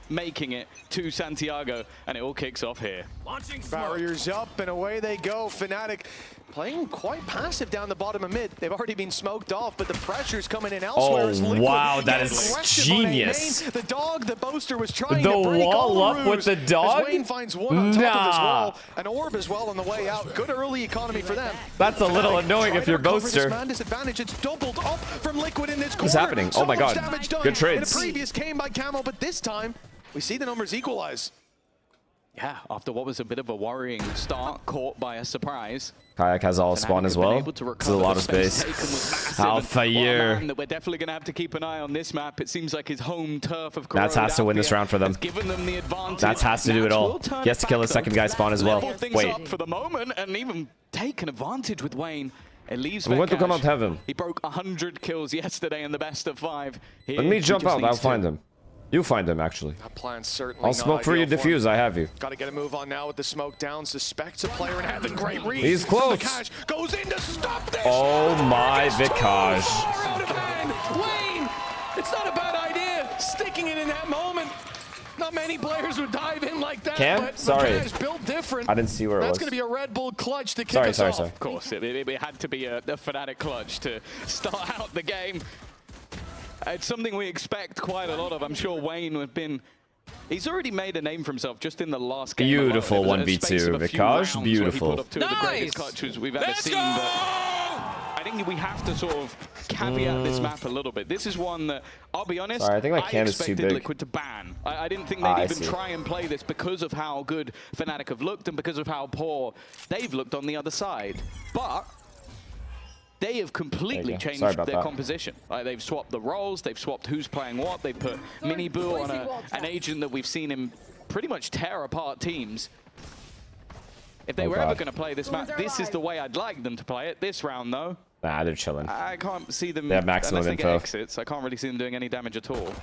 making it to Santiago, and it all kicks off here. Barriers up and away they go. FNATIC playing quite passive down the bottom of mid. They've already been smoked off, but the pressure's coming in elsewhere. Oh, wow, that is genius. The dog, the boaster was trying the to break wall all up with the dog? As Wayne finds one on top of his wall. An orb as well on the way out. Good early economy for them. That's a little annoying if you're boaster. Disadvantage. It's doubled up from Liquid in this corner. What's happening? Oh my god. Good trades. In a previous game by Camel, but this time we see the numbers equalize. Yeah, after what was a bit of a worrying start, caught by a surprise. Kayak has all spawn as well. It's a lot of space. Alpha year. We're definitely going to have to keep an eye on this map. It seems like his home turf of Corona. Nats has to win this round for them. Given them the advantage. Nats has to do it all. He has to kill the second guy spawn as well. Wait. Up for the moment and even take an advantage with Wayne. It leaves We want to come out have him. He broke 100 kills yesterday in the best of 5. Let me jump out. I'll find him. You find him, actually. That plan's certainly I'll smoke for you, defuse. I have you. Got to get a move on now with the smoke down. Suspects a player and having great read. He's close. Vikash goes in to stop this. Oh my Vikash. Wayne, it's not a bad idea. Sticking it in that moment. Not many players would dive in like that. Cam? But sorry. Vikash built different. I didn't see where it was. That's going to be a Red Bull clutch to kick us off. Of course, it had to be a FNATIC clutch to start out the game. It's something we expect quite a lot of. I'm sure Wayne would have been... He's already made a name for himself just in the last game. Beautiful 1v2, Vikash. Beautiful. Two of the greatest clutches we've ever seen. But I think we have to sort of caveat this map a little bit. This is one that, I'll be honest, sorry, I think my cam is too big. Liquid to ban. I didn't think they'd even try and play this because of how good FNATIC have looked and because of how poor they've looked on the other side. But they have completely changed their composition. They've swapped the roles, they've swapped who's playing what, they've put Mini Boo on an agent that we've seen him pretty much tear apart teams. If they were ever going to play this map, this is the way I'd like them to play it. This round, though, nah, they're chilling. I can't see them, they have maximum unless they info. get exits, I can't really see them doing any damage at all.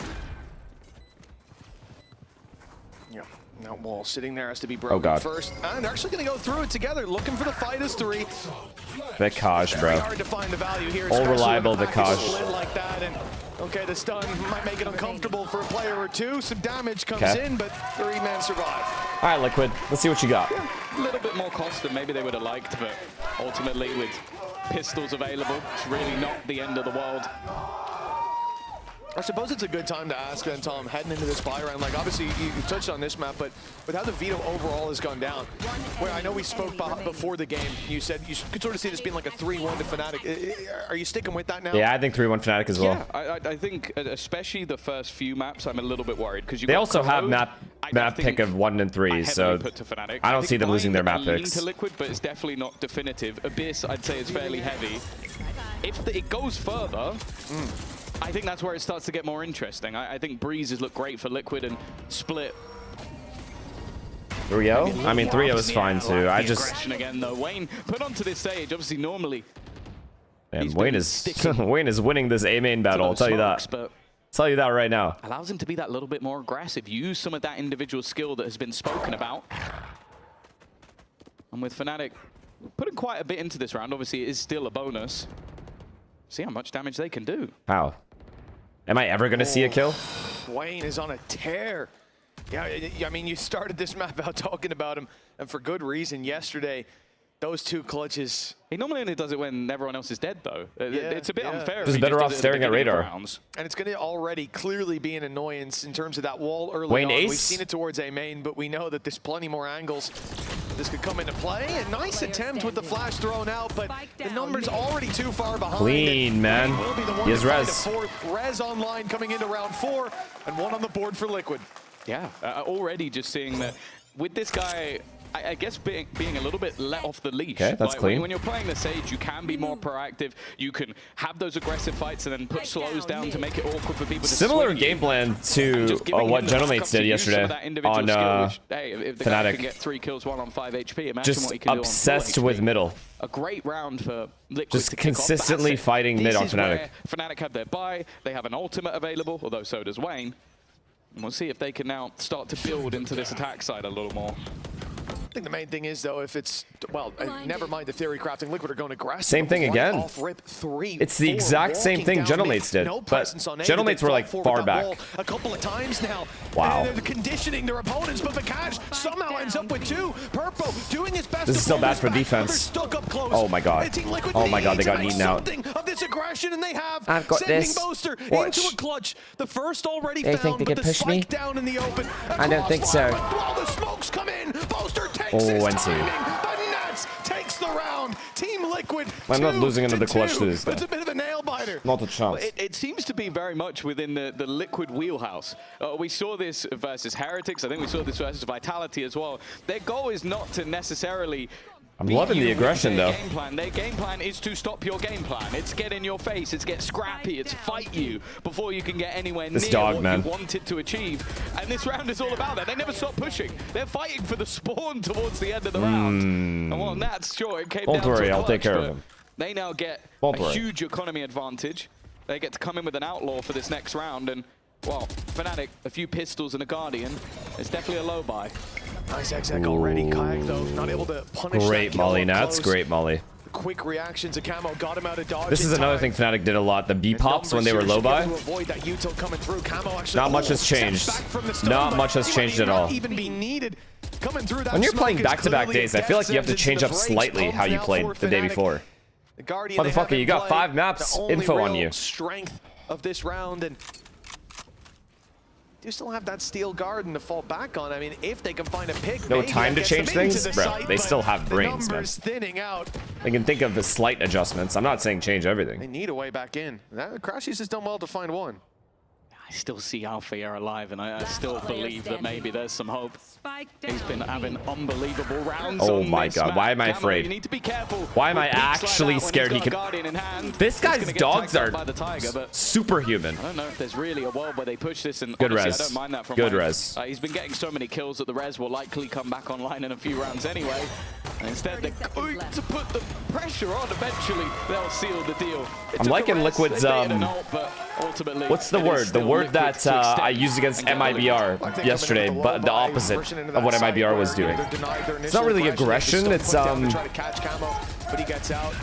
That wall sitting there has to be broken first. And they're actually going to go through it together, looking for the fight as 3. Vikash, bro. Hard to find the value here. All reliable Vikash. Like that, and okay, the stun might make it uncomfortable for a player or two. Some damage comes in, but 3-man survive. All right, Liquid. Let's see what you got. Yeah, a little bit more cost than maybe they would have liked, but ultimately with pistols available, it's really not the end of the world. I suppose it's a good time to ask then, Tom, heading into this buy round. Like, obviously, you touched on this map, but with how the veto overall has gone down, where I know we spoke before the game, you said you could sort of see this being like a 3-1 to FNATIC. Are you sticking with that now? Yeah, I think 3-1 FNATIC as well. Yeah, I think especially the first few maps, I'm a little bit worried because they also have map pick of 1 and 3, so I don't see them losing their map picks. To Liquid, but it's definitely not definitive. Abyss, I'd say, is fairly heavy. If it goes further, I think that's where it starts to get more interesting. I think Breezes look great for Liquid and Split. 3-0? I mean, 3-0 is fine too. I just... again, though. Wayne put onto this stage, obviously, normally... Man, Wayne is winning this A-main battle, I'll tell you that. I'll tell you that right now. Allows him to be that little bit more aggressive, use some of that individual skill that has been spoken about. And with FNATIC putting quite a bit into this round, obviously it is still a bonus. See how much damage they can do. How? Am I ever going to see a kill? Wayne is on a tear. Yeah, I mean, you started this map out talking about him, and for good reason. Yesterday, those 2 clutches. He normally only does it when everyone else is dead, though. It's a bit unfair. Just better off staring at radar. And it's going to already clearly be an annoyance in terms of that wall early Wayne on. Ace? We've seen it towards A main, but we know that there's plenty more angles. This could come into play. A nice attempt with the flash thrown out, but the number's already too far behind. Clean, man. He has res. Res online coming into round 4, and 1 on the board for Liquid. Yeah, already just seeing that with this guy, I guess being a little bit let off the leash. Okay, that's clean. When you're playing the Sage, you can be more proactive. You can have those aggressive fights and then put slows down to make it awkward for people to similar game plan to what Gentlemates did yesterday on if the guy can get 3 kills while on 5 HP, imagine just what he can obsessed do on 4 with HP. middle. A great round for Liquid. Just consistently fighting mid on FNATIC. FNATIC have their buy, they have an ultimate available, although so does Wayne. And we'll see if they can now start to build into this attack side a little more. I think the main thing is, though, if it's, well, never mind the theory crafting, Liquid are going aggressive. Same thing again. Off rip 3, it's the exact same thing Gentlemates did, but Gentlemates were like far back. A couple of times now. Wow. And they're conditioning their opponents, but Vikash somehow ends up with 2. Purpo doing his best. This is still bad for defense. Stuck up close. Oh my god. Oh my god, they got eaten out. Of this aggression, and they have I've got this. Boaster Watch. into a clutch. The first already They found, think they but can the push me? spike down in the open. I don't think so. While the smokes come in, Boaster takes his timing. The Nets takes the round. Team Liquid. I'm not losing another clutch to this guy. It's a bit of a nail biter. Not a chance. It seems to be very much within the Liquid wheelhouse. We saw this versus Heretics. I think we saw this versus Vitality as well. Their goal is not to necessarily... I'm loving the aggression, though. Their game plan is to stop your game plan. It's get in your face. It's get scrappy. It's fight you before you can get anywhere near what you wanted to achieve. And this round is all about that. They never stop pushing. They're fighting for the spawn towards the end of the round. And well, that's sure it came down to a clutch. Don't worry, I'll take care of him. They now get a huge economy advantage. They get to come in with an outlaw for this next round. And, well, FNATIC, a few pistols and a Guardian. It's definitely a low buy. Nice exec already. Kayak, though, not able to punish Great molly, Nats. Great molly. Quick reaction to Camo, got him out of dodge. This is another thing FNATIC did a lot. The B pops when they were low buy. Not much has changed. Not much has changed at all. When you're playing back-to-back days, I feel like you have to change up slightly how you played the day before. Motherfucker, you got 5 maps info on you. Strength of this round, and you still have that steel garden to fall back on. I mean, if they can find a pick, no time to change things, bro. They still have brains, man. Thinning out. They can think of the slight adjustments. I'm not saying change everything. They need a way back in. Crashies has done well to find one. I still see Alpha here alive, and I still believe that maybe there's some hope. He's been having unbelievable rounds. Oh my god, why am I afraid? You need to be careful. Why am I actually scared he can... This guy's dogs are superhuman. I don't know if there's really a world where they push this, and good honestly, res. I don't mind that from good res. He's been getting so many kills that the res will likely come back online in a few rounds anyway. And instead, they're going to put the pressure on. Eventually, they'll seal the deal. I'm liking Liquid's... what's the word? The word that I used against MIBR yesterday, but the opposite of what MIBR was doing. It's not really aggression, it's but he gets out.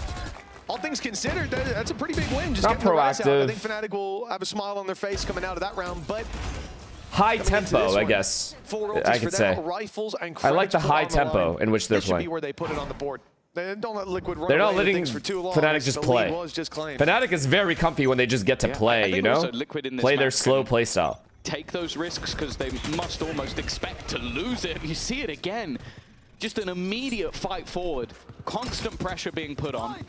All things considered, that's a pretty big win. Just not proactive. I think FNATIC will have a smile on their face coming out of that round, but high tempo, I guess. I could say. I like the high tempo in which they're playing. Where they put it on the board. Don't let Liquid run. They're not letting FNATIC just play. FNATIC is very comfy when they just get to play, you know? Play their slow play style. Take those risks because they must almost expect to lose it. You see it again. Just an immediate fight forward. Constant pressure being put on.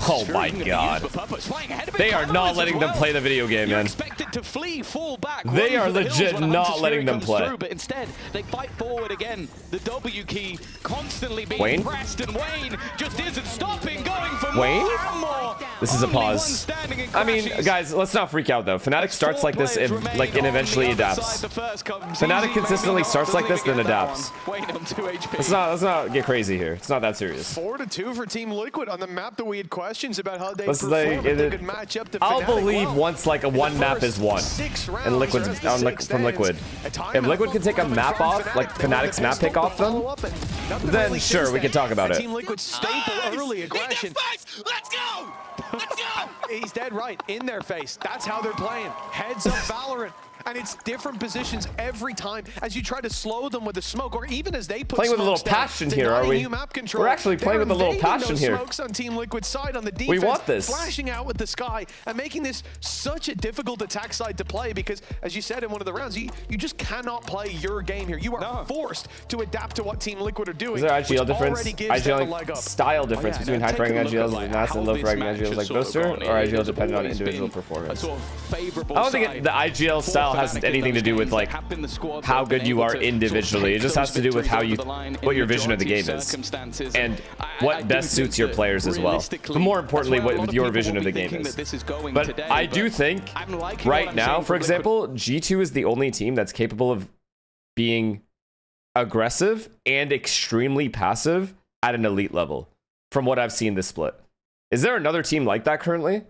Oh my god. They are not letting them play the video game, man. To flee, fall back, they are legit not letting them play. But instead, they fight forward again. The W key constantly being pressed, and Wayne just isn't stopping, going for more. This is a pause. I mean, guys, let's not freak out though. FNATIC starts like this, and eventually adapts. FNATIC consistently starts like this, then adapts. Let's not get crazy here. It's not that serious. 4-2 for Team Liquid on the map that we had questions about how they perform. They could match up to FNATIC. I'll believe once like a one map is won, and Liquid's from Liquid. If Liquid can take a map off, like FNATIC's map pick off them, then sure, we can talk about it. Team Liquid staple early aggression. Let's go! Let's go! He's dead right. In their face. That's how they're playing. Heads up Valorant. And it's different positions every time as you try to slow them with the smoke, or even as they put playing with a little passion here, are we? We're actually playing with a little passion here. Smokes on Team Liquid's side on the defense, we want this. Flashing out with the sky and making this such a difficult attack side to play because, as you said in one of the rounds, you just cannot play your game here. You are forced to adapt to what Team Liquid are doing. Is there IGL difference? IGL style difference between high fragging IGLs and NAS and low fragging IGLs like Booster, or IGL dependent on individual performance? I don't think the IGL style has anything to do with like how good you are individually. It just has to do with how what your vision of the game is and what best suits your players as well. But more importantly, what your vision of the game is. But I do think right now, for example, G2 is the only team that's capable of being aggressive and extremely passive at an elite level from what I've seen this split. Is there another team like that currently?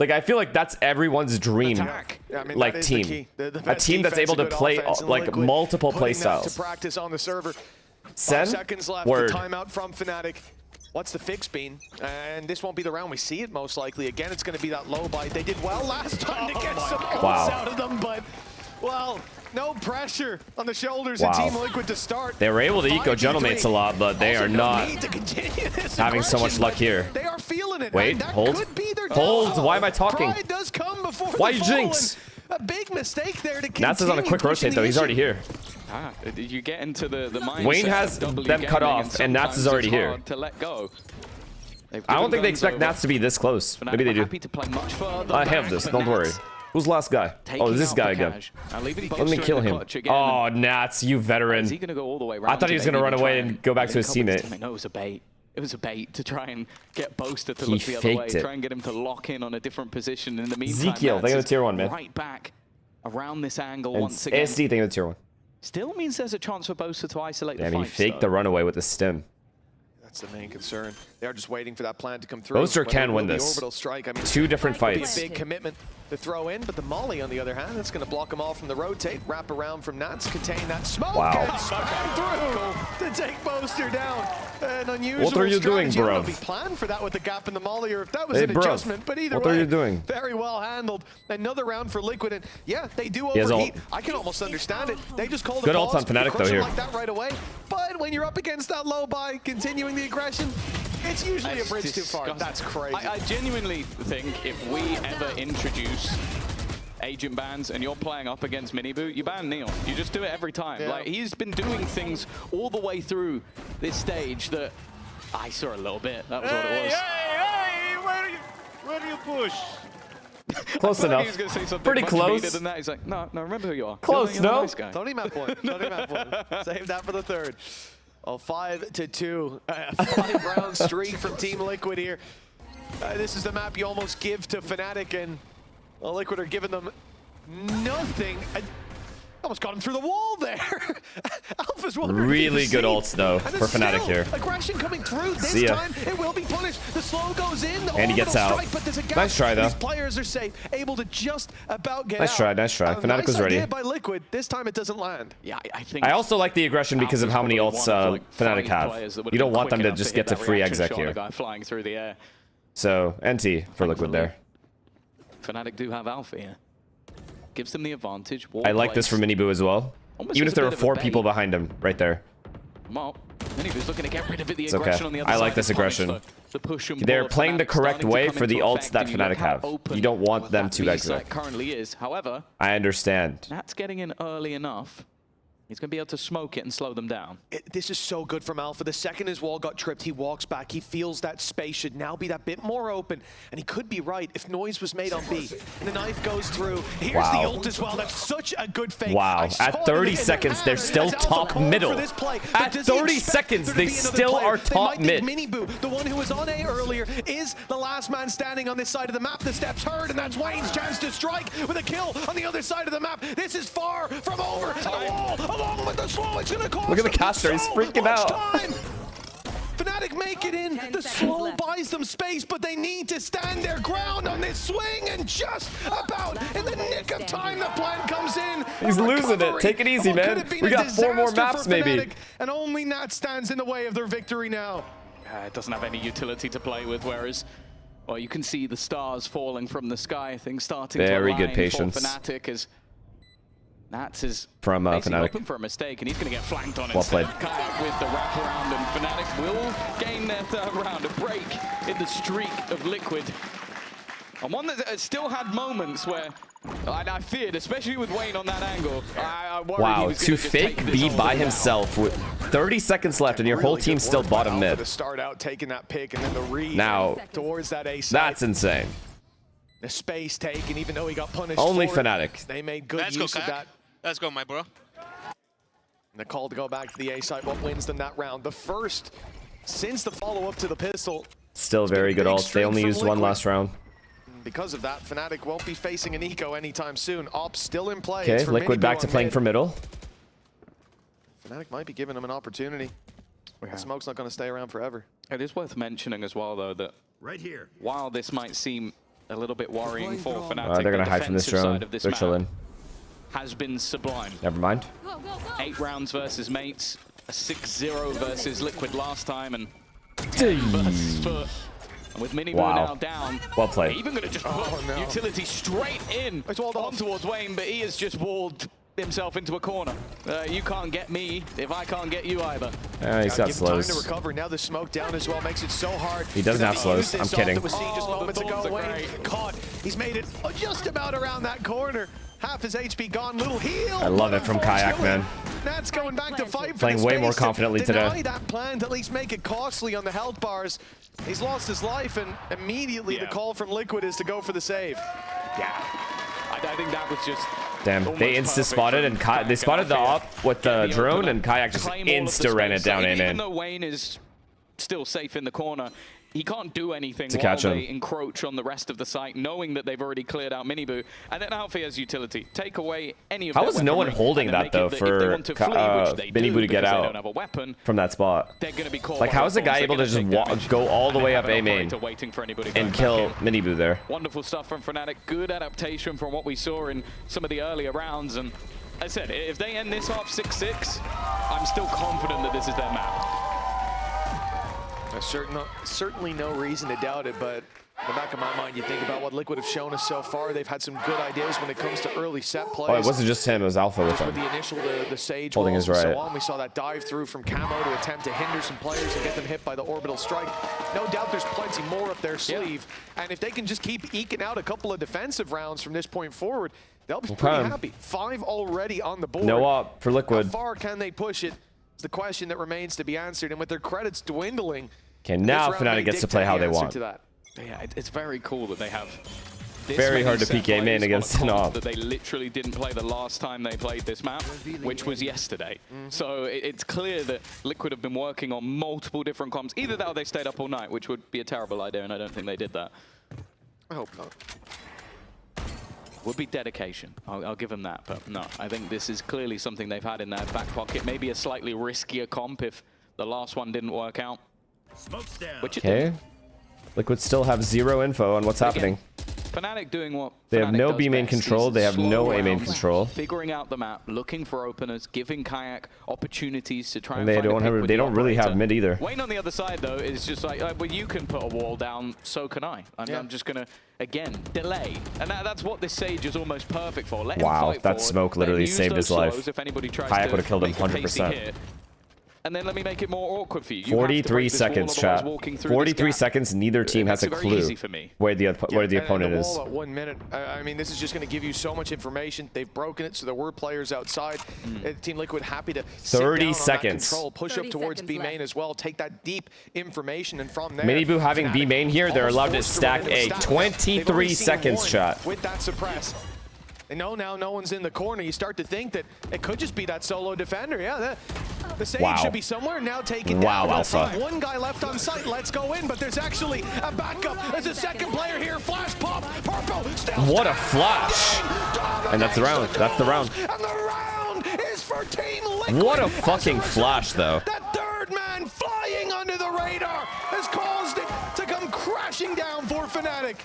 Like, I feel like that's everyone's dream, Yeah, I mean, like, team. A team that's able to play, like, multiple play styles. To practice on the server. Sen? 5 seconds left. Word. The timeout from FNATIC. What's the fix been? And this won't be the round we see it, most likely. Again, it's going to be that low bite. They did well last time to get some goals out of them, but, well, no pressure on the shoulders of Team Liquid to start. They were able to eco gentlemates a lot, but they are not having so much luck here. They are feeling it. Wait, hold. Hold. Why am I talking? Pride does come before Why you jinx? A big mistake there to Nats is on a quick rotate, though. He's already here. You get into the mindset. Wayne has them cut off, and Nats is already here. To let go. I don't think they expect Nats to be this close. Maybe they do. I have this. Don't worry. Who's the last guy? Oh, this guy again. Let me kill him. Oh, Nats, you veteran. I thought he was going to run away and go back to his teammate. No, it was a bait. It was a bait to try and get Boaster to look the other way. Try and get him to lock in on a different position. In the meantime, Ezekiel, think of the tier 1, man. Right back around this angle and once again. ASD, think of the tier 1. Still means there's a chance for Boaster to isolate the fight. Damn, he faked the runaway with the stim. That's the main concern. They're just waiting for that plan to come through. Boaster can win this. Orbital strike. I mean, 2 different fights. Be a big commitment to throw in, but the Molly, on the other hand, that's going to block them all from the rotate. Wrap around from Nats, contain that smoke, and through to take Boaster down. An unusual What are you doing, bro? I don't know if he planned for that with the gap in the Molly, or if that was an adjustment. But either way, what are you doing? Very well handled. Another round for Liquid, and yeah, they do overheat. I can almost understand it. They just called good ults on FNATIC though here. Like that right away. But when you're up against that low buy, continuing the aggression, it's usually a bridge too far. That's crazy. I genuinely think if we ever introduce agent bans and you're playing up against Miniboo, you ban Neil. You just do it every time. Yeah. Like, he's been doing things all the way through this stage that I saw a little bit. That was what it was. Hey, where do you push? Close enough. He was gonna say something pretty much close. meaner than that. He's like, no, remember who you are. Close, you're no? Nice guy. Tony map one. Tony map one. Save that for the third. Oh, 5-2. 5-round streak from Team Liquid here. This is the map you almost give to FNATIC, and well, Liquid are giving them nothing. Almost got him through the wall there. Alpha's really good ults though for FNATIC here. Aggression coming through. This time it will be punished. The slow goes in. And he gets out. Strike, but there's a gap. Nice try though. These players are safe, able to just about get nice out. Try, nice try. FNATIC was ready. By Liquid. This time it doesn't land. Yeah, I think. I also like the aggression because of how many ults FNATIC have. You don't want them to just get to free exec here. Flying through the air. So NT for Liquid there. FNATIC do have Alpha here. Gives them the advantage. I like this for Miniboo as well. Even if there were 4 people behind him right there. Well, Miniboo's looking to get rid of it. The aggression on the other side. I like this aggression. The push and they're playing the correct way for the ults that FNATIC have. You don't want them to exec. Currently is. However, I understand. Nat's getting in early enough. He's going to be able to smoke it and slow them down. This is so good from Alpha. The second his wall got tripped, he walks back. He feels that space should now be that bit more open. And he could be right if noise was made on B. And the knife goes through. Here's the ult as well. That's such a good fake. Wow. At 30 seconds, they're still top middle. At 30 seconds, they still are top mid. Miniboo, the one who was on A earlier, is the last man standing on this side of the map. The steps heard, and that's Wayne's chance to strike with a kill on the other side of the map. This is far from over. The wall. Along with the slow, it's gonna cost. Look at the caster, he's freaking out. FNATIC make it in. The slow buys them space, but they need to stand their ground on this swing, and just about in the nick of time, the plan comes in. He's losing it. Take it easy, man. We got 4 more maps, maybe. And only Nat stands in the way of their victory now. It doesn't have any utility to play with, whereas, well, you can see the stars falling from the sky. Things starting to align good patience for FNATIC as Nats is from FNATIC. Open for a mistake, and he's going to get flanked on it. Well played. Kayak with the wraparound, and FNATIC will gain their 3rd round. A break in the streak of Liquid. And one that still had moments where I feared, especially with Wayne on that angle. I worried he was to fake B by himself with 30 seconds left, and your whole team's still bottom mid. To start out taking that pick and then the read now towards that A side. That's insane. The space taken, even though he got punished. Only for FNATIC. They made good use of that. Let's go, my bro. And the call to go back to the A side. What wins them that round? The first since the follow-up to the pistol. Still very good ults. They only used 1 last round. Because of that, FNATIC won't be facing an eco anytime soon. Ops still in play. Okay, Liquid back to playing for middle. FNATIC might be giving them an opportunity. The smoke's not going to stay around forever. It is worth mentioning as well, though, that right here, while this might seem a little bit worrying for FNATIC. They're going to hide from this drone. They're chilling. Has been sublime. Never mind. 8 rounds versus mates, a 6-0 versus Liquid last time, and versus Foot. And with Mini Boo now down, well played. Even going to just put utility straight in on towards Wayne, but he has just walled himself into a corner. You can't get me if I can't get you either. He's got slows. Time to recover. Now the smoke down as well makes it so hard. He doesn't have slows. I'm kidding. That was seen just moments ago. Wayne caught. He's made it just about around that corner. Half his HP gone. Little heal. I love it from Kayak, man. That's going back to fight for playing way more confidently today. Deny that plan to at least make it costly on the health bars. He's lost his life, and immediately the call from Liquid is to go for the save. Yeah. I think that was just... Damn, they insta-spotted, and they spotted the op with the drone, and Kayak just insta-ran it down and in. Even though Wayne is still safe in the corner, he can't do anything to while catch him. They encroach on the rest of the site, knowing that they've already cleared out Mini Boo. And then Alfie has utility. Take away any of How was no one holding that, though, for Mini Boo to get out from that spot? They're going to be caught. Like, how is the guy able to just go all the way up A main and kill Mini Boo there? Wonderful stuff from FNATIC. Good adaptation from what we saw in some of the earlier rounds. And as I said, if they end this off 6-6, I'm still confident that this is their map. Certainly no reason to doubt it, but in the back of my mind, you think about what Liquid have shown us so far. They've had some good ideas when it comes to early set plays. Oh, it wasn't just him, it was Alpha with him. With the initial, the Sage holding his right. And so on. We saw that dive through from Camo to attempt to hinder some players and get them hit by the orbital strike. No doubt there's plenty more up their sleeve. And if they can just keep eking out a couple of defensive rounds from this point forward, they'll be pretty happy. 5 already on the board. No op for Liquid. How far can they push it? It's the question that remains to be answered. And with their credits dwindling, okay, now FNATIC gets to play how they want. Yeah, it's very cool that they have very hard to PK main against an op. That they literally didn't play the last time they played this map, which was yesterday. So it's clear that Liquid have been working on multiple different comps. Either that or they stayed up all night, which would be a terrible idea, and I don't think they did that. I hope not. Would be dedication. I'll give them that, but no, I think this is clearly something they've had in their back pocket. Maybe a slightly riskier comp if the last one didn't work out. Okay. Liquid still have 0 info on what's happening. FNATIC doing what they have no B main control, they have no A main control. Figuring out the map, looking for openers, giving Kayak opportunities to try and they find they don't really have mid either. Wayne on the other side though is just like, well, you can put a wall down, so can I. I'm just gonna again delay, and that's what this Sage is almost perfect for. Let him fight that forward. smoke literally saved his life. If anybody tries Kayak would have killed him make a pacey 100%. hit, and then let me make it more awkward for you. 43 seconds, chat. 43 seconds. Neither team has a clue where the opponent is. At 1 minute. I mean, this is just going to give you so much information. They've broken it, so there were players outside. Team Liquid happy to 30 seconds. Control, push up towards B main as well. Take that deep information, and from there. Mini Boo having B main here, they're allowed to stack A. 23 seconds, chat. With that suppress. And now no one's in the corner. You start to think that it could just be that solo defender. Yeah, the Sage should be somewhere now taken down. Alpha. One guy left on site. Let's go in, but there's actually a backup. There's a second player here. Flash pop. Purple still. What a flash! And that's the round. That's the round. And the round is for Team Liquid. What a fucking flash, though. That third man flying under the radar has caused it to come crashing down for FNATIC.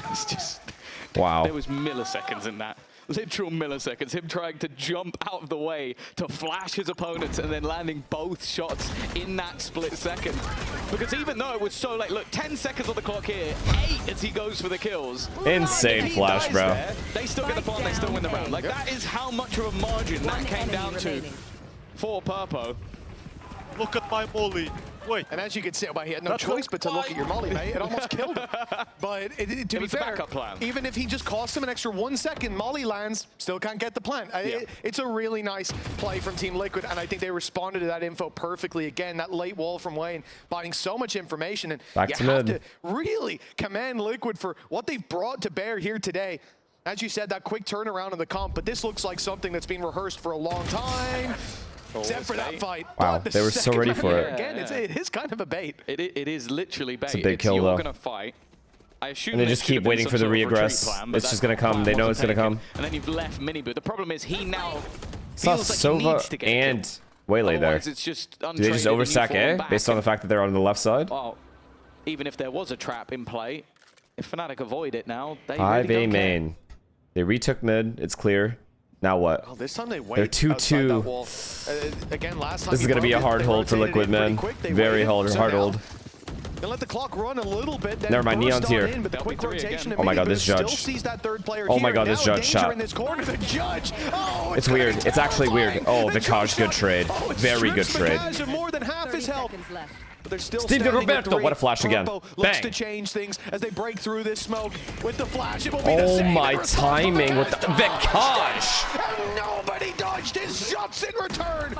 It's just... Wow. There was milliseconds in that. Literal milliseconds. Him trying to jump out of the way to flash his opponents and then landing both shots in that split second. Because even though it was so late, look, 10 seconds on the clock here, 8 as he goes for the kills. Insane flash, bro. There, they still get the point, they still win the round. Like, that is how much of a margin that came down to for Purpo. Look at my molly. Wait. And as you can see, well, he had no choice but to look at your molly, mate. It almost killed him. But to be fair, even if he just cost him an extra 1 second, molly lands, still can't get the plant. It's a really nice play from Team Liquid, and I think they responded to that info perfectly. Again, that late wall from Wayne, buying so much information, and you have to really commend Liquid for what they've brought to bear here today. As you said, that quick turnaround in the comp, but this looks like something that's been rehearsed for a long time. Except for that fight. Wow, they were so ready for it. Again, it is kind of a bait. It is literally bait. It's a big kill, though. You're going to fight. I assume and they just keep waiting for the re-aggress. It's just going to come. They know it's going to come. And then you've left Mini Boo. The problem is he now saw Sova and Waylay there. It's just do they just overstack A based on the fact that they're on the left side? Well, even if there was a trap in play, if FNATIC avoid it now, they 5A really main. They retook mid. It's clear. Now what? Oh, this time they wait. They're 2-2. Again, last time this is going to be a hard hold for Liquid, man. Very hard hold. They let the clock run a little bit. Never mind, Neon's here. In, but the quick rotation oh my god, this judge. Oh my god, this judge shot. It's weird. It's actually weird. Oh, Vikaj, good trade. Very good trade. More than half his health. But they're still Steve Roberto, what a flash again. Looks to change things as they break through this smoke with the flash. It will be oh my timing with the Vikaj. And nobody dodged his shots in return.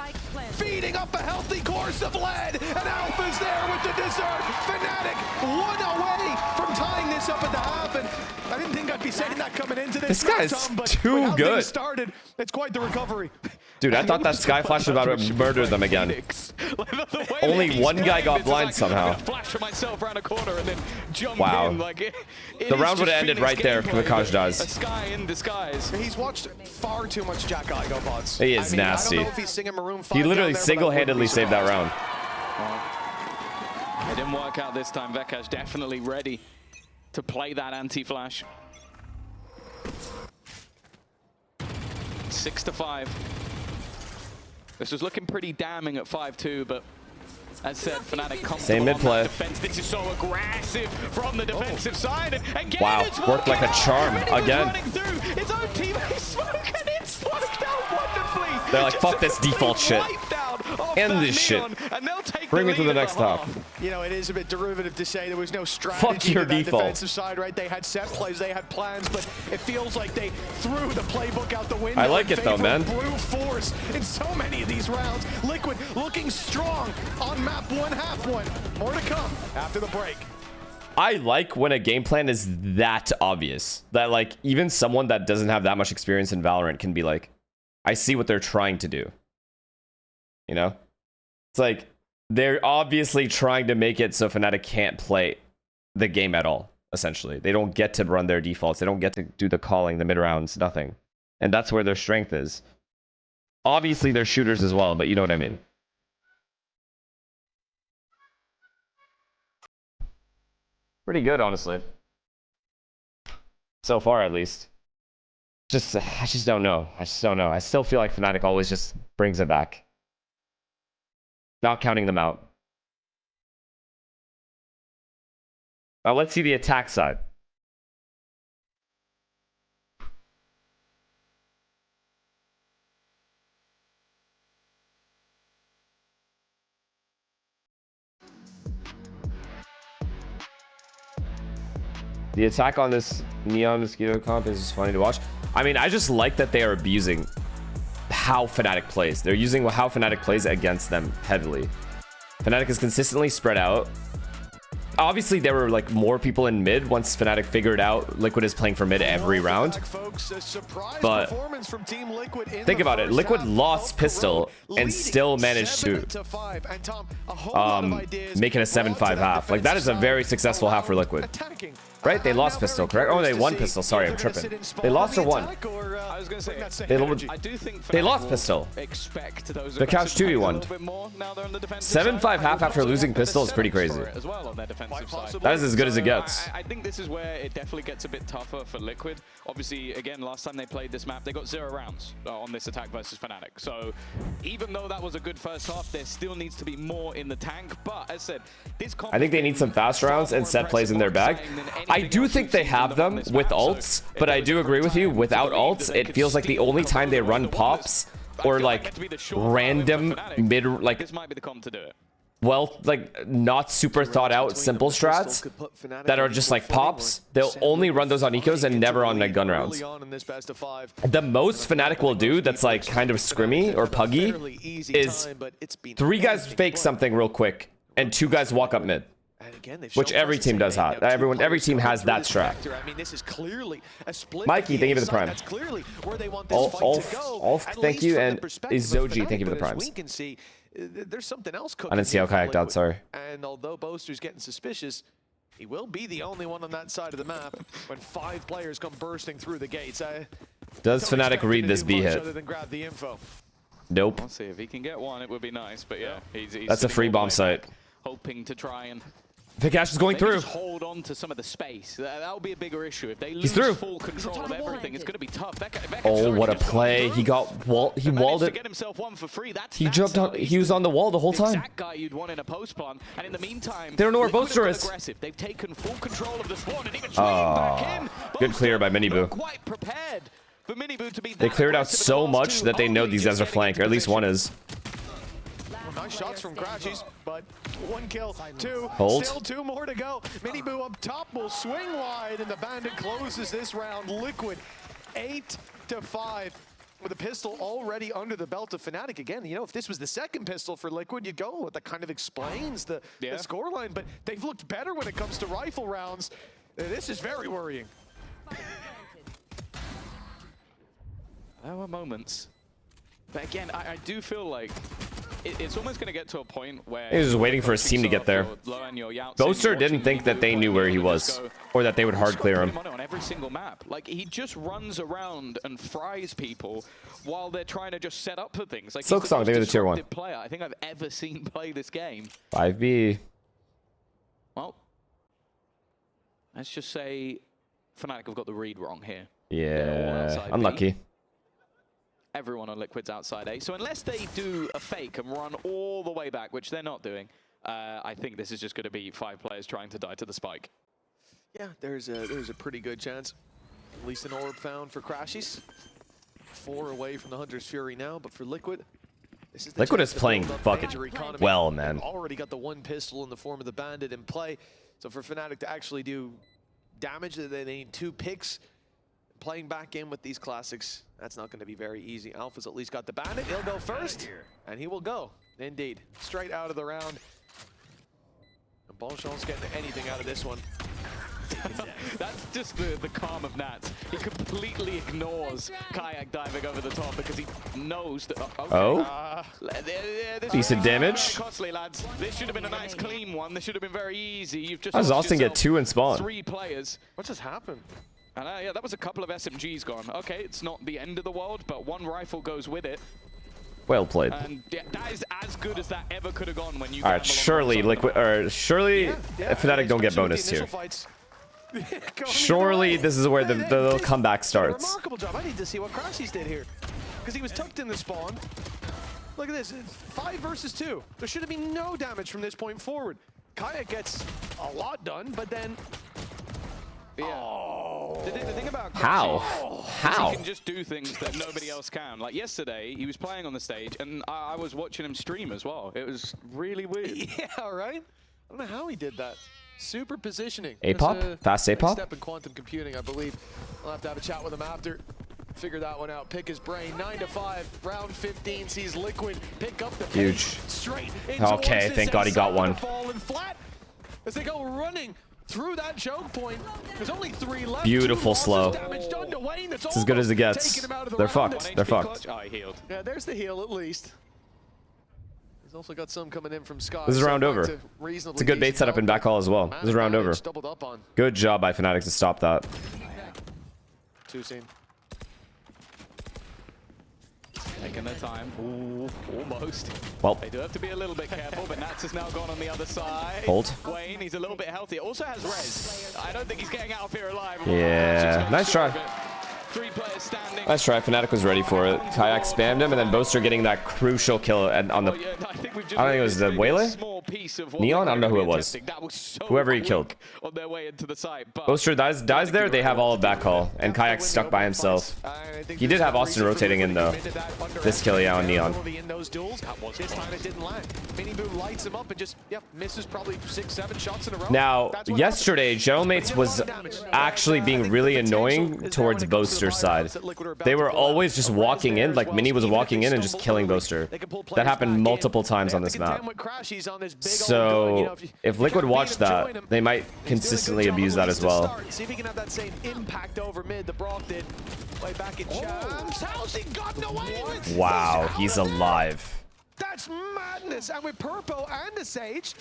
Feeding up a healthy course of lead. And Alpha's there with the dessert. FNATIC 1 away from tying this up at the half. And I didn't think I'd be saying that coming into this. This guy's too good. Started, it's quite the recovery. Dude, I thought that Sky Flash was about to murder them again. Only one guy got blind somehow. Wow. The round would have ended right there if Vikaj dies. A Sky in disguise. He's watched far too much Jack Igo bots. He is nasty. I don't know if he's singing Maroon 5 he literally single-handedly saved that round. It didn't work out this time. Vikaj definitely ready to play that anti-flash. 6-5. This was looking pretty damning at 5-2, but as said, FNATIC comfortable mid play. Defense. This is so aggressive from the defensive side. And again, wow, worked like a charm again. His own teammate smoke, and it's smoked out wonderfully. They're like, fuck this default shit. End this shit. Bring me to the next top. You know, it is a bit derivative to say there was no strategy. Fuck your default. Defensive side, right? They had set plays, they had plans, but it feels like they threw the playbook out the window. I like it though, man. Brute force in so many of these rounds. Liquid looking strong on map 1/2-1. More to come after the break. I like when a game plan is that obvious. That like even someone that doesn't have that much experience in Valorant can be like, I see what they're trying to do. You know? It's like they're obviously trying to make it so FNATIC can't play the game at all, essentially. They don't get to run their defaults. They don't get to do the calling, the mid rounds, nothing. And that's where their strength is. Obviously, they're shooters as well, but you know what I mean. Pretty good, honestly. So far, at least. I just don't know. I still feel like FNATIC always just brings it back. Not counting them out. Now let's see the attack side. The attack on this Neon Mosquito comp is just funny to watch. I mean, I just like that they are abusing how FNATIC plays. They're using how FNATIC plays against them heavily. FNATIC is consistently spread out. Obviously, there were like more people in mid once FNATIC figured out Liquid is playing for mid every round. But think about it. Liquid lost pistol and still managed to make it a 7-5 half. Like that is a very successful half for Liquid. Right? They lost pistol, correct? Oh, they won pistol. Sorry, I'm tripping. They lost or won? They lost pistol. The couch 2v1. 7-5 half after losing pistol is pretty crazy. That is as good as it gets. I think this is where it definitely gets a bit tougher for Liquid. Obviously, again, last time they played this map, they got 0 rounds on this attack versus FNATIC. So even though that was a good first half, there still needs to be more in the tank. But as I said, this I think they need some fast rounds and set plays in their bag. I do think they have them with ults, but I do agree with you. Without ults, it feels like the only time they run pops or like random mid, like this might be the comp to do it. Well, like not super thought out simple strats that are just like pops. They'll only run those on ecos and never on gun rounds. The most FNATIC will do that's like kind of scrimmy or puggy is 3 guys fake something real quick and 2 guys walk up mid. Which every team does have. Every team has that strat. Mikey, thank you for the prime. Ulf, thank you, and Izoji, thank you for the primes. There's something else I didn't see how kayaked out, sorry. And although Boaster's getting suspicious, he will be the only one on that side of the map when 5 players come bursting through the gates. Does FNATIC read this B hit? Nope. Let's see if he can get one. It would be nice, but yeah, that's a free bomb site. Hoping to try and Vikash is going through. Just hold on to some of the space. That'll be a bigger issue. If they lose full control of everything, it's going to be tough. Oh, what a play. He got he walled it. To get himself one for free. He jumped on. He was on the wall the whole time. Exact guy you'd want in a post plant. And in the meantime, they don't know where Boaster is. They've taken full control of the spawn and even back in. Good clear by Minibu. Quite prepared for Minibu to be they cleared out so much that they know these guys are flanked, or at least one is. Nice shots from Crashies, but 1 kill, 2. Hold. Still 2 more to go. Minibu up top will swing wide, and the Bandit closes this round. Liquid 8-5 with a pistol already under the belt of FNATIC. Again, you know, if this was the second pistol for Liquid, you'd go, that kind of explains the scoreline, but they've looked better when it comes to rifle rounds. This is very worrying. There were moments. But again, I do feel like it's almost going to get to a point where... He was just waiting for his team to get there. Boaster didn't think that they knew where he was, or that they would hard clear him. On every single map. Like, he just runs around and fries people while they're trying to just set up for things. Like, Silk Song, they were the tier 1 player I think I've ever seen play this game. 5B. Well, let's just say FNATIC have got the read wrong here. Yeah, unlucky. Everyone on Liquid's outside A. So unless they do a fake and run all the way back, which they're not doing, I think this is just going to be 5 players trying to die to the spike. Yeah, there's a pretty good chance. At least an orb found for Crashies. 4 away from the Hunter's Fury now, but for Liquid, this is Liquid is playing fucking well, man. They've already got the 1 pistol in the form of the Bandit in play. So for FNATIC to actually do damage, they need 2 picks. Playing back in with these classics, that's not going to be very easy. Alpha's at least got the Bandit. He'll go first, and he will go. Indeed. Straight out of the round. And Bonchon's getting anything out of this one. That's just the calm of Nats. He completely ignores Kayak diving over the top because he knows that... Decent damage. Costly, lads. This should have been a nice clean one. This should have been very easy. You've just... How does Austin get 2 in spawn? 3 players. What just happened? And yeah, that was a couple of SMGs gone. Okay, it's not the end of the world, but 1 rifle goes with it. Well played. And yeah, that is as good as that ever could have gone when you... Alright, surely Liquid, or surely FNATIC don't get bonus here. Surely this is where the little comeback starts. Remarkable job. I need to see what Crashies did here, because he was tucked in the spawn. Look at this, 5 versus 2. There should have been no damage from this point forward. Kayak gets a lot done, but then... Yeah. Oh. The thing about how? He can just do things that nobody else can. Like yesterday, he was playing on the stage, and I was watching him stream as well. It was really weird. Yeah, right? I don't know how he did that. Super positioning. A-pop? Fast A-pop? Step in quantum computing, I believe. I'll have to have a chat with him after. Figure that one out. Pick his brain. 9-5. Round 15 sees Liquid pick up the huge. Straight okay, thank God he got one. Falling flat as they go running through that choke point. There's only 3 left. Beautiful slow. It's as good as it gets. They're fucked. They're fucked. Oh, he healed. Yeah, there's the heal at least. He's also got some coming in from Scott. This is round over. It's a good bait setup in back hall as well. This is round over. Good job by FNATIC to stop that. 2 scene. Taking their time. Ooh, almost. Well, they do have to be a little bit careful, but Nats has now gone on the other side. Hold. Wayne, he's a little bit healthy. Also has res. I don't think he's getting out of here alive. Yeah, nice try. 3 players standing. Nice try. FNATIC was ready for it. Kayak spammed him, and then Boaster getting that crucial kill on the... I think it was the Waylay? Neon? I don't know who it was. Whoever he killed. On their way into the site, but Boaster dies there. They have all of back call, and Kayak's stuck by himself. He did have Austin rotating in, though. This kill, yeah, on Neon. This time it didn't land. Minibu lights him up and just, misses probably 6-7 shots in a row. Now, yesterday, Gentleman's was actually being really annoying towards Boaster's side. They were always just walking in, like Mini was walking in and just killing Boaster. That happened multiple times on this map. So, if Liquid watched that, they might consistently abuse that as well. See if he can have that same impact over mid. The Brock did. Play back in Champs. How's he gotten away with? Wow, he's alive. That's madness. And with Purpo and the Sage,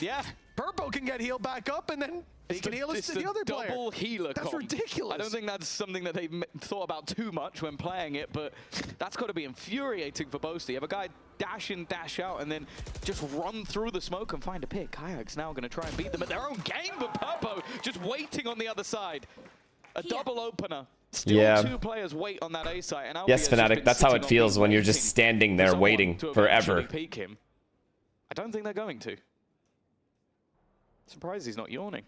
Purpo can get healed back up, and then He can heal us to the other player. Double healer That's ridiculous. I don't think that's something that they've thought about too much when playing it, but that's got to be infuriating for Boasty. You have a guy dash in, dash out, and then just run through the smoke and find a pick. Kayak's now going to try and beat them at their own game, but Purpo just waiting on the other side. A double opener. Still two players wait on that A site. And yes, FNATIC, that's how it feels when you're just standing there waiting forever. Peek him. I don't think they're going to. Surprised he's not yawning.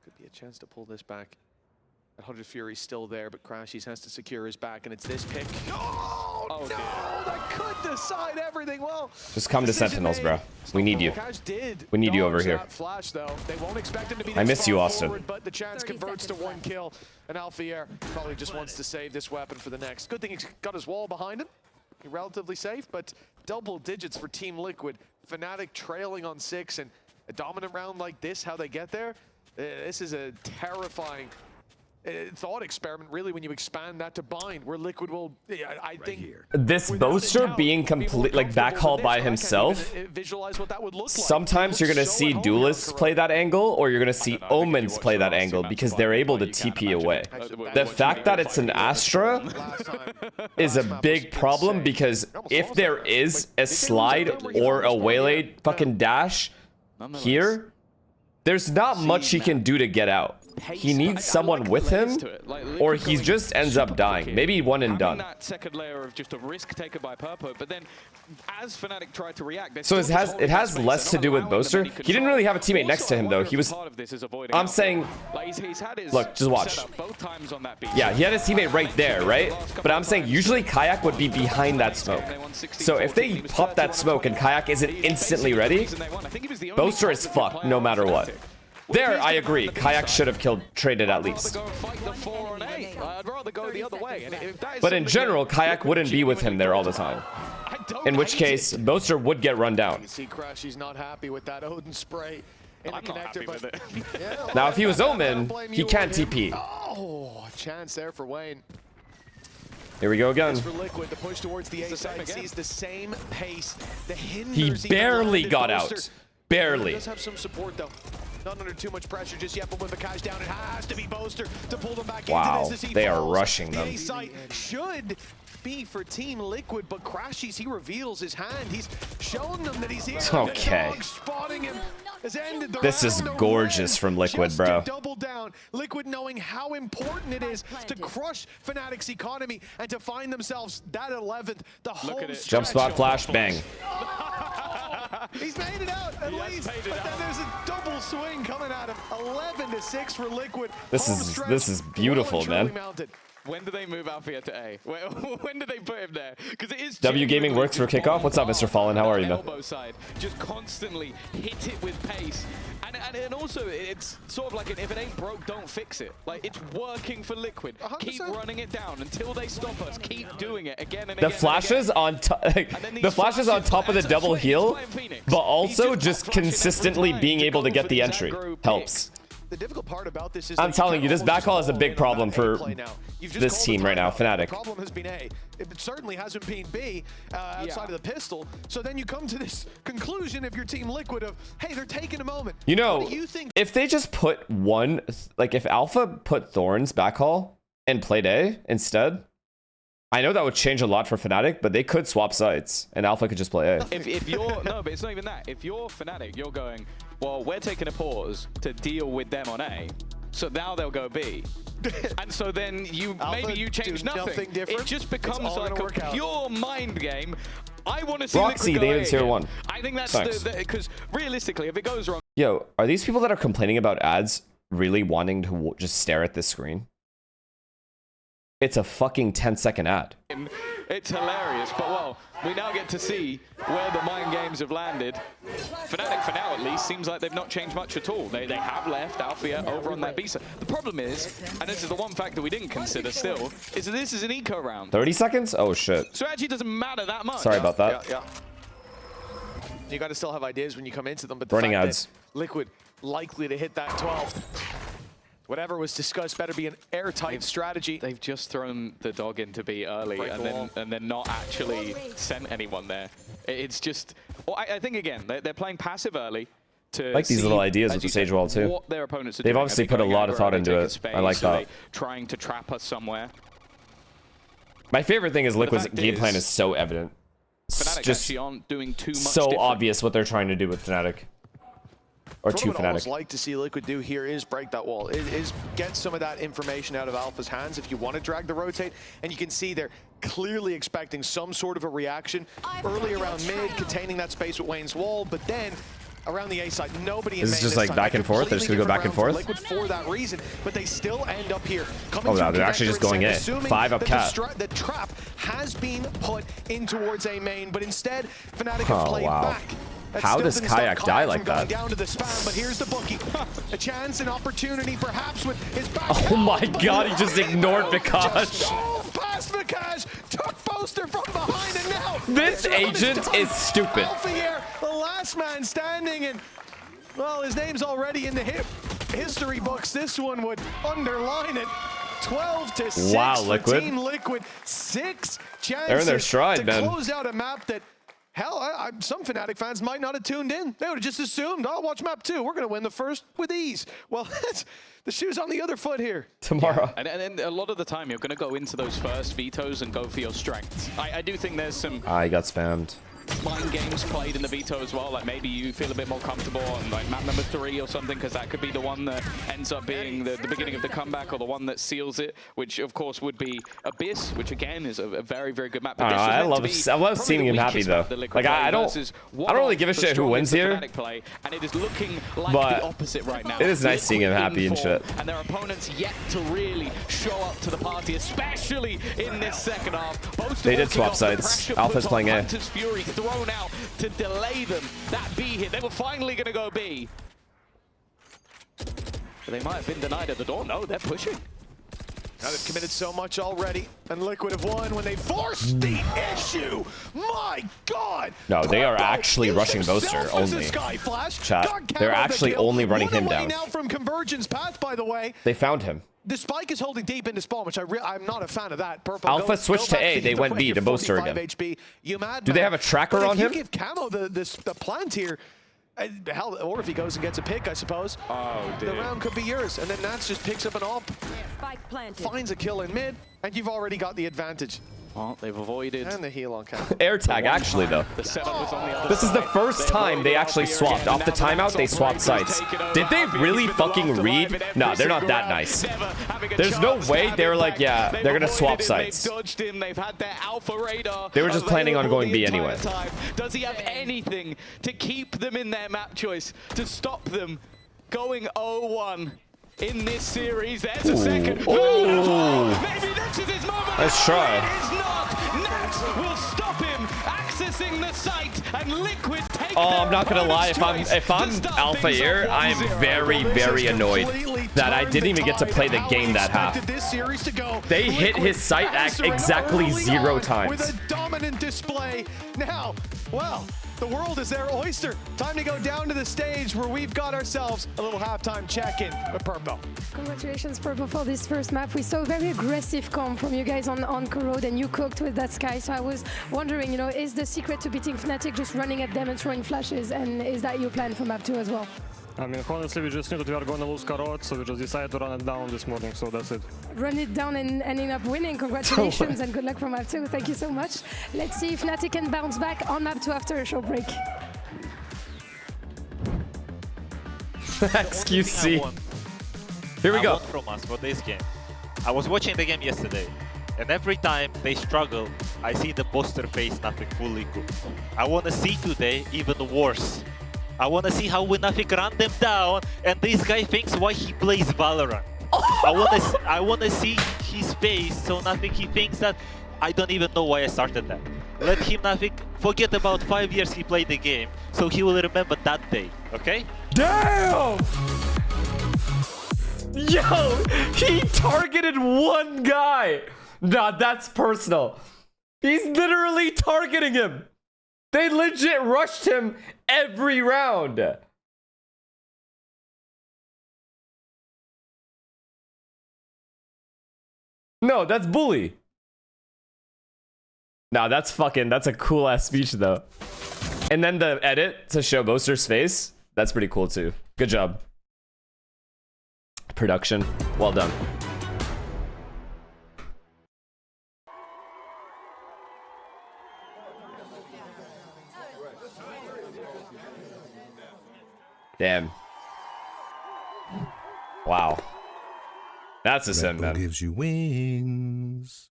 Could be a chance to pull this back. 100 Fury's still there, but Crashies has to secure his back, and it's this pick. Oh, no! That could decide everything. Well, just come to Sentinels, bro. We need you. We need you over here. Flash, though. They won't expect him to be I miss you, Austin. Forward, but the chance converts to 1 kill, and Alfier probably just wants to save this weapon for the next. Good thing he's got his wall behind him. He's relatively safe, but double digits for Team Liquid. FNATIC trailing on 6, and a dominant round like this, how they get there? This is a terrifying thought experiment, really, when you expand that to bind, where Liquid will, I think... This Boaster being complete, like, backhaul by himself, visualize what that would look like. Sometimes you're going to see duelists play that angle, or you're going to see Omens play that angle, because they're able to TP away. The fact that it's an Astra is a big problem, because if there is a slide or a Waylay fucking dash here, there's not much he can do to get out. He needs someone with him, or he just ends up dying. Maybe one and done. That second layer of just a risk taken by Purpo, but then as FNATIC tried to react, so it has less to do with Boaster. He didn't really have a teammate next to him though. He was. I'm saying, look, just watch. Yeah, he had his teammate right there, right? But I'm saying usually Kayak would be behind that smoke. So if they pop that smoke and Kayak isn't instantly ready, Boaster is fucked no matter what. There, I agree. Kayak should have traded at least. But in general, Kayak wouldn't be with him there all the time. In which case, Boaster would get run down. You see Crashies not happy with that Odin spray in the connector, but now if he was Omen, he can't TP. Oh, a chance there for Wayne. Here we go again. For Liquid, the push towards the A side sees the same pace. He barely got out. Barely. He does have some support though. Not under too much pressure just yet, but with the cash down, it has to be Boaster to pull them back into this. They are rushing them. The A site should be for Team Liquid, but Crashies, he reveals his hand. He's showing them that he's here. Okay. Spotting him. This is gorgeous from Liquid, bro. Double down. Liquid knowing how important it is to crush FNATIC's economy and to find themselves that 11th. The whole jump spot flash, bang. He's made it out at least, but then there's a double swing coming at him. 11-6 for Liquid. This is beautiful, man. When do they move Alfia to A? When do they put him there? Because it is W Gaming works for Kickoff. What's up, Mr. Fallen? How are you, man? Elbow side, just constantly hit it with pace, and also it's sort of like if it ain't broke, don't fix it. Like it's working for Liquid. 100%. Keep running it down until they stop us. Keep doing it again and again. The flashes on top, the flashes on top of the double heal, but also just consistently being able to get the entry helps. The difficult part about this is I'm telling you, this backhaul is a big problem for this team right now, FNATIC. The problem has been A. It certainly hasn't been B outside of the pistol. So then you come to this conclusion if you're Team Liquid of, hey, they're taking a moment. You know, if they just put one, like if Alpha put Thorns backhaul and played A instead, I know that would change a lot for FNATIC, but they could swap sides and Alpha could just play A. If you're, no, but it's not even that. If you're FNATIC, you're going, well, we're taking a pause to deal with them on A, so now they'll go B. And so then maybe you change nothing. It just becomes like a pure mind game. I want to see Roxy, Liquid go they tier 1. I think that's because realistically, if it goes wrong. Yo, are these people that are complaining about ads really wanting to just stare at this screen? It's a fucking 10-second ad. It's hilarious, but well, we now get to see where the mind games have landed. FNATIC, for now at least, seems like they've not changed much at all. They have left Alfia over on that B side. The problem is, and this is the one factor we didn't consider still, is that this is an eco round. 30 seconds? Oh shit. So it actually doesn't matter that much. Sorry about that. Yeah. You got to still have ideas when you come into them, but the running ads. Liquid likely to hit that 12. Whatever was discussed better be an airtight strategy. They've just thrown the dog into B early and then not actually sent anyone there. It's just, well, I think again, they're playing passive early. to like these little ideas with the Sage Wall too. What their opponents are They've doing. obviously put a lot of thought into it. I like that. Trying to trap us somewhere. My favorite thing is Liquid's game plan is so evident. FNATIC just actually aren't doing too much so different. obvious what they're trying to do with FNATIC. Or to What I always FNATIC. like to see Liquid do here is break that wall. Is get some of that information out of Alpha's hands if you want to drag the rotate. And you can see they're clearly expecting some sort of a reaction early around mid, containing that space with Wayne's wall, but then around the A side, nobody in main This is just like back and forth. They're just gonna go back and forth. Liquid for that reason, but they still end up here. Coming Oh, no, they're actually just going in. 5 up cat. The trap has been put in towards A main, but instead, FNATIC have played back. How does Kayak die like that? Down to the spam, but here's the bookie. A chance, an opportunity, perhaps with his back. Oh my god, he just ignored Vikash. Past Vikash, took Boaster from behind, and now this agent is stupid. Alpha here, the last man standing, and well, his name's already in the history books. This one would underline it. 12-6. Wow, Liquid. Team Liquid. 6 chances They're in their stride, to man. close out a map that. Hell, some FNATIC fans might not have tuned in. They would have just assumed, oh, watch map 2. We're going to win the first with ease. Well, the shoe's on the other foot here. Tomorrow. Yeah. And a lot of the time, you're going to go into those first vetoes and go for your strengths. I do think there's some... I got spammed. Mind games played in the veto as well. Like maybe you feel a bit more comfortable on like map number 3 or something, because that could be the one that ends up being the beginning of the comeback, or the one that seals it, which of course would be Abyss, which again is a very, very good map. But I love seeing him happy though. Like I don't really give a shit who wins here. Play, and it is looking like but the opposite right now. It is nice seeing him happy and shit. And their opponents yet to really show up to the party, especially in this second half. They did swap sides. Alpha's playing A. Fury thrown out to delay them. That B hit. They were finally going to go B. But they might have been denied at the door. No, they're pushing. Now they've committed so much already, and Liquid have won when they forced the issue. My God! No, they are actually rushing Boaster only. Chat. They're actually only running him down. Now from Convergence path, by the way. They found him. The spike is holding deep into spawn, which I'm not a fan of that. Purple Alpha switched to A. They went B to Boaster again. HP. Do they have a tracker on him? If you give Camo the plant here, hell, or if he goes and gets a pick, I suppose. Oh, the round could be yours, and then Nats just picks up an op, finds a kill in mid, and you've already got the advantage. Well, they've avoided. And the heal on Camo. Air tag, actually, though. The setup was on the other this is the side. first time they actually swapped. Off the timeout, they swapped sites. Did they really fucking read? No, they're not that nice. There's no way they were like, yeah, they're going to swap sites. They've had their alpha radar. They were just planning on going B anyway. Does he have anything to keep them in their map choice, to stop them going 0-1 in this series? There's a second. Maybe this is his moment. Nice try. It is not. Nats will stop him accessing the site, and Liquid take I'm not gonna lie. If I'm Alpha here, I am very, very annoyed that I didn't even get to play the game that half. They hit his site at exactly 0 times. With a dominant display. Now, well, the world is their oyster. Time to go down to the stage where we've got ourselves a little halftime check-in with Purple. Congratulations, Purple, for this first map. We saw a very aggressive comp from you guys on Corrode, and you cooked with that Sky. So I was wondering, you know, is the secret to beating FNATIC just running at them and throwing flashes? And is that your plan for map 2 as well? I mean, honestly, we just knew that we are going to lose Corrode, so we just decided to run it down this morning, so that's it. Run it down and ending up winning. Congratulations and good luck for map 2. Thank you so much. Let's see if FNATIC can bounce back on map 2 after a short break. XQC. Here we go. From us for this game. I was watching the game yesterday, and every time they struggle, I see the Boaster face nothing fully good. I want to see today even worse. I want to see how we Nafik run them down, and this guy thinks why he plays Valorant. I want to see his face, so Nafik, he thinks that I don't even know why I started that. Let him, Nafik, forget about 5 years he played the game, so he will remember that day, okay? Damn! Yo, he targeted one guy. Nah, that's personal. He's literally targeting him. They legit rushed him every round. No, that's bully. Nah, that's a cool ass speech though. And then the edit to show Boaster's face. That's pretty cool too. Good job. Production. Well done. Damn. Wow. That's a sin, man. Gives you wings.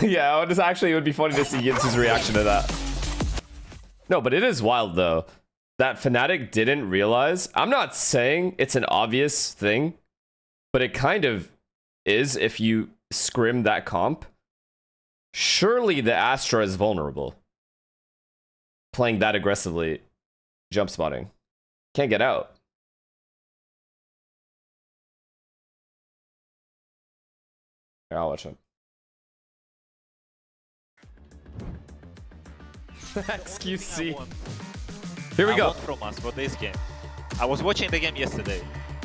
Yeah, it would be funny to see Yinsu's reaction to that. No, but it is wild though that FNATIC didn't realize. I'm not saying it's an obvious thing, but it kind of is if you scrim that comp. Surely the Astra is vulnerable. Playing that aggressively, jump spotting. Can't get out. Here, I'll watch him. XQC. Here we go. From us for this game. I was watching the game yesterday,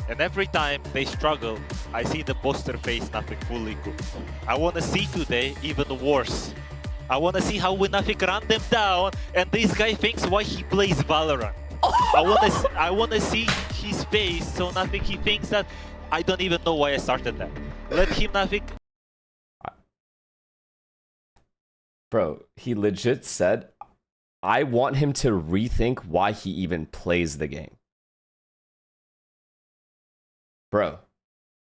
and every time they struggle, I see the booster face Nafik fully cooked. I want to see today even worse. I want to see how we Nafik run them down, and this guy thinks why he plays Valorant. I want to see his face, so Nafik he thinks that I don't even know why I started that. Let him Nafik. Bro, he legit said, I want him to rethink why he even plays the game. Bro,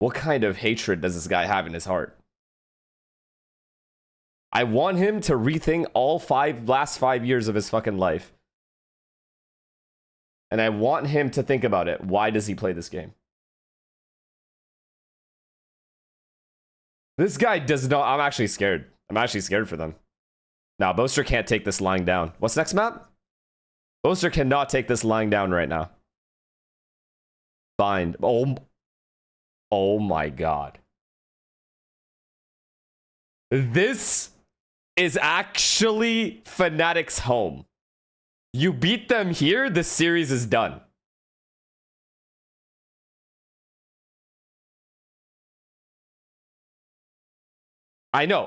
what kind of hatred does this guy have in his heart? I want him to rethink all last 5 years of his fucking life. And I want him to think about it. Why does he play this game? This guy does not... I'm actually scared. I'm actually scared for them. Now, Boaster can't take this lying down. What's next map? Boaster cannot take this lying down right now. Bind. Oh my god. This is actually FNATIC's home. You beat them here, the series is done. I know.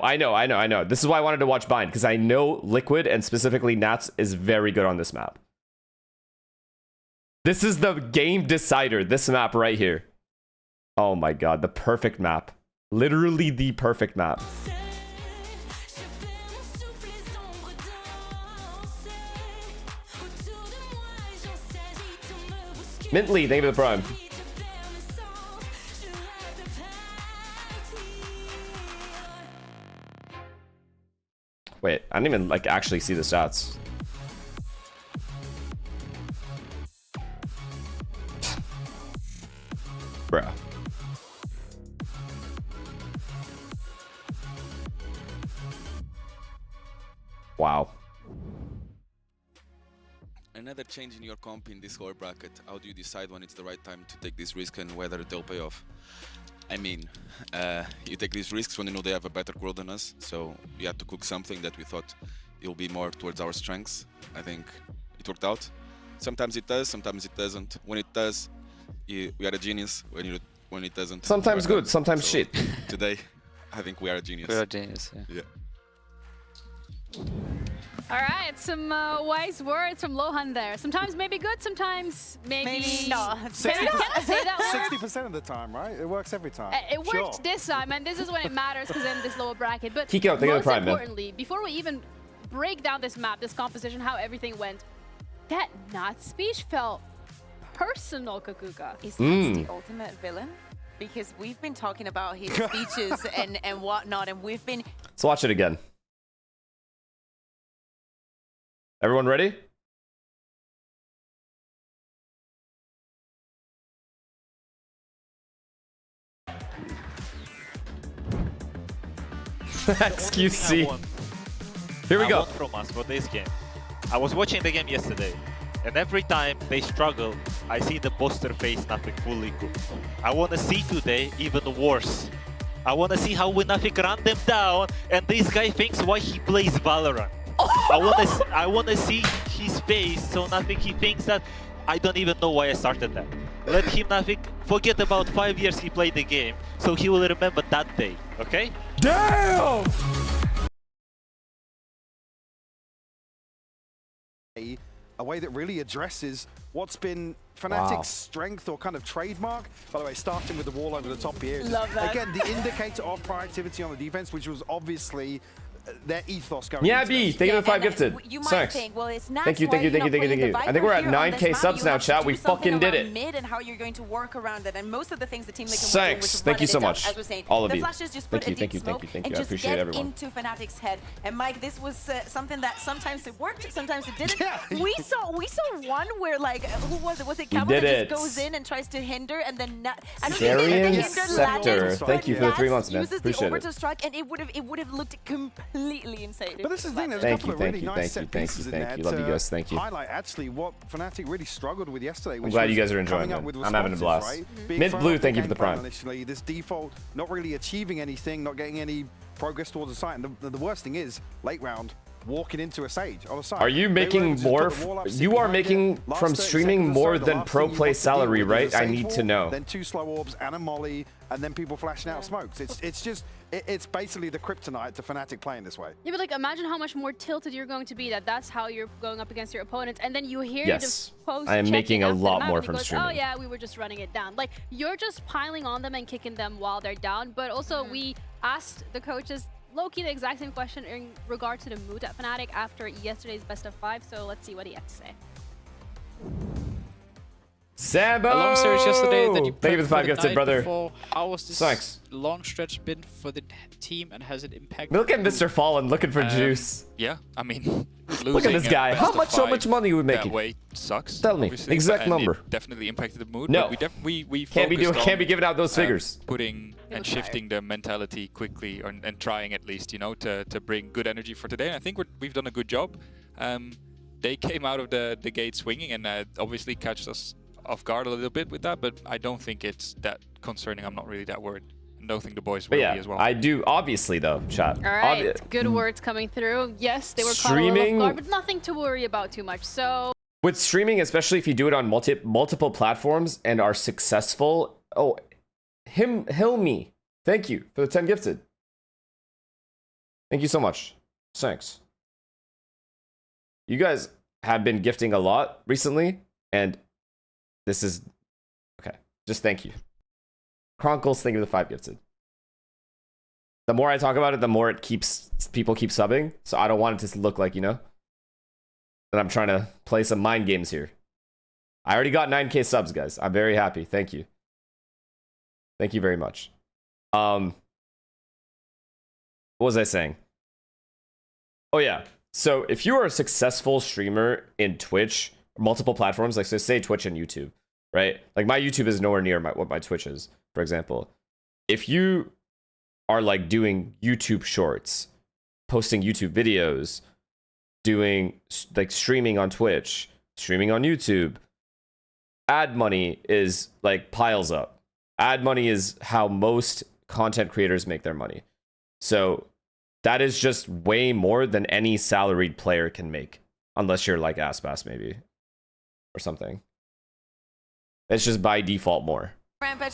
This is why I wanted to watch Bind, because I know Liquid, and specifically Nats, is very good on this map. This is the game decider, this map right here. Oh my god, the perfect map. Literally the perfect map. Mintley, thank you for the prime. Wait, I didn't even actually see the stats. Bruh. Wow. Another change in your comp in this whole bracket. How do you decide when it's the right time to take this risk and whether they'll pay off? I mean, you take these risks when you know they have a better world than us, so we had to cook something that we thought it will be more towards our strengths. I think it worked out. Sometimes it does, sometimes it doesn't. When it does, we are a genius. When it doesn't, sometimes good, sometimes so shit. Today, I think we are a genius. We are a genius, yeah. All right, some wise words from Lohan there. Sometimes maybe good, sometimes maybe not. 60% of the time, right? It works every time. It worked this time, and this is when it matters because in this lower bracket. But Kiko, most importantly, before we even break down this map, this composition, how everything went, that not speech felt personal, Kakuka. Is that the ultimate villain? Because we've been talking about his speeches and whatnot, and we've been... Let's watch it again. Everyone ready? XQC. Here we go. From us for this game. I was watching the game yesterday, and every time they struggle, I see the booster face Nafik fully cooked. I want to see today even worse. I want to see how we Nafik run them down, and this guy thinks why he plays Valorant. I want to see his face, so Nafik he thinks that I don't even know why I started that. Let him Nafik forget about 5 years he played the game, so he will remember that day, okay? Damn! A way that really addresses what's been FNATIC's strength or kind of trademark. By the way, starting with the wall over the top here. Love that. Again, the indicator of proactivity on the defense, which was obviously their ethos going Yeah, into B, this. thank you for the 5 gifted. You might Thanks. think, well, it's not Thank you. I think we're at 9K subs now, chat. We fucking did it. Mid and how you're going to work around it, and most of the things the team can Thanks. Thank you so much. As we're saying, all of the you. flashes just Thank put you. a Thank deep you. smoke Thank you. Thank and you. I just appreciate get everyone. into FNATIC's head. And Mike, this was something that sometimes it worked, sometimes it didn't. Yeah. We saw one where like who was it? Was it Camo that just goes in and tries to hinder and then I don't think the hinder Sector. Thank you for the 3 months, man. Uses Appreciate the it. overto strike and it would have looked completely insane. But this is the thing, there's a Thank couple you, of thank really you, nice thank set you, thank pieces you, in thank there you. Love you to guys, thank you. highlight actually what FNATIC really struggled with yesterday. I'm glad you guys are enjoying it. I'm having a blast. Right? Mint Blue, thank you for the prime. Initially, this default not really achieving anything, not getting any progress towards the site. And the worst thing is, late round, walking into a Sage on the side. Are you making more? You are making from streaming more than pro play salary, right? I need to know. Then 2 slow orbs and a molly, and then people flashing out smokes. It's basically the kryptonite to FNATIC playing this way. Yeah, but like imagine how much more tilted you're going to be. That's how you're going up against your opponent, and then you hear yes. the post. I am making a lot more from goes, streaming. Oh yeah, we were just running it down. Like you're just piling on them and kicking them while they're down. But also we asked the coaches low-key the exact same question in regard to the mood at FNATIC after yesterday's best of 5. So let's see what he had to say. Sambo! A long series yesterday that you thank you for the 5 gifted, brother. Before. How was this Thanks. long stretch been for the team, and has it impacted? Look at Mr. Fallen looking for juice. Yeah, I mean, look at this guy. How much money are we making? That way sucks. Tell me exact number. It definitely impacted the mood. No, but we can't be giving out those figures. Putting and shifting the mentality quickly, and trying at least, you know, to bring good energy for today. And I think we've done a good job. They came out of the gate swinging, and obviously catched us off guard a little bit with that, but I don't think it's that concerning. I'm not really that worried. I don't think the boys will be as well. I do, obviously, though, chat. All right, good words coming through. Yes, they were caught off guard, but nothing to worry about too much. So with streaming, especially if you do it on multiple platforms and are successful. Oh, Hilmi, thank you for the 10 gifted. Thank you so much. Thanks. You guys have been gifting a lot recently, and this is okay. Just thank you. Chronicles, thank you for the 5 gifted. The more I talk about it, the more people keep subbing. So I don't want it to look like, you know, that I'm trying to play some mind games here. I already got 9K subs, guys. I'm very happy. Thank you. Thank you very much. What was I saying? Oh yeah. So if you are a successful streamer in Twitch, multiple platforms, like so say Twitch and YouTube, right? Like my YouTube is nowhere near what my Twitch is, for example. If you are like doing YouTube shorts, posting YouTube videos, doing like streaming on Twitch, streaming on YouTube, ad money is like piles up. Ad money is how most content creators make their money. So that is just way more than any salaried player can make, unless you're like Aspas maybe or something. It's just by default more. Rampage,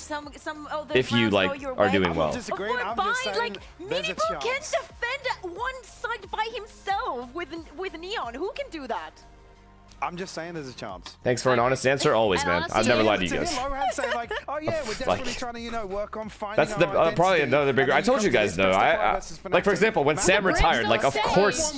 if you like are doing well. Like Minipo can defend one side by himself with Neon. Who can do that? I'm just saying there's a chance. Thanks for an honest answer, always, man. I've never lied to you guys. Say like, oh yeah, we're definitely trying to, you know, work on finding. That's the probably another bigger. I told you guys though. Like for example, when Sam retired, like of course,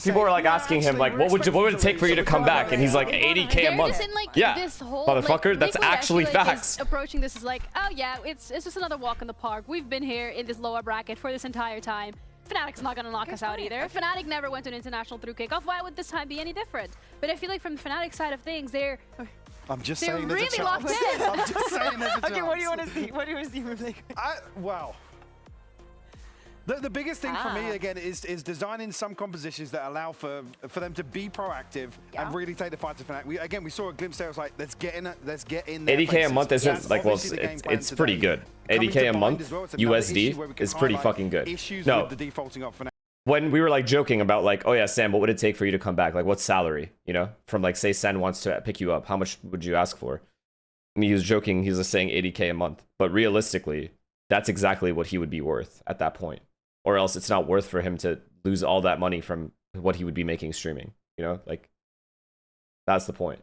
people were like asking him like, what would it take for you to come back? And he's like 80K a month. Yeah, motherfucker, that's actually facts. Approaching this is like, oh yeah, it's just another walk in the park. We've been here in this lower bracket for this entire time. FNATIC's not going to knock us out either. FNATIC never went to an international through kickoff. Why would this time be any different? But I feel like from the FNATIC side of things, they're really locked in. I'm just saying there's a chance. Okay, what do you want to see? What do you want to see? Wow. The biggest thing for me, again, is designing some compositions that allow for them to be proactive and really take the fight to FNATIC. We saw a glimpse there. It was like, let's get in there. 80K a month isn't like, well, it's pretty good. 80K a month USD is pretty fucking good. No, when we were like joking about like, oh yeah, Sam, what would it take for you to come back? Like, what's salary? You know, from like, say Sen wants to pick you up, how much would you ask for? And he was joking. He was saying 80K a month, but realistically, that's exactly what he would be worth at that point. Or else it's not worth for him to lose all that money from what he would be making streaming. You know, like, that's the point.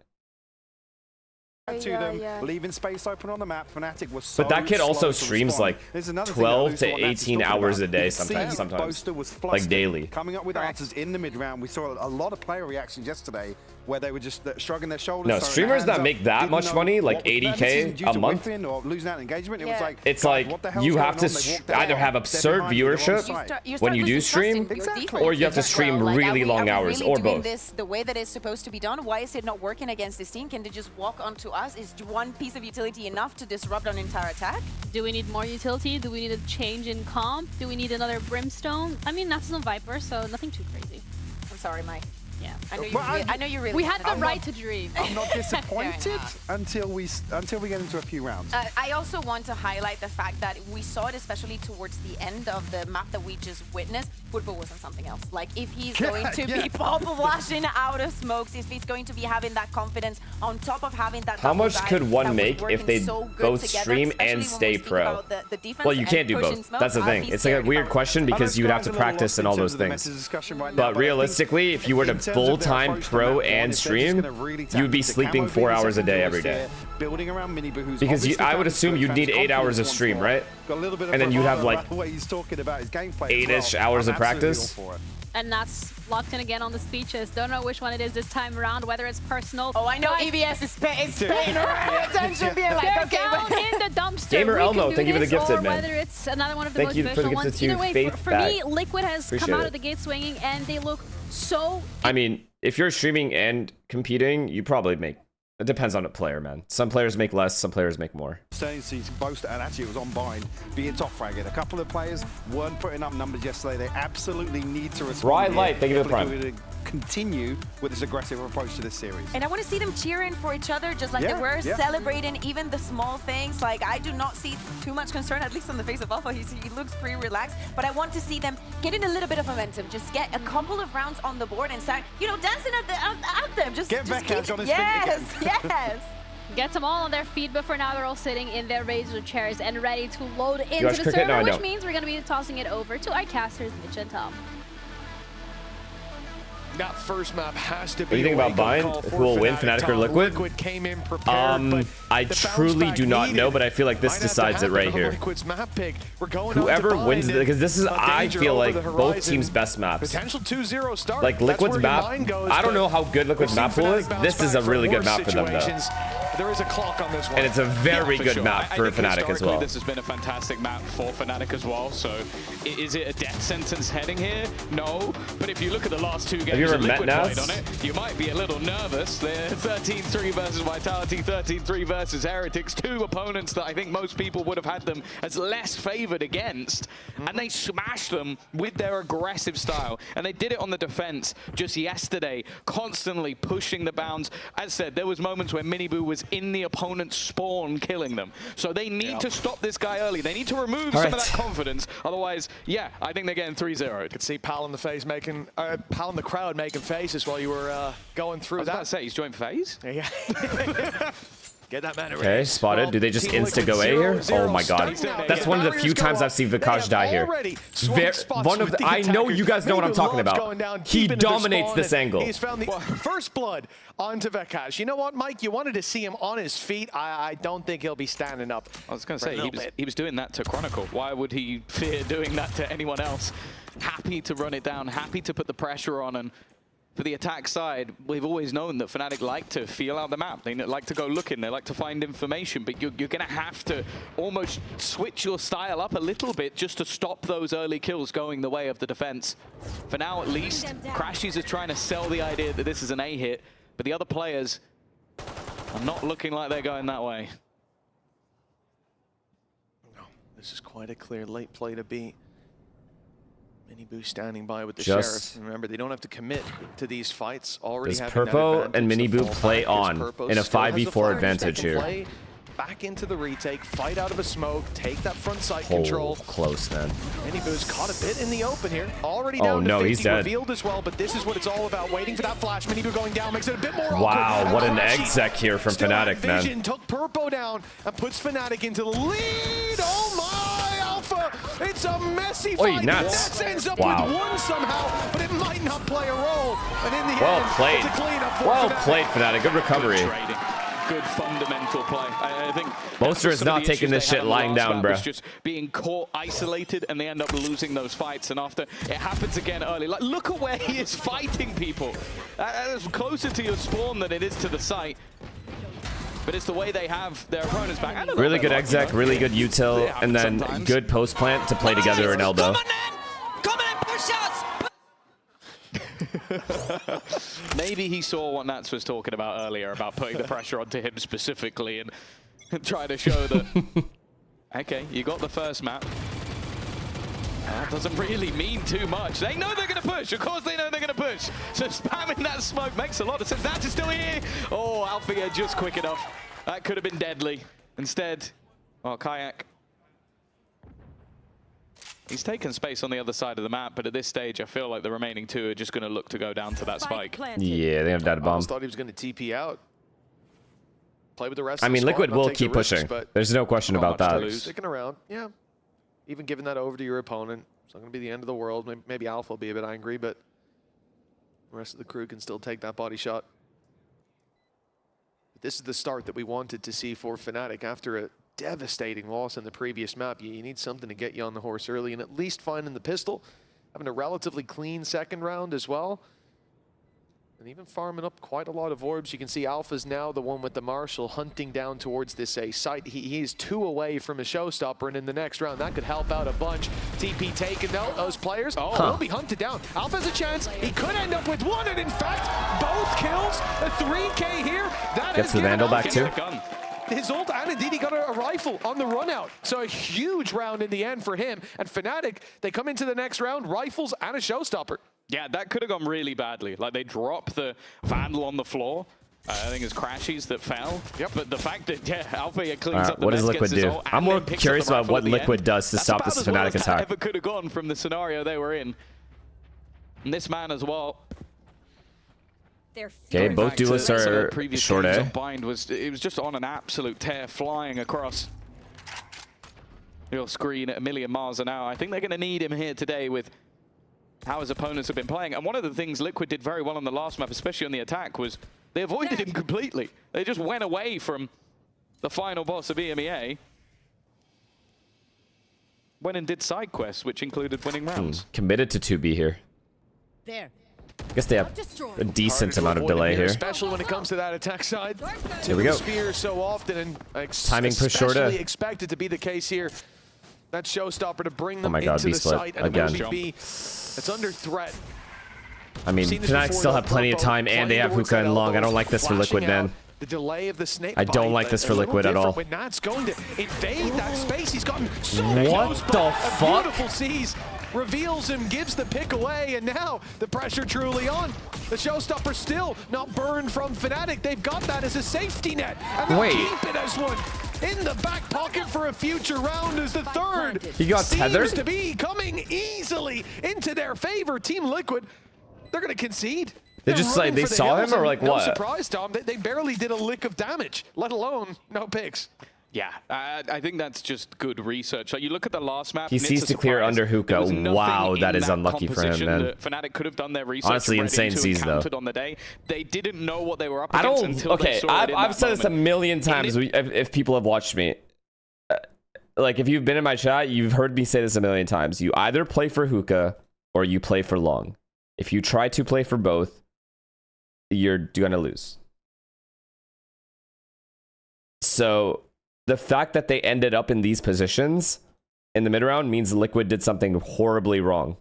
To them, leaving space open on the map. FNATIC was so but that kid also streams like 12 to 18 hours a day sometimes, was like daily. Coming up with answers in the mid round. We saw a lot of player reactions yesterday where they were just shrugging their shoulders. No, streamers that make that much money, like 80K a month, or losing out engagement, it was like, it's like you have to either have absurd viewership when you do stream, or you have to stream really long hours, or both. This the way that it's supposed to be done. Why is it not working against this team? Can they just walk onto us? Is one piece of utility enough to disrupt an entire attack? Do we need more utility? Do we need a change in comp? Do we need another Brimstone? I mean, that's no Viper, so nothing too crazy. I'm sorry, Mike. Yeah, I know you really. We had the right to dream. I'm not disappointed until we get into a few rounds. I also want to highlight the fact that we saw it, especially towards the end of the map that we just witnessed. Football wasn't something else. Like if he's going to be pop flashing out of smokes, if he's going to be having that confidence on top of having that. How much could one make if they both stream and stay pro? Well, you can't do both. That's the thing. It's like a weird question because you'd have to practice and all those things. But realistically, if you were to full-time pro and stream, you'd be sleeping 4 hours a day every day. Because I would assume you'd need 8 hours of stream, right? And then you'd have like 8-ish hours of practice. And that's locked in again on the speeches. Don't know which one it is this time around, whether it's personal. Oh, I know EVS is paying attention, being like, okay, down in the dumpster. Gamer Elmo, thank you for the gifted, man. Whether it's another one of the motivational ones. Either way, for me, Liquid has come out of the gate swinging, and they look so... I mean, if you're streaming and competing, you probably make... It depends on the player, man. Some players make less, some players make more. Boast, and actually it was on bind, being top fragged. A couple of players weren't putting up numbers yesterday. They absolutely need to respond. Right light, thank you for the prime. Continue with this aggressive approach to this series. And I want to see them cheering for each other, just like they were, celebrating even the small things. Like, I do not see too much concern, at least on the face of Alpha. He looks pretty relaxed, but I want to see them getting a little bit of momentum. Just get a couple of rounds on the board and start, you know, dancing at them. Just get Vekaj on his feet again. Yes. Get them all on their feet, but for now they're all sitting in their razor chairs and ready to load into the server, which means we're going to be tossing it over to our casters, Mitch and Tom. That first map has to be. What do you think about Bind? Who will win, FNATIC or Liquid? Liquid came in prepared, I truly do not know, but I feel like this decides it right here. Whoever wins, because this is, I feel like, both teams' best maps. Potential 2-0 start. Like Liquid's map, I don't know how good Liquid's map pool is. This is a really good map for them, though. There is a clock on this one. And it's a very good map for FNATIC as well. This has been a fantastic map for FNATIC as well. So is it a death sentence heading here? No. But if you look at the last two games that Liquid played on it, you might be a little nervous. They're 13-3 versus Vitality, 13-3 versus Heretics. Two opponents that I think most people would have had them as less favored against. And they smashed them with their aggressive style. And they did it on the defense just yesterday, constantly pushing the bounds. As said, there was moments where Miniboo was in the opponent's spawn killing them. So they need to stop this guy early. They need to remove some of that confidence. Otherwise, yeah, I think they're getting 3-0'd. Could see Pal in the face making, Pal in the crowd making faces while you were going through that. I was about to say, he's joined FaZe? Yeah. Get that man okay, spotted. Do they just insta go A here? Oh my god. That's one of the few times I've seen Vekaj die here. I know you guys know what I'm talking about. He dominates this angle. He's found the first blood onto Vekaj. You know what, Mike? You wanted to see him on his feet. I don't think he'll be standing up. I was going to say, he was doing that to Chronicle. Why would he fear doing that to anyone else? Happy to run it down, happy to put the pressure on, and for the attack side, we've always known that FNATIC like to feel out the map. They like to go looking, they like to find information, but you're going to have to almost switch your style up a little bit just to stop those early kills going the way of the defense. For now, at least, Crashies is trying to sell the idea that this is an A hit, but the other players are not looking like they're going that way. No, this is quite a clear late play to beat. Miniboo standing by with the Sheriff. Remember, they don't have to commit to these fights. Already does Purpo and Miniboo play on in a 5v4 advantage here? Back into the retake, fight out of a smoke, take that front side control. Close, man. Miniboo's caught a bit in the open here. Already down to 50, he's dead. Revealed as well, but this is what it's all about. Waiting for that flash. Miniboo going down makes it a bit more awkward. Wow, what an exec here from FNATIC, man. Took Purpo down and puts FNATIC into the lead. Oh my! It's a messy fight. Nats ends up wow. with one somehow, but it might not play a role. And in the well end, played. it's a cleanup for Well FNATIC. played, FNATIC. Good recovery. Good trading. Good fundamental play. I think Boaster is not taking this shit lying down, bro. Just being caught isolated, and they end up losing those fights. And after it happens again early, like look at where he is fighting people. That's closer to your spawn than it is to the site. But it's the way they have their opponents back. Really good exec, really good util, and then good post plant to play together in elbow. Come on, push us! Maybe he saw what Nats was talking about earlier about putting the pressure onto him specifically and trying to show that, okay, you got the first map. That doesn't really mean too much. They know they're going to push. Of course they know they're going to push. So spamming that smoke makes a lot of sense. Nats is still here. Oh, Alfia just quick enough. That could have been deadly. Instead, well, Kayak. He's taken space on the other side of the map, but at this stage, I feel like the remaining two are just going to look to go down to that spike. Yeah, they have data bomb. I thought he was going to TP out. Play with the rest I of the mean, squad, Liquid will keep pushing. There's no question about that. Sticking around, yeah. Even giving that over to your opponent. It's not going to be the end of the world. Maybe Alpha will be a bit angry, but the rest of the crew can still take that body shot. But this is the start that we wanted to see for FNATIC after a devastating loss in the previous map. You need something to get you on the horse early, and at least finding the pistol, having a relatively clean second round as well, and even farming up quite a lot of orbs. You can see Alpha's now the one with the Marshal hunting down towards this site. He is 2 away from a showstopper, and in the next round that could help out a bunch. TP taken though, those players will be hunted down. Alpha has a chance. He could end up with one, and in fact both kills. A 3K here. That gets the Vandal back too. His ult, and indeed he got a rifle on the run out. So a huge round in the end for him. And FNATIC, they come into the next round, rifles and a showstopper. Yeah, that could have gone really badly. Like, they drop the Vandal on the floor. I think it's Crashies that fell. Yep. But the fact that, yeah, Alfia cleans up the what does mess, Liquid do? I'm more curious about what Liquid does to stop this FNATIC attack. Ever could have gone from the scenario they were in. And this man as well. Okay, both duelists are short A. Bind was just on an absolute tear, flying across your screen at a million miles an hour. I think they're going to need him here today with how his opponents have been playing. And one of the things Liquid did very well on the last map, especially on the attack, was they avoided him completely. They just went away from the final boss of EMEA. Went and did side quests, which included winning rounds. Committed to 2B here. There. I guess they have a decent amount of delay here. Especially when it comes to that attack side. Here we go. Spears so often, and timing push short A. expected to be the case here. That showstopper to bring them into B the split site, and again. it's under threat. I mean, FNATIC still have plenty of time, and they have Hookah and Long. I don't like this for Liquid, man. The delay of the snake I don't like this for Liquid at all. When Nat's going to invade that space, he's gotten so what the fuck? Beautiful sees. Reveals him, gives the pick away, and now the pressure truly on. The showstopper still not burned from FNATIC. They've got that as a safety net, and they'll keep it as one. In the back pocket for a future round is the third. He got tethered? Seems to be coming easily into their favor. Team Liquid, they're going to concede. They just like, they saw him or like what? No surprise, Tom. They barely did a lick of damage, let alone no picks. Yeah, I think that's just good research. Like, you look at the last map. He sees to clear under Hookah. Wow, that is unlucky for him, man. FNATIC could have done their research. Honestly, insane sees though. On the day. They didn't know what they were up against until they saw it in I've said this a million times. If people have watched me, like if you've been in my chat, you've heard me say this a million times. You either play for Hookah or you play for Long. If you try to play for both, you're gonna lose. So the fact that they ended up in these positions in the mid round means Liquid did something horribly wrong.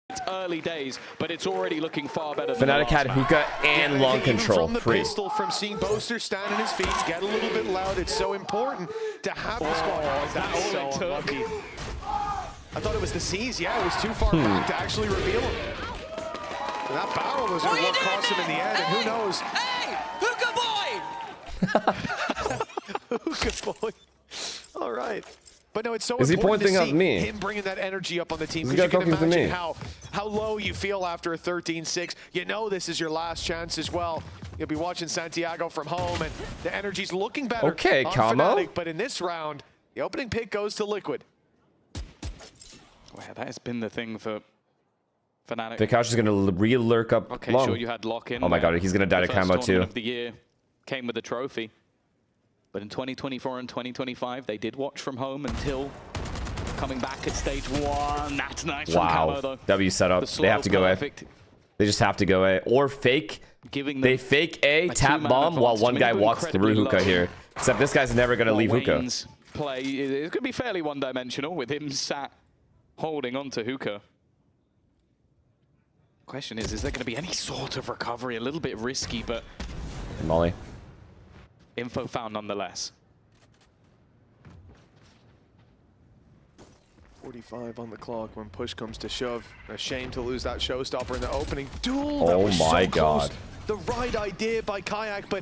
It's early days, but it's already looking far better than FNATIC had Hookah and Long control from the free. Pistol, from seeing Boaster stand on his feet, get a little bit loud. It's so important to have the squad. That's so unlucky. I thought it was the C's. Yeah, it was too far back to actually reveal him. And that barrel was what cost him in the end, and who knows? Hey, Hookah boy! Hookah boy. All right. But no, it's so Is he important pointing to at see me? him bringing that energy up on the team. This Because you guy can talking to imagine me. how low you feel after a 13-6. You know this is your last chance as well. You'll be watching Santiago from home, and the energy's looking better Okay, on Camo. FNATIC. But in this round, the opening pick goes to Liquid. Well, that has been the thing for FNATIC. Vikash is going to re-lurk up okay, long. sure, you had lock-in. Oh my god, he's going to die to camo too. Of the year came with a trophy. But in 2024 and 2025, they did watch from home until coming back at stage 1. That's nice from camo, though. W setup. They have to go A. They just have to go A. Or fake. They fake A, tap bomb, while one guy walks through hookah here. Except this guy's never going to leave hookah. Play is going to be fairly one-dimensional with him sat holding onto hookah. Question is there going to be any sort of recovery? A little bit risky, but Molly. Info found nonetheless. 45 on the clock when push comes to shove. A shame to lose that showstopper in the opening duel. Oh my god. The right idea by Kayak, but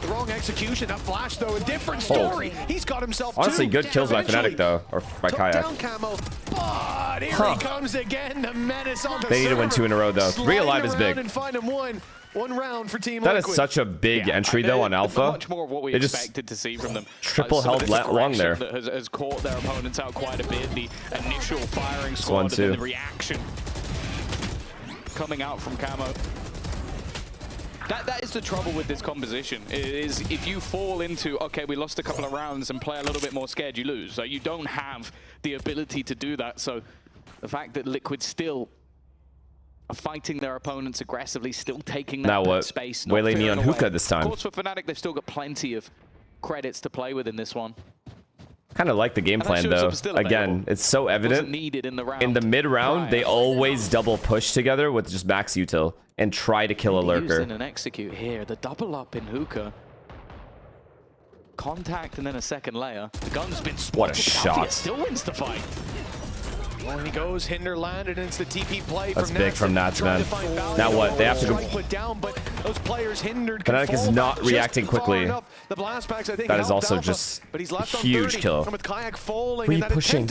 the wrong execution. That flash, though, a different story. He's got himself honestly good kills by FNATIC, though, or by Kayak. Down camo, but here he comes again. The menace on the They need to win 2 in a row, though. 3 alive is big. And find him one round for Team That Liquid. is such a big entry, though, on Alpha. Much more of what we expected to see from them. Triple held long there. That has caught their opponents out quite a bit. The initial firing squad and then the reaction coming out from camo. That is the trouble with this composition, is if you fall into, okay, we lost a couple of rounds and play a little bit more scared, you lose. So you don't have the ability to do that. So the fact that Liquid still are fighting their opponents aggressively, still taking that space. Waylay me on hookah this time. Of course, for FNATIC, they've still got plenty of credits to play with in this one. Kind of like the game plan, though. Again, it's so evident. In the mid-round, they always double push together with just max util and try to kill a lurker. And execute here. The double up in hookah. Contact and then a second layer. The gun's been spotted. What a shot. Still wins the fight. Well, he goes, Hinder landed, and it's the TP play. That's big from Nats, man. Now what? They have to go. Put down, but those players hindered. FNATIC is not reacting quickly. The blast packs, I think, that is also just huge kill. Re-pushing,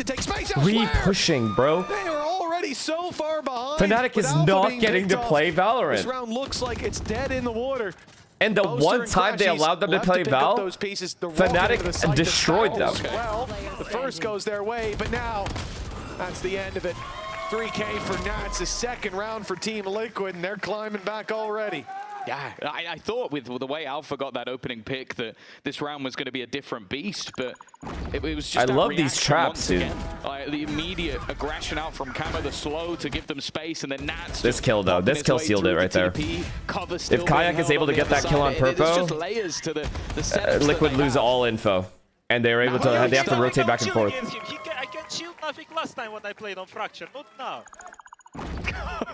bro. They are already so far behind. FNATIC is not getting to play Valorant. This round looks like it's dead in the water. And the one time they allowed them to play Val, FNATIC destroyed them. Well, the first goes their way, but now that's the end of it. 3K for Nats, a second round for Team Liquid, and they're climbing back already. Yeah, I thought with the way Alpha got that opening pick that this round was going to be a different beast, but it was just I love these traps, dude. The immediate aggression out from Camo, the slow to give them space, and then Nats. This kill, though, this kill sealed it right there. If Kayak is able to get that kill on Purpo, Liquid lose all info, and they're able to. They have to rotate back and forth. I can shield nothing last time when I played on Fracture, not now.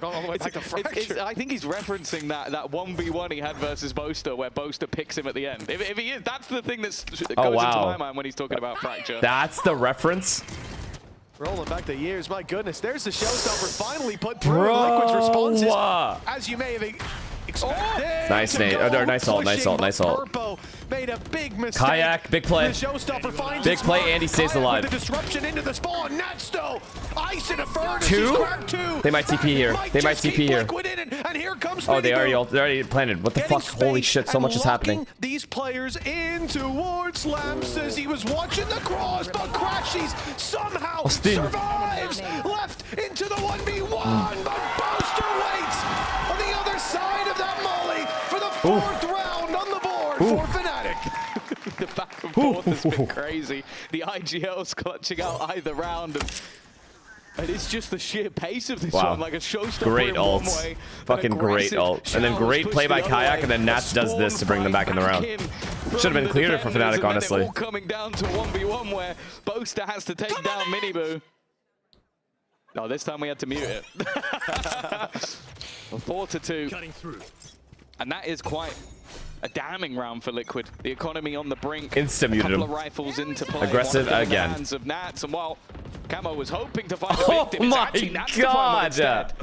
All the way back to Fracture. I think he's referencing that 1v1 he had versus Boaster, where Boaster picks him at the end. If he is, that's the thing that goes into my mind when he's talking about Fracture. That's the reference? Rolling back the years, my goodness. There's the showstopper finally put through Liquid's responses, as you may have expected. Nice nade. Nice ult, nice ult, nice ult. Made a big mistake. Kayak, big play. Big play, and he stays alive. The disruption into the spawn. Nats though, ice in a furnace. Two? They might TP here. They might TP here. And here comes oh, they already planted. What the fuck? Holy shit, so much is happening. These players in towards Lamp says he was watching the cross, but Crashies somehow survives. Left into the 1v1, but Boaster waits on the other side of that molly for the fourth round on the board for FNATIC. The back and forth has been crazy. The IGL's clutching out either round. And it's just the sheer pace of this one, like a showstopper. Great ult. Fucking great ult. And then great play by Kayak, and then Nats does this to bring them back in the round. Should have been cleared for FNATIC, honestly. All coming down to 1v1 where Boaster has to take down Miniboo. No, this time we had to mute it. 4-2. And that is quite a damning round for Liquid. The economy on the brink. Insta-muted him. A couple of rifles into play. Aggressive again. Hands of Nats, and while Camo was hoping to find a victim, oh my god!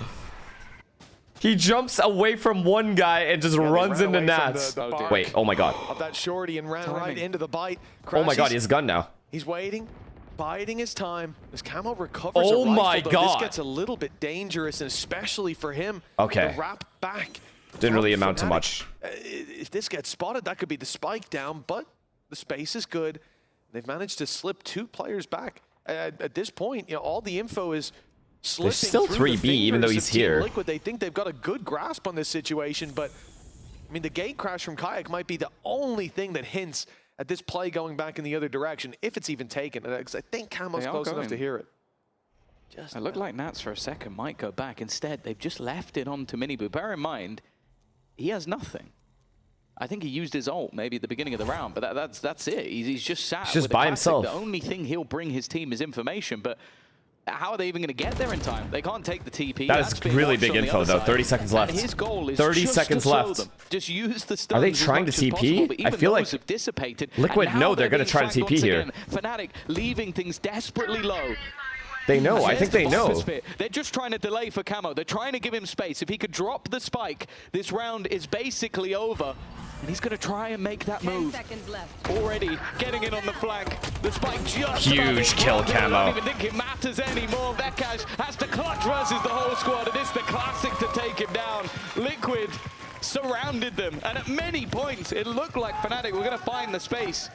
He jumps away from one guy and just runs into Nats. Wait, oh my god. Of that shorty and ran right into the bite. Oh my god, he has a gun now. He's waiting, biding his time. As Camo recovers oh a rifle, my god. This gets a little bit dangerous, and especially for him. Okay. The wrap back. Didn't really amount to much. If this gets spotted, that could be the spike down, but the space is good. They've managed to slip 2 players back. At this point, you know, all the info is There's still 3B, even though he's here. Liquid, they think they've got a good grasp on this situation, but I mean, the gate crash from Kayak might be the only thing that hints at this play going back in the other direction, if it's even taken. Because I think Camo's close enough to hear it. It looked like Nats for a second might go back. Instead, they've just left it on to Miniboo. Bear in mind, he has nothing. I think he used his ult maybe at the beginning of the round, but that's it. He's just sat just by himself. The only thing he'll bring his team is information, but how are they even going to get there in time? They can't take the TP. That is really big info, though. 30 seconds left. And his goal is 30 seconds left. Just use the stuns. Are they trying to TP? I feel like Liquid know they're going to try to TP here. FNATIC leaving things desperately low. They know. I think they know. They're just trying to delay for Camo. They're trying to give him space. If he could drop the spike, this round is basically over. And he's going to try and make that move. 10 seconds left. Already getting in on the flank. The spike just huge kill, Camo. I don't even think it matters anymore. Vekash has to clutch versus the whole squad. And it's the classic to take him down. Liquid surrounded them. And at many points, it looked like FNATIC were going to find the space.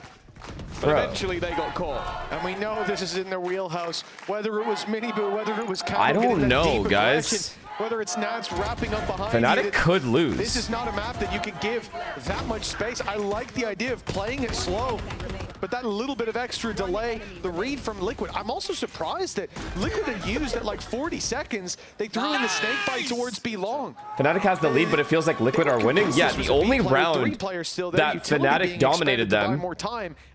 But eventually they got caught. And we know this is in their wheelhouse. Whether it was Miniboo, whether it was Camo. I don't know, guys. Whether it's Nats wrapping up behind FNATIC could lose. This is not a map that you can give that much space. I like the idea of playing it slow, but that little bit of extra delay, the read from Liquid. I'm also surprised that Liquid had used at like 40 seconds. They threw in the snake bite towards B long. FNATIC has the lead, but it feels like Liquid are winning. Yeah, the only round that FNATIC dominated them,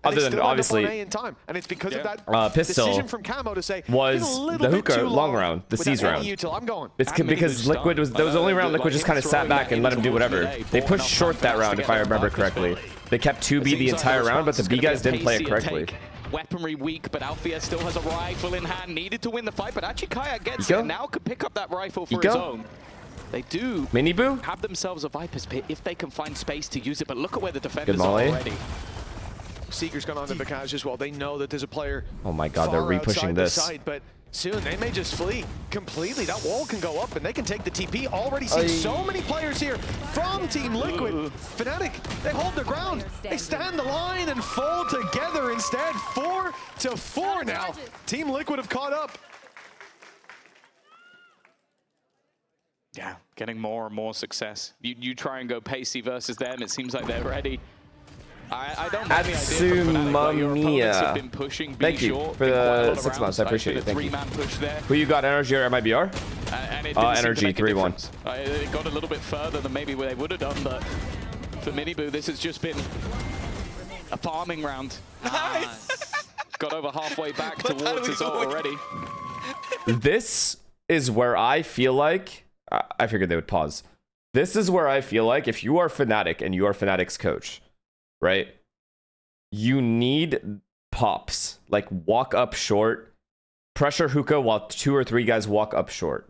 other than obviously and it's because of that Pistol, decision from Camo to say, was the hookah long round, the C's round. I'm going. It's because Liquid was, that was the only round Liquid just kind of sat back and let him do whatever. They pushed short that round, if I remember correctly. They kept 2B the entire round, but the B guys didn't play it correctly. Weaponry weak, but Alfia still has a rifle in hand. Needed to win the fight, but actually Kayak gets it. Now could pick up that rifle for his own. They do Miniboo have themselves a Viper's Pit if they can find space to use it, but look at where the defenders are already. Seeker's gone on to Vekash as well. They know that there's a player. Oh my god, they're repushing this. Side, but soon they may just flee completely. That wall can go up and they can take the TP. Already seen so many players here from Team Liquid. FNATIC, they hold their ground. They stand the line and fall together instead. 4-4 now. Team Liquid have caught up. Yeah, getting more and more success. You try and go pacey versus them. It seems like they're ready. I don't mind the idea for FNATIC, but your opponents have been pushing B Thank you short for the 6 months. I appreciate it. Thank you. Push there. Who you got, Energy or MIBR? Energy 3-1. It got a little bit further than maybe they would have done, but for Miniboo, this has just been a farming round. Nice. Got over halfway back towards his ult already. This is where I feel like, I figured they would pause. This is where I feel like if you are FNATIC and you are FNATIC's coach, right? You need pops, like walk up short, pressure hookah while 2 or 3 guys walk up short.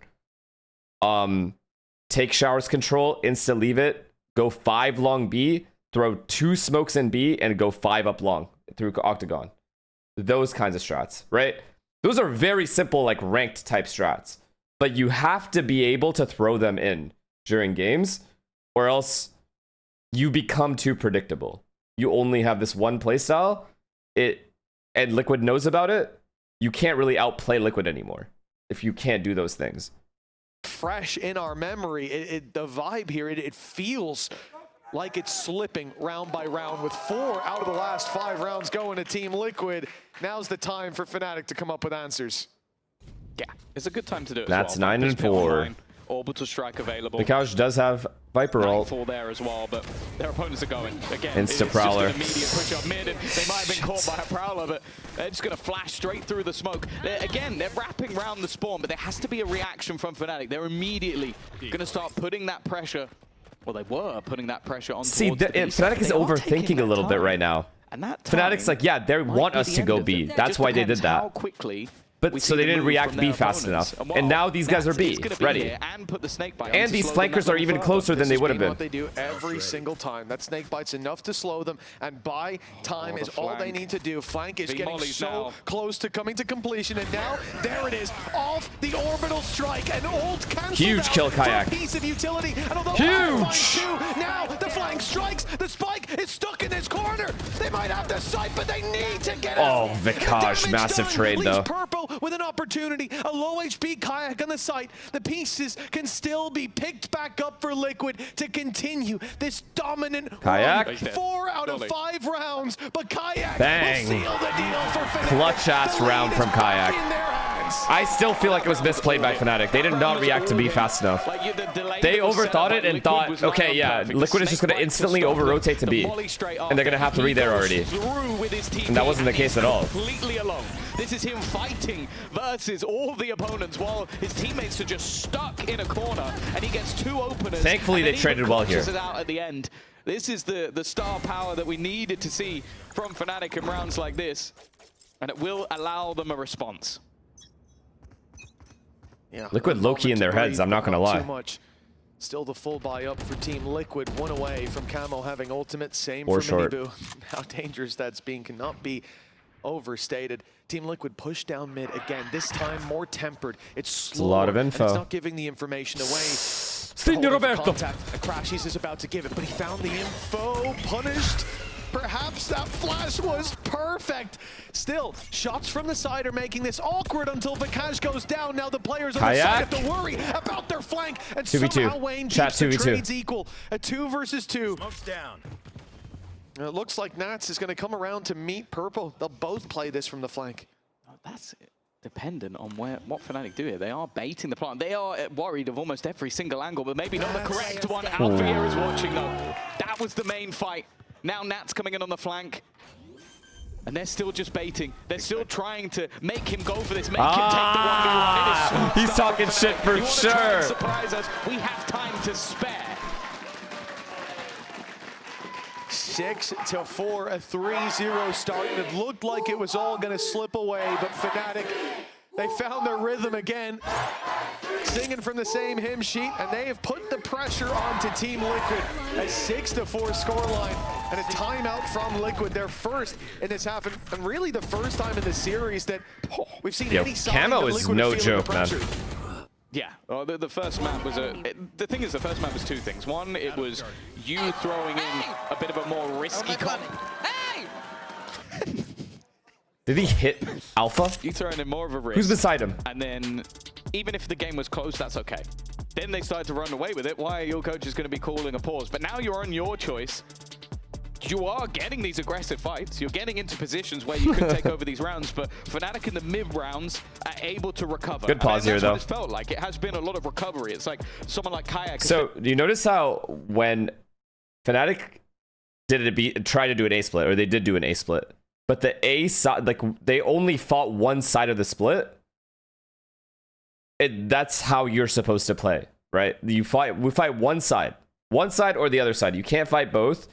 Take showers control, insta leave it, go 5 long B, throw 2 smokes in B, and go 5 up long through octagon. Those kinds of strats, right? Those are very simple, like ranked type strats, but you have to be able to throw them in during games, or else you become too predictable. You only have this one playstyle, and Liquid knows about it. You can't really outplay Liquid anymore if you can't do those things. Fresh in our memory, the vibe here, it feels like it's slipping round by round with 4 out of the last 5 rounds going to Team Liquid. Now's the time for FNATIC to come up with answers. Yeah, it's a good time to do it. That's 9-4. Orbital strike available. The couch does have Viper ult. Full there as well, but their opponents are going again. Insta Prowler. It's just an immediate push up mid, and they might have been caught by a Prowler, but they're just going to flash straight through the smoke. Again, they're wrapping around the spawn, but there has to be a reaction from FNATIC. They're immediately going to start putting that pressure. Well, they were putting that pressure on. See, FNATIC is overthinking a little bit right now. And that FNATIC's like, yeah, they want us to go B. That's why they did that. How quickly. But so they didn't react B fast enough, and now these guys are B, ready. And these flankers are even closer than they would have been. What they do every single time. That snake bite's enough to slow them, and buy time is all they need to do. Flank is getting so close to coming to completion, and now there it is, off the orbital strike, and ult cancelled. Huge kill, Kayak. Piece of utility, and huge. Now the flank strikes. The spike is stuck in this corner. They might have the sight, but they need to get out. Oh, Vikash, massive trade though. Purple with an opportunity. A low HP Kayak on the site. The pieces can still be picked back up for Liquid to continue this dominant Kayak. run. 4 out of 5 rounds, but Kayak Bang. will seal the deal for FNATIC. Clutch ass round from Kayak. I still feel like it was misplayed by FNATIC. They did not react to B fast enough. They overthought it and thought, okay, yeah, Liquid is just going to instantly over-rotate to B. And they're going to have to read there already. And that wasn't the case at all. Completely alone. This is him fighting versus all the opponents while his teammates are just stuck in a corner and he gets 2 openers. Thankfully, they traded well here. It out at the end. This is the star power that we needed to see from FNATIC in rounds like this. And it will allow them a response. Yeah, Liquid low-key in their heads, I'm not going to lie. Too much. Still the full buy up for Team Liquid, 1 away from Camo having ultimate. Same Or for short. Miniboo. How dangerous that's being cannot be overstated. Team Liquid push down mid again, this time more tempered. It's slow. A lot of info. It's not giving the information away. Signor Roberto. Crashies is about to give it, but he found the info. Punished. Perhaps that flash was perfect. Still, shots from the side are making this awkward until Vikash goes down. Now the players on the side have to worry about their flank. And 2v2. somehow Wayne Chat keeps the 2v2. trades equal. A 2 versus 2. Smoke's down. It looks like Nats is going to come around to meet Purple. They'll both play this from the flank. That's dependent on what FNATIC do here. They are baiting the plant. They are worried of almost every single angle, but maybe not the correct one. Alpha here is watching though. That was the main fight. Now Nat's coming in on the flank. And they're still just baiting. They're still trying to make him go for this, make him take the 1v1. It is smart He's stuff. talking shit for You wanna try and sure. surprise us. We have time to spare. 6-4, a 3-0 start. It looked like it was all going to slip away, but FNATIC, they found their rhythm again. Singing from the same hymn sheet, and they have put the pressure onto Team Liquid. A 6-4 scoreline and a timeout from Liquid. Their first in this half, and really the first time in the series that we've seen any sign Camo of is Liquid no feeling joke, the man. pressure. Yeah, well, the first map was the thing is, the first map was 2 things. One, it was you throwing in a bit of a more risky comp. Did he hit Alpha? You throwing in more of a risk. Who's beside him? And then, even if the game was close, that's okay. Then they started to run away with it. Why are your coaches going to be calling a pause? But now you're on your choice. You are getting these aggressive fights. You're getting into positions where you could take over these rounds, but FNATIC in the mid rounds are able to recover. Good pause here, though. That's what it's felt like. It has been a lot of recovery. It's like someone like Kayak. So, do you notice how when FNATIC tried to do an A split, or they did do an A split, but the A side, like, they only fought one side of the split? That's how you're supposed to play, right? We fight one side or the other side. You can't fight both.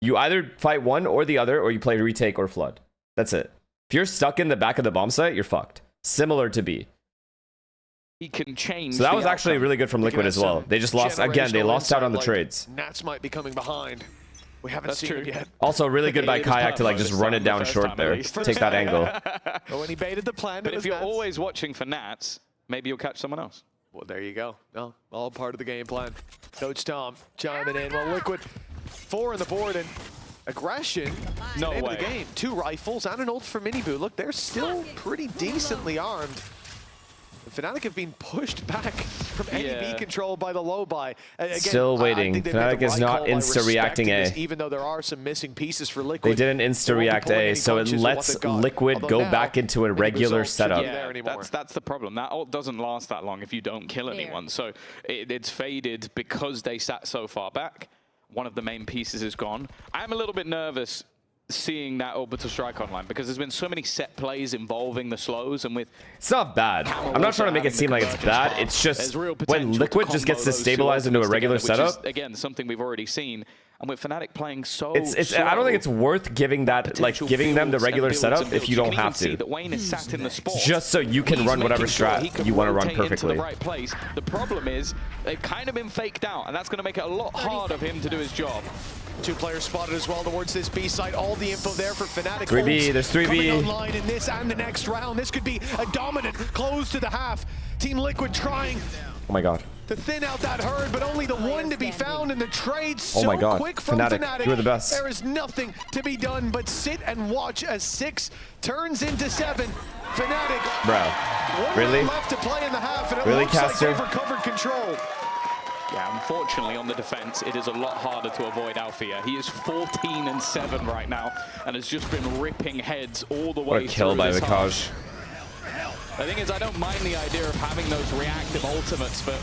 You either fight one or the other, or you play retake or flood. That's it. If you're stuck in the back of the bomb site, you're fucked. Similar to B. He can change. So that was actually really good from Liquid as well. They just lost, again, they lost out on the trades. Nats might be coming behind. We haven't seen it yet. Also really good by Kayak to like just run it down short there. Take that angle. But when he baited the plan, but if you're always watching for Nats, maybe you'll catch someone else. Well, there you go. No, all part of the game plan. Coach Tom chiming in. Well, Liquid 4 on the board and aggression. No way. way. The game. 2 rifles and an ult for Miniboo. Look, they're still pretty decently armed. FNATIC have been pushed back from any B control by the low buy. Again, still waiting. FNATIC is not insta-reacting A. Even though there are some missing pieces for Liquid. They didn't insta-react A, so it lets Liquid go back into a regular setup. Yeah, that's the problem. That ult doesn't last that long if you don't kill anyone. So it's faded because they sat so far back. One of the main pieces is gone. I'm a little bit nervous seeing that orbital strike online because there's been so many set plays involving the slows, and with it's not bad. I'm not trying to make it seem like it's bad. It's just when Liquid just gets to stabilize into a regular setup. Again, something we've already seen, and with FNATIC playing so it's I don't think it's worth giving that, like, giving them the regular setup if you don't have to. That Wayne is sat in the spot. Just so you can run whatever strat you want to run perfectly. The right place. The problem is they've kind of been faked out, and that's going to make it a lot harder for him to do his job. 2 players spotted as well towards this B site. All the info there for FNATIC. 3B, there's 3B. Coming online in this and the next round. This could be a dominant close to the half. Team Liquid trying. Oh my god. to thin out that herd, but only the one to be found in the trade. So oh my God, quick from FNATIC, you're the best. There is nothing to be done but sit and watch as 6 turns into 7. FNATIC, bro, really? Left to play in the half, and it really, looks Caster? like they've recovered control. Yeah, unfortunately on the defense, it is a lot harder to avoid Alfia. He is 14-7 right now, and has just been ripping heads all the way through. What a kill by Vikaj. The thing is, I don't mind the idea of having those reactive ultimates, but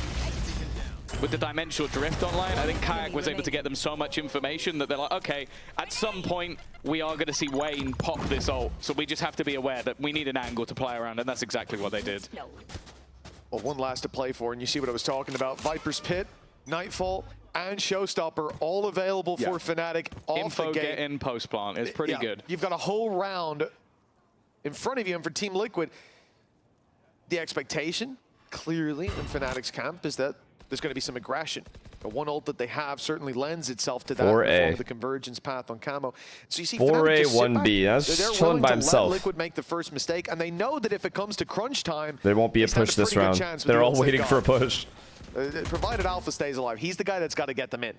with the dimensional drift online, I think Kayak was able to get them so much information that they're like, okay, at some point, we are going to see Wayne pop this ult, so we just have to be aware that we need an angle to play around, and that's exactly what they did. Well, one last to play for, and you see what I was talking about. Viper's Pit, Nightfall, and Showstopper all available for FNATIC off Info the gate. get in post-plant is pretty good. You've got a whole round in front of you, and for Team Liquid, the expectation, clearly, in FNATIC's camp is that there's going to be some aggression. The one ult that they have certainly lends itself to that in the form of the convergence path on Camo. So you see 4A, 1B, that's chilling by himself. Liquid make the first mistake, and they know that if it comes to crunch time, there won't be a push this round. They're all waiting for a push. Provided Alpha stays alive, he's the guy that's got to get them in.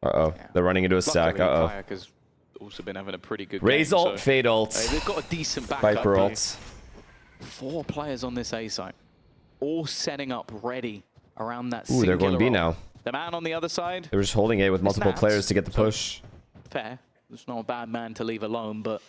Uh-oh, they're running into a stack. Uh-oh. Kayak has also been having a pretty good Raise game, ult, fade ult. They've got a decent backup. Viper ults. 4 players on this A site, all setting up ready around that. Ooh, they're going B now. The man on the other side. They were just holding A with multiple players to get the push. Fair. It's not a bad man to leave alone, but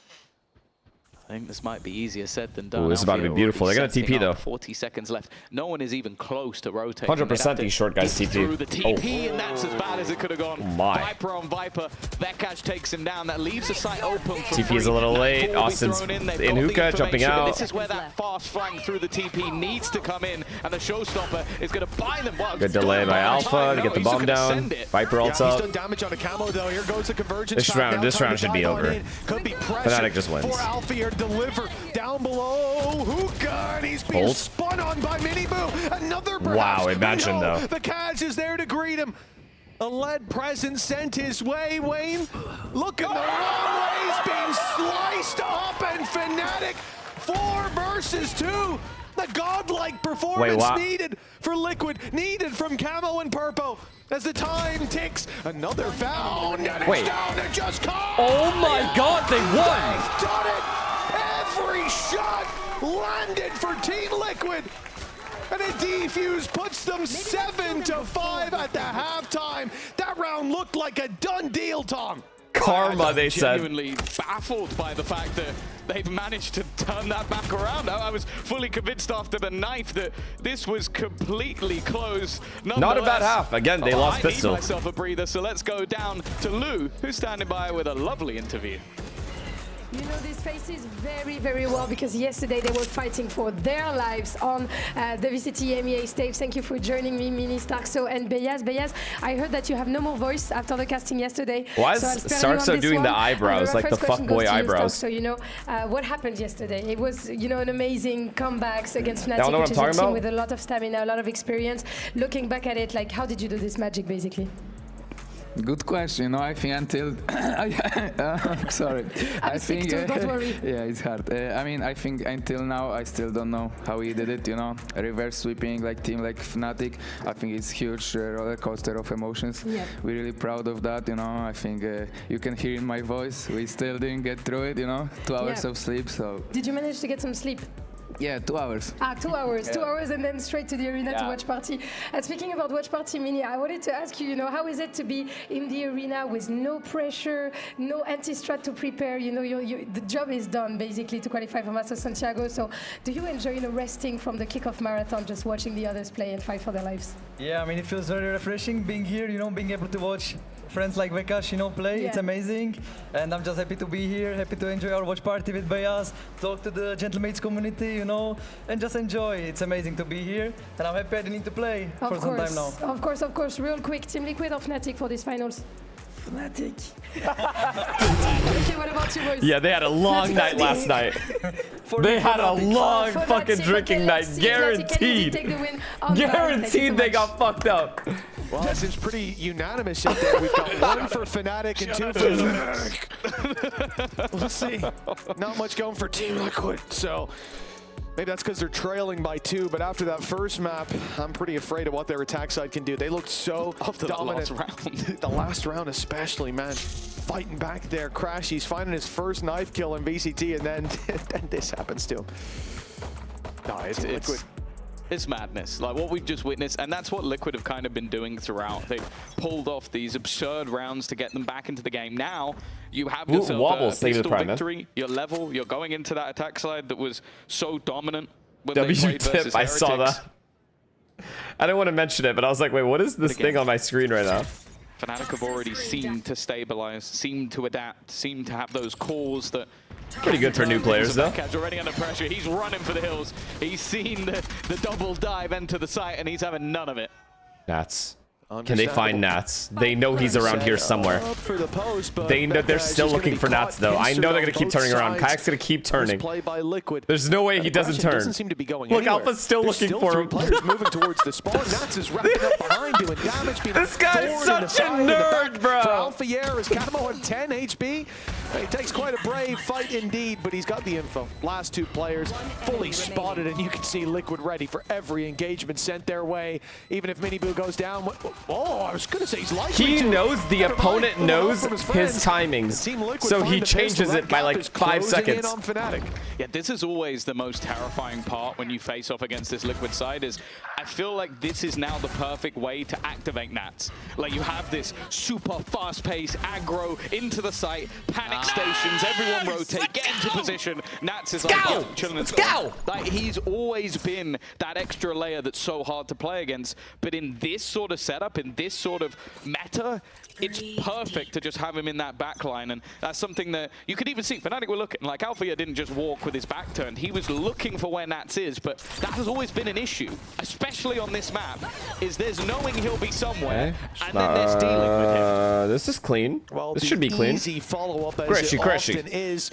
I think this might be easier said than done. Ooh, this is about to be beautiful. They're going to TP, though. 40 seconds left. No one is even close to rotating. 100% these short guys TP. Through the TP, and that's as bad as it could have gone. Oh my. Viper on Viper. Vekash takes him down. That leaves the site open for TP is a little late. Austin's in hookah, jumping out. This is where that fast flank through the TP needs to come in, and the Showstopper is going to buy them. Well, good delay by Alpha to get the bomb down. Viper ults up. He's done damage on a Camo, though. Here goes the convergence. This round should be over. Could be pressure FNATIC just wins. for Alpha here to deliver. Down below, Hookah, and he's being spun on by Miniboo. Another wow, imagine though. The Kaz is there to greet him. A lead present sent his way. Wayne, looking the wrong way. He's being sliced up, and FNATIC 4 versus 2. The godlike performance needed for Liquid, needed from Camo and Purpo. As the time ticks, another found, and it's down to just caught. Oh my God, they won! They've done it! Every shot landed for Team Liquid, and a defuse puts them 7-5 at the halftime. That round looked like a done deal, Tom. Karma, they said. Genuinely baffled by the fact that they've managed to turn that back around. I was fully convinced after the knife that this was completely close. Not a bad half. Again, they lost pistol. I need myself a breather, so let's go down to Lou, who's standing by with a lovely interview. You know these faces very, very well because yesterday they were fighting for their lives on the VCT EMEA stage. Thank you for joining me, Mini, Starkso, and Beyaz. Beyaz, I heard that you have no more voice after the casting yesterday. Why is Starkso doing the eyebrows, like the fuckboy eyebrows? So you know, what happened yesterday? It was, you know, an amazing comebacks against FNATIC, know what which is I'm a talking team about? with a lot of stamina, a lot of experience. Looking back at it, like, how did you do this magic, basically? Good question. You know, I think until sorry, I think don't worry. Yeah, it's hard. I mean, I think until now I still don't know how he did it. You know, reverse sweeping like team like FNATIC. I think it's huge roller coaster of emotions. Yeah. We're really proud of that. You know, I think you can hear in my voice. We still didn't get through it. You know, 2 hours of sleep. So. Did you manage to get some sleep? Yeah, 2 hours. 2 hours. Yeah. 2 hours and then straight to the arena to watch party. And speaking about watch party, Mini, I wanted to ask you, you know, how is it to be in the arena with no pressure, no anti-strat to prepare? You know, the job is done basically to qualify for Master Santiago. So do you enjoy, you know, resting from the kickoff marathon, just watching the others play and fight for their lives? Yeah, I mean, it feels very refreshing being here, you know, being able to watch friends like Vekash, you know, play. It's amazing, and I'm just happy to be here, happy to enjoy our watch party with Beyaz, talk to the Gentlemates community, you know, and just enjoy. It's amazing to be here, and I'm happy I didn't need to play for some time now. Of course. Real quick, Team Liquid or FNATIC for these finals? FNATIC. Okay, what about you boys? Yeah, they had a long night last night. They had a long fucking drinking night, guaranteed. Guaranteed they got fucked up. Well, that seems pretty unanimous out there. We've got 1 for FNATIC and 2 for FNATIC. We'll see. Not much going for Team Liquid, so Maybe that's because they're trailing by 2, but after that first map, I'm pretty afraid of what their attack side can do. They looked so dominant. The last round. The last round especially, man. Fighting back there, Crash, he's finding his first knife kill in VCT, and then this happens to him. No, it's madness, like what we've just witnessed, and that's what Liquid have kind of been doing throughout. They've pulled off these absurd rounds to get them back into the game. Now, you have yourself a pistol victory, you're level, you're going into that attack side that was so dominant when they played versus I saw that. I didn't want to mention it, but I was like, wait, what is this thing on my screen right now? FNATIC have already seemed to stabilize, seemed to adapt, seemed to have those calls that... Pretty good for new players, though. Already under pressure. He's running for the hills. He's seen the double dive into the site, and he's having none of it. Nats. Can they find Nats? They know he's around here somewhere. They know they're still looking for Nats, though. I know they're going to keep turning around. Kayak's going to keep turning. There's no way he doesn't turn. Doesn't seem to be going Look, anywhere. Alpha's still looking for him. Players moving towards the spawn. Nats is wrapping up behind, doing damage. This guy's such a nerd, bro. For Alphayer, is Camo on 10 HP. It takes quite a brave fight indeed, but he's got the info. Last 2 players fully spotted, and you can see Liquid ready for every engagement sent their way. Even if Miniboo goes down. Oh, I was going to say he's likely He to. knows the opponent knows his timings, so he changes it by like 5 seconds. Yeah, this is always the most terrifying part when you face off against this Liquid side is I feel like this is now the perfect way to activate Nats. Like you have this super fast-paced aggro into the site, panic stations, everyone rotate, get into position. Nats is like chilling. Let's go! Like he's always been that extra layer that's so hard to play against, but in this sort of setup, in this sort of meta, it's perfect to just have him in that backline, and that's something that you could even see. FNATIC were looking, like Alpha didn't just walk with his back turned, he was looking for where Nats is, but that has always been an issue, especially on this map, is there's knowing he'll be somewhere, and then there's dealing with him. This is clean. Well, this should be clean. Easy follow-up as it often is.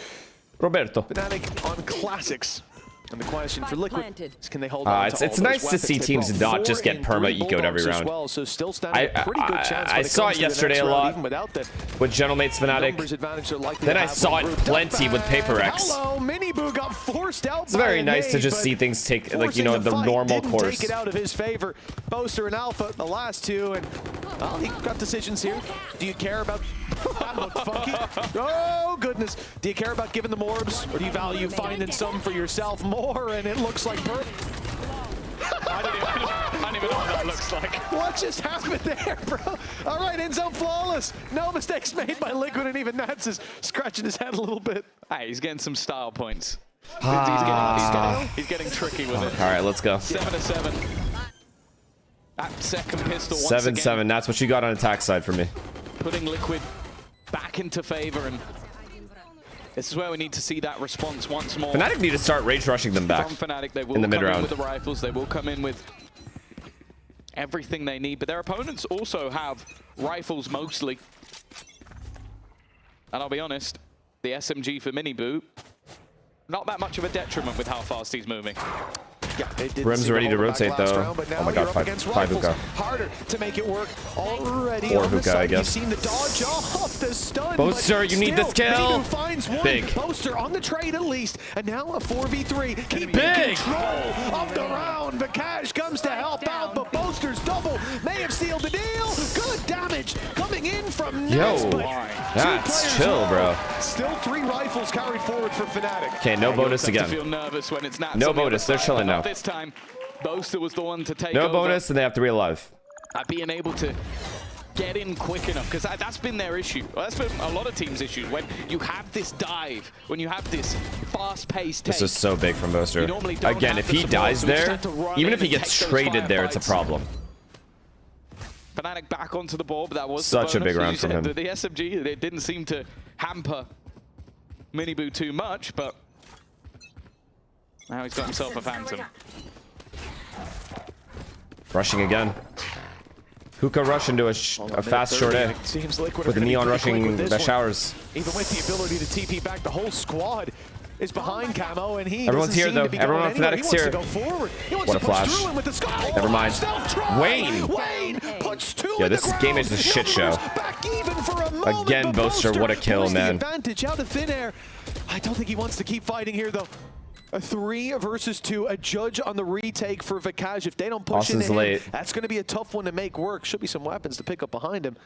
Roberto. FNATIC on classics. And the question for Liquid is, can they hold on to it's nice to see teams not just get perma-eco'd every round. Well, so still standing a pretty good chance I saw it yesterday a lot with Gentlemates FNATIC. Then I saw it plenty with Paper X. Miniboo got forced out. It's very nice to just see things take, like, you know, the normal course. Take it out of his favor. Boaster and Alpha, the last 2, and well, he got decisions here. Do you care about... That looked funky. Oh, goodness. Do you care about giving them orbs, or do you value finding some for yourself more? And it looks like I don't even know what that looks like. What just happened there, bro? All right, end zone flawless. No mistakes made by Liquid, and even Nats is scratching his head a little bit. Hey, he's getting some style points. He's getting tricky with it. All right, let's go. 7-7. That second pistol once 7-7. again. That's what you got on attack side for me. Putting Liquid back into favor, and this is where we need to see that response once more. FNATIC need to start rage rushing them back. From FNATIC, they will in the come mid-round. in with the rifles, they will come in with everything they need, but their opponents also have rifles mostly. And I'll be honest, the SMG for Miniboo, not that much of a detriment with how fast he's moving. Yeah, Brim's ready to rotate though. Round, oh my god, 5 hookah. Harder to make it work already. Or hookah, I guess. You've seen the dodge off the stun. Boaster, you need this kill. Finds one. Big. Boaster on the trade at least, and now a 4v3. Keeping control of the round. Vikash comes to help out, but Boaster's double may have sealed the deal. Good damage coming in from Nats. That's chill, bro. Still 3 rifles carried forward for FNATIC. Okay, no bonus again. Feel nervous when it's Nats. No bonus. They're chilling now. This time, Boaster was the one to take no over. bonus, and they have to be alive. Being able to get in quick enough, because that's been their issue. Well, that's been a lot of teams' issues. When you have this dive, when you have this fast-paced take. This is so big from Boaster. Again, if he dies there, even if he gets traded there, it's a problem. FNATIC back onto the ball, but that was such a big round from him. The SMG, it didn't seem to hamper Miniboo too much, but now he's got himself a Phantom. Rushing again. Hookah rush into a fast short A with the neon rushing the showers. Even with the ability to TP back, the whole squad is behind Camo, and he everyone's here though. Everyone on FNATIC's here. What a flash. Never mind. Wayne puts 2. Yeah, this game is a shit show. Again, Boaster, what a kill, man. Advantage out of thin air. I don't think he wants to keep fighting here though. A 3 versus 2, a judge on the retake for Vikaj. If they don't push Austin's into him, late. that's going to be a tough one to make work. Should be some weapons to pick up behind him.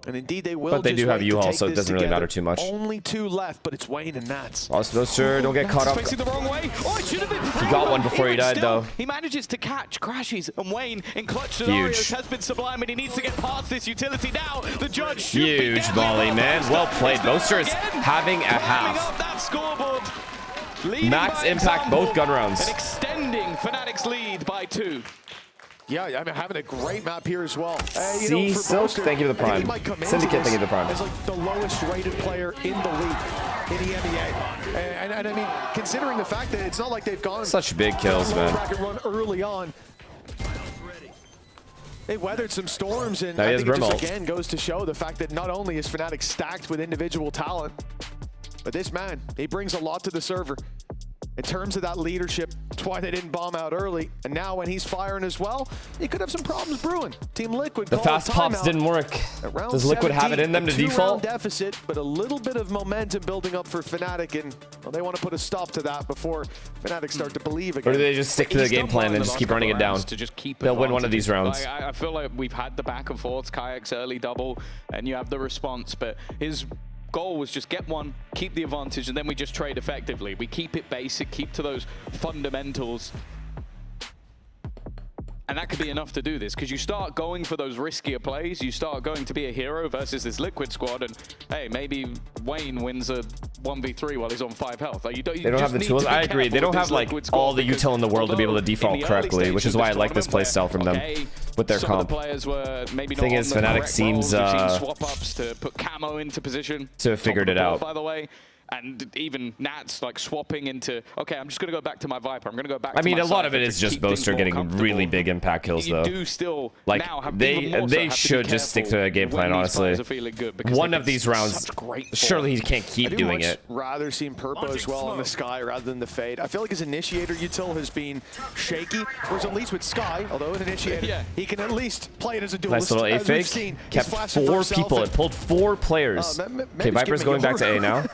And indeed they will. But they do have U-Haul, so it doesn't really matter too much. Only 2 left, but it's Wayne and Nats. Sure, don't get caught up. Facing the wrong way. Oh, it should have been He got one before he died, though. He manages to catch, crashes, and Wayne in clutch scenarios has been sublime, and he needs to get past this utility now. The judge should be Huge volley, man. Well played. Boaster is having a half. That scoreboard. Max impact both gun rounds. And extending FNATIC's lead by 2. Yeah, I mean, having a great map here as well. Silk, thank you for the prime. Syndicate, thank you for the prime. As like the lowest rated player in the league in the EMEA. And I mean, considering the fact that it's not like they've gone such big kills, man. Bracket run early on. They weathered some storms, and now I think it just again goes to show the fact that not only is FNATIC stacked with individual talent, but this man, he brings a lot to the server. In terms of that leadership, that's why they didn't bomb out early. And now when he's firing as well, he could have some problems brewing. Team Liquid the fast pops didn't work. Does Liquid have it in them to default? Deficit, but a little bit of momentum building up for FNATIC, and well, they want to put a stop to that before FNATIC start to believe again. Or do they just stick to the game plan and just keep running it down? To just keep They'll win one of these rounds. I feel like we've had the back and forths, Kayak's early double, and you have the response, but his goal was just get one, keep the advantage, and then we just trade effectively. We keep it basic, keep to those fundamentals. And that could be enough to do this, because you start going for those riskier plays, you start going to be a hero versus this Liquid squad, and hey, maybe Wayne wins a 1v3 while he's on 5 health. Like, they don't have the tools. I agree. They don't have like all the util in the world to be able to default correctly, which is why I like this playstyle from them with their comp. Thing is, FNATIC seems swap ups to put camo into position. To have figured it out. By the way. And even Nats like swapping into, okay, I'm just going to go back to my Viper. I'm going to go back to my a lot of it is just Boaster getting really big impact kills, though. You do still like, now have they should just stick to a game plan, honestly. One of these rounds, surely he can't keep doing it. Rather seen Purpo as well in the Sky rather than the Fade. I feel like his Initiator util has been shaky, whereas at least with Sky, although an Initiator, he can at least play it as a duelist. Nice little A fake. Kept 4 people. It pulled 4 players. Okay, Viper's going back to A now.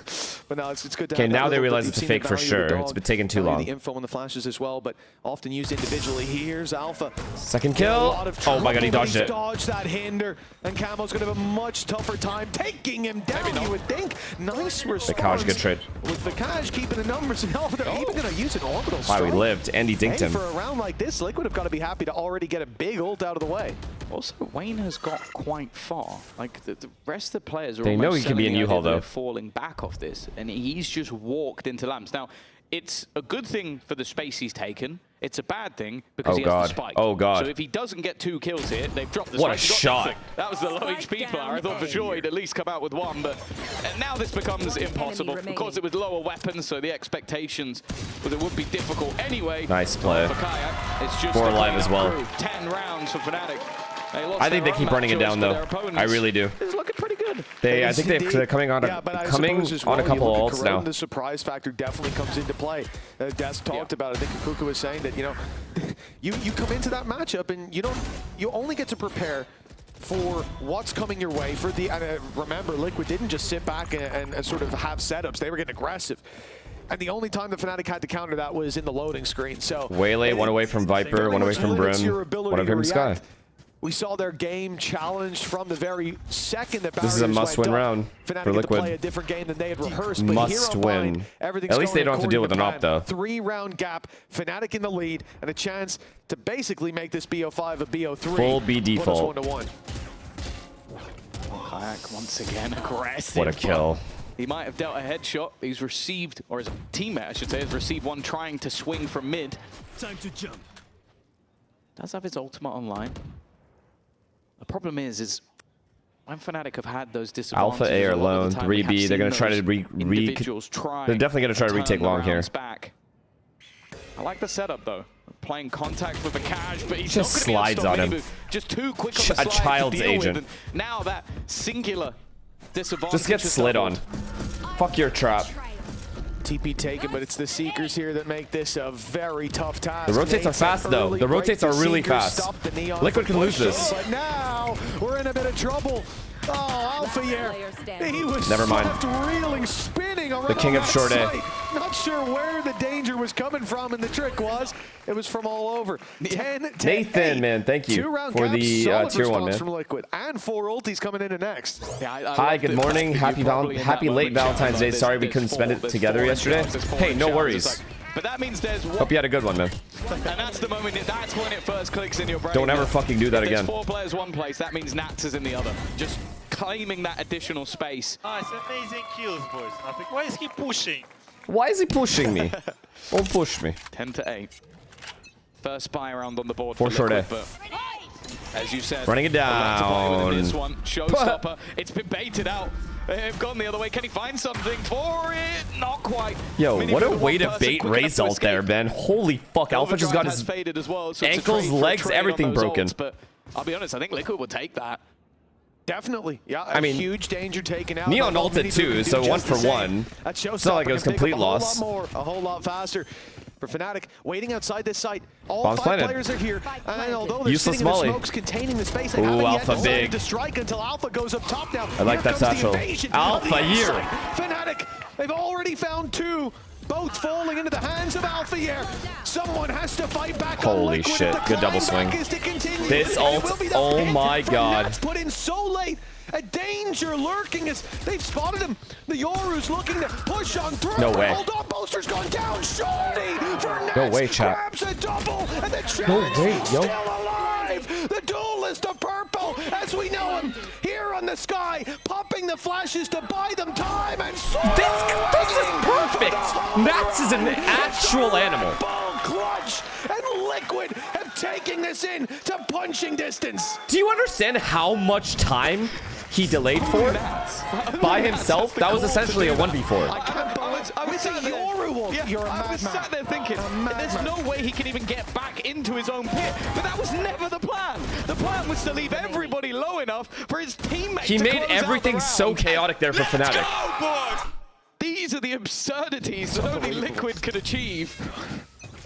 But no, it's good to okay, now they realize it's a fake for sure. It's been taking too long. The info and the flashes as well, but often used individually. Here's Alpha. Second kill. Oh my god, he dodged it. Dodged that hinder, and Camo's going to have a much tougher time taking him down, you would think. Nice response. Vikaj, good trade. With Vikaj keeping the numbers, and they're even going to use an orbital strike. Wow, he lived, and he dinked him. For a round like this, Liquid have got to be happy to already get a big ult out of the way. Also, Wayne has got quite far. Like, the rest of the players are they know he can be in U-Haul, though. Falling back off this, and he's just walked into lamps. Now, it's a good thing for the space he's taken. It's a bad thing because he has the spike. Oh god. So if he doesn't get 2 kills here, they've dropped the what spike. A shot. That was the low HP player. I thought for sure he'd at least come out with 1, but now this becomes impossible. Of course, it was lower weapons, so the expectations was it would be difficult anyway. Nice play. For Kayak, it's just 4 alive as well. 10 rounds for FNATIC. I think they keep running it down, though. I really do. It's looking pretty good. I think they're coming on a couple of ults now. The surprise factor definitely comes into play. Des talked about it. I think Kuku was saying that, you know, you come into that matchup and you only get to prepare for what's coming your way. For the remember, Liquid didn't just sit back and sort of have setups. They were getting aggressive. And the only time the FNATIC had to counter that was in the loading screen. So Waylay, 1 away from Viper, 1 away from Brim, 1 away from Sky. We saw their game challenged from the very second that this is a must-win round for Liquid. To play a different game than they had rehearsed. Must win. At least they don't have to deal with an op, though. 3-round gap, FNATIC in the lead, and a chance to basically make this BO5 a BO3. Full B default. 1-1. Kayak once again aggressive. What a kill. He might have dealt a headshot. He's received, or his teammate, I should say, has received one trying to swing from mid. Time to jump. Does have his ultimate online. The problem is when FNATIC have had those disadvantages. Alpha A are alone, 3B. They're going to try to they're definitely going to try to retake long here. Back. I like the setup though. Playing contact with Vikaj, but he's just slides on him. Just too quick on the slide a child's to deal agent. with. And now that singular disadvantage. Just get slid on. Fuck your trap. TP taken, but it's the Seekers here that make this a very tough task. The rotates are fast, though. The rotates are really fast. Liquid can lose this. But now we're in a bit of trouble. Oh, Alpha here. He was Never mind. left reeling, spinning around The king of short A. Not sure where the danger was coming from, and the trick was, it was from all over. 10 to Nathan, 8. man, thank you Two-round for cap, the solid tier 1, response man. from Liquid, and 4 ultis coming into next. Yeah, Hi, good morning. Happy late Valentine's Day. Sorry we couldn't spend it together yesterday. Hey, no worries. But that means there's one. Hope you had a good one, man. And that's the moment, that's when it first clicks in your brain. Don't ever fucking do that again. If there's 4 players one place, that means Nats is in the other. Just claiming that additional space. Nice, amazing kills, boys. I think, why is he pushing? Why is he pushing me? Don't push me. 10 to 8. First spy round on the board for Liquid, short A. but as you said, Running it down. This one, showstopper. It's been baited out. They've gone the other way. Can he find something for it? Not quite. Yo, what a way to bait Ray's ult there, man. Holy fuck. Alpha just got his as well, so ankles, legs, everything broken. Ults, but I'll be honest, I think Liquid will take that. Definitely. Yeah, I mean, huge danger taken out. Neon ulted too, so 1 for 1. It's not like it was complete loss. A whole lot faster. For FNATIC, waiting outside this site. All Bombs 5 planted. players are here, and although they're Useless sitting in the Molly. smokes containing the space, they Ooh, haven't Alpha yet big. to strike until Alpha goes up top now. I like Here that comes the satchel. invasion Alpha on the here. inside. FNATIC, they've already found 2. Both falling into the hands of Alpha here. Someone has to fight back. Holy shit, good double swing. This ult, oh my god. Nats put in so late. A danger lurking as they've spotted him. The Yoru's looking to push on through. No way. Hold on, Boaster's gone down. Shorty for Nats. No way, chat. Grabs a double, and the No way, still yo. alive. The duelist of purple, as we know him, here on the sky, popping the flashes to buy them time and This is perfect. Nats is an actual animal. Ball clutch, and Liquid have taken this in to punching distance. Do you understand how much time he delayed for by himself? That was essentially a 1v4. I can't believe I was sat there. I was sat there thinking, there's no way he can even get back into his own pit. But that was never the plan. The plan was to leave everybody low enough for his teammates He to made close out everything the so round. chaotic there for FNATIC. These are the absurdities that only Liquid could achieve.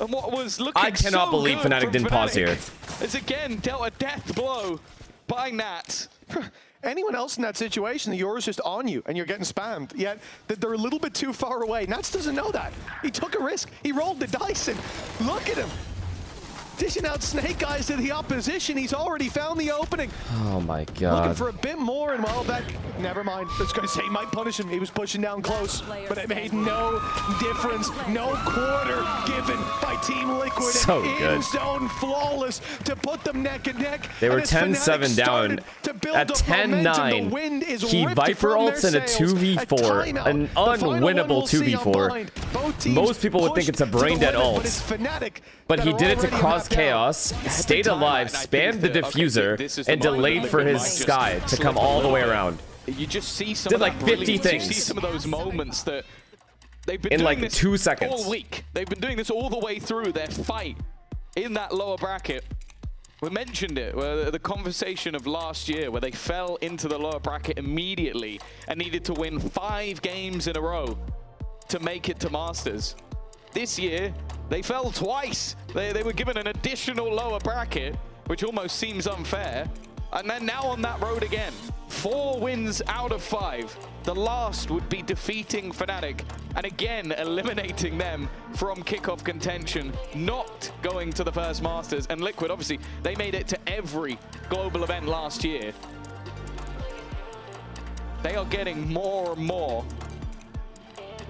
And what was looking I cannot so believe good FNATIC from didn't pause here. Is again dealt a death blow by Nat. Anyone else in that situation, the Yoru's just on you and you're getting spammed, yet they're a little bit too far away. Nats doesn't know that. He took a risk. He rolled the dice and look at him. Dishing out Snake Eyes to the opposition. He's already found the opening. Oh my Looking god. for a bit more, and well, that, never mind. I was going to say he might punish him. He was pushing down close, but it made no difference. No quarter given by Team Liquid. So and good. In zone flawless to put them neck and neck. They were And as FNATIC 10-7 down. started to build At up momentum, the 10-9, wind is he ripped Viper from ults in their a sails. 2v4, timeout. an The final one unwinnable we'll see 2v4. unblind. Both teams Most people would think pushed it's a to the brain-dead limit, ult. but it's FNATIC But that he are did it to already cause mapped out. chaos, stayed alive, spammed the diffuser, and delayed for his sky to come all the way around. You just see some Did of like that 50 brilliance. You things. see some of those moments that they've been In doing like this 2 seconds. all week. They've been doing this all the way through their fight in that lower bracket. We mentioned it, the conversation of last year where they fell into the lower bracket immediately and needed to win 5 games in a row to make it to Masters. This year, they fell twice. They were given an additional lower bracket, which almost seems unfair. And then now on that road again. 4 wins out of 5. The last would be defeating FNATIC and again eliminating them from kickoff contention, not going to the first Masters. And Liquid, obviously, they made it to every global event last year. They are getting more and more.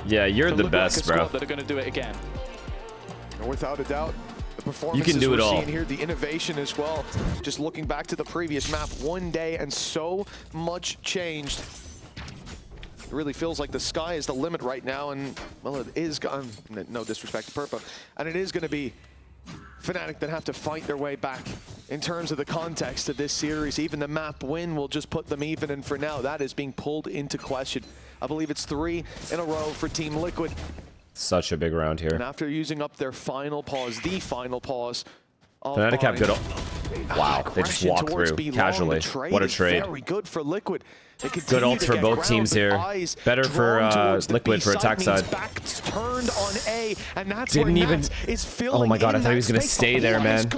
Yeah, you're the best, bro. That are going to do it again. And without a doubt, the performances You can do it we're all. seeing here, the innovation as well. Just looking back to the previous map, 1 day and so much changed. It really feels like the sky is the limit right now, and well, it is. No disrespect to Purpo, and it is going to be FNATIC that have to fight their way back in terms of the context of this series. Even the map win will just put them even, and for now, that is being pulled into question. I believe it's 3 in a row for Team Liquid. Such a big round here. And after using up their final pause, the final pause, FNATIC have good. Wow, they just aggression walk towards through B long, casually. the trade What a is trade. Very good for Liquid. Good ult for both teams here. Better for Liquid for attack side. Turned on A, and that's Didn't even. Oh my god! I thought he was gonna stay there, man.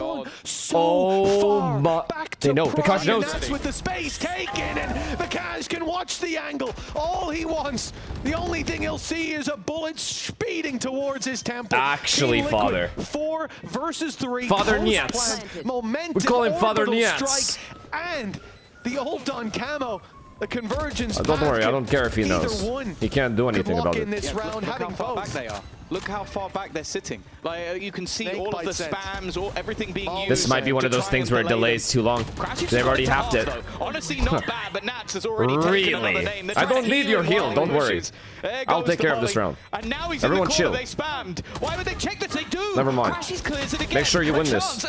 Oh my! They know. Vikash knows. That's with the space taken, and Vikash can watch the angle. All he wants, the only thing he'll see is a bullet speeding towards his temple. Actually, Father. 4 versus 3. Father Nietz. Momentum. We call him Father Nietz. And the ult on Camo. The convergence. Don't worry, I don't care if he knows. He can't do anything about it. This round, look how far back they are. Look how far back they're sitting. Like you can see all of the spams, everything being used. This might be one of those things where it delays too long. They've already halved it. Honestly, not bad, but Nats has already taken another name. I don't need your heal. Don't worry. I'll take care of this round. And now he's Everyone in the chill. They spammed. Why would they check this? They do. Never mind. Make sure you win this.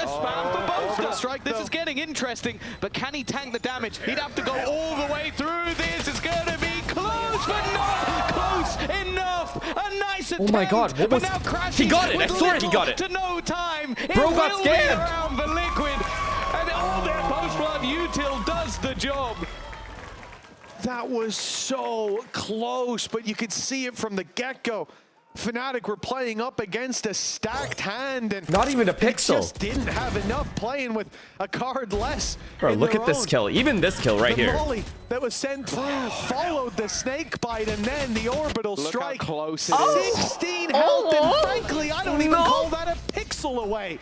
This is getting interesting, but can he tank the damage? He'd have to go all the way through this. It's going to be close, but not close enough. A nice attempt. Oh my god, what was... He got it, I swear he got it. To no time. Bro got scammed. Around the Liquid, and all their post-blood util does the job. That was so close, but you could see it from the get-go. FNATIC were playing up against a stacked hand, and not even a pixel. Just didn't have enough playing with a card less. Bro, look at this kill. Even this kill right here. The molly that was sent through followed the snake bite, and then the orbital strike. Look how close it is. 16 health, and frankly, I don't even call that a pixel away.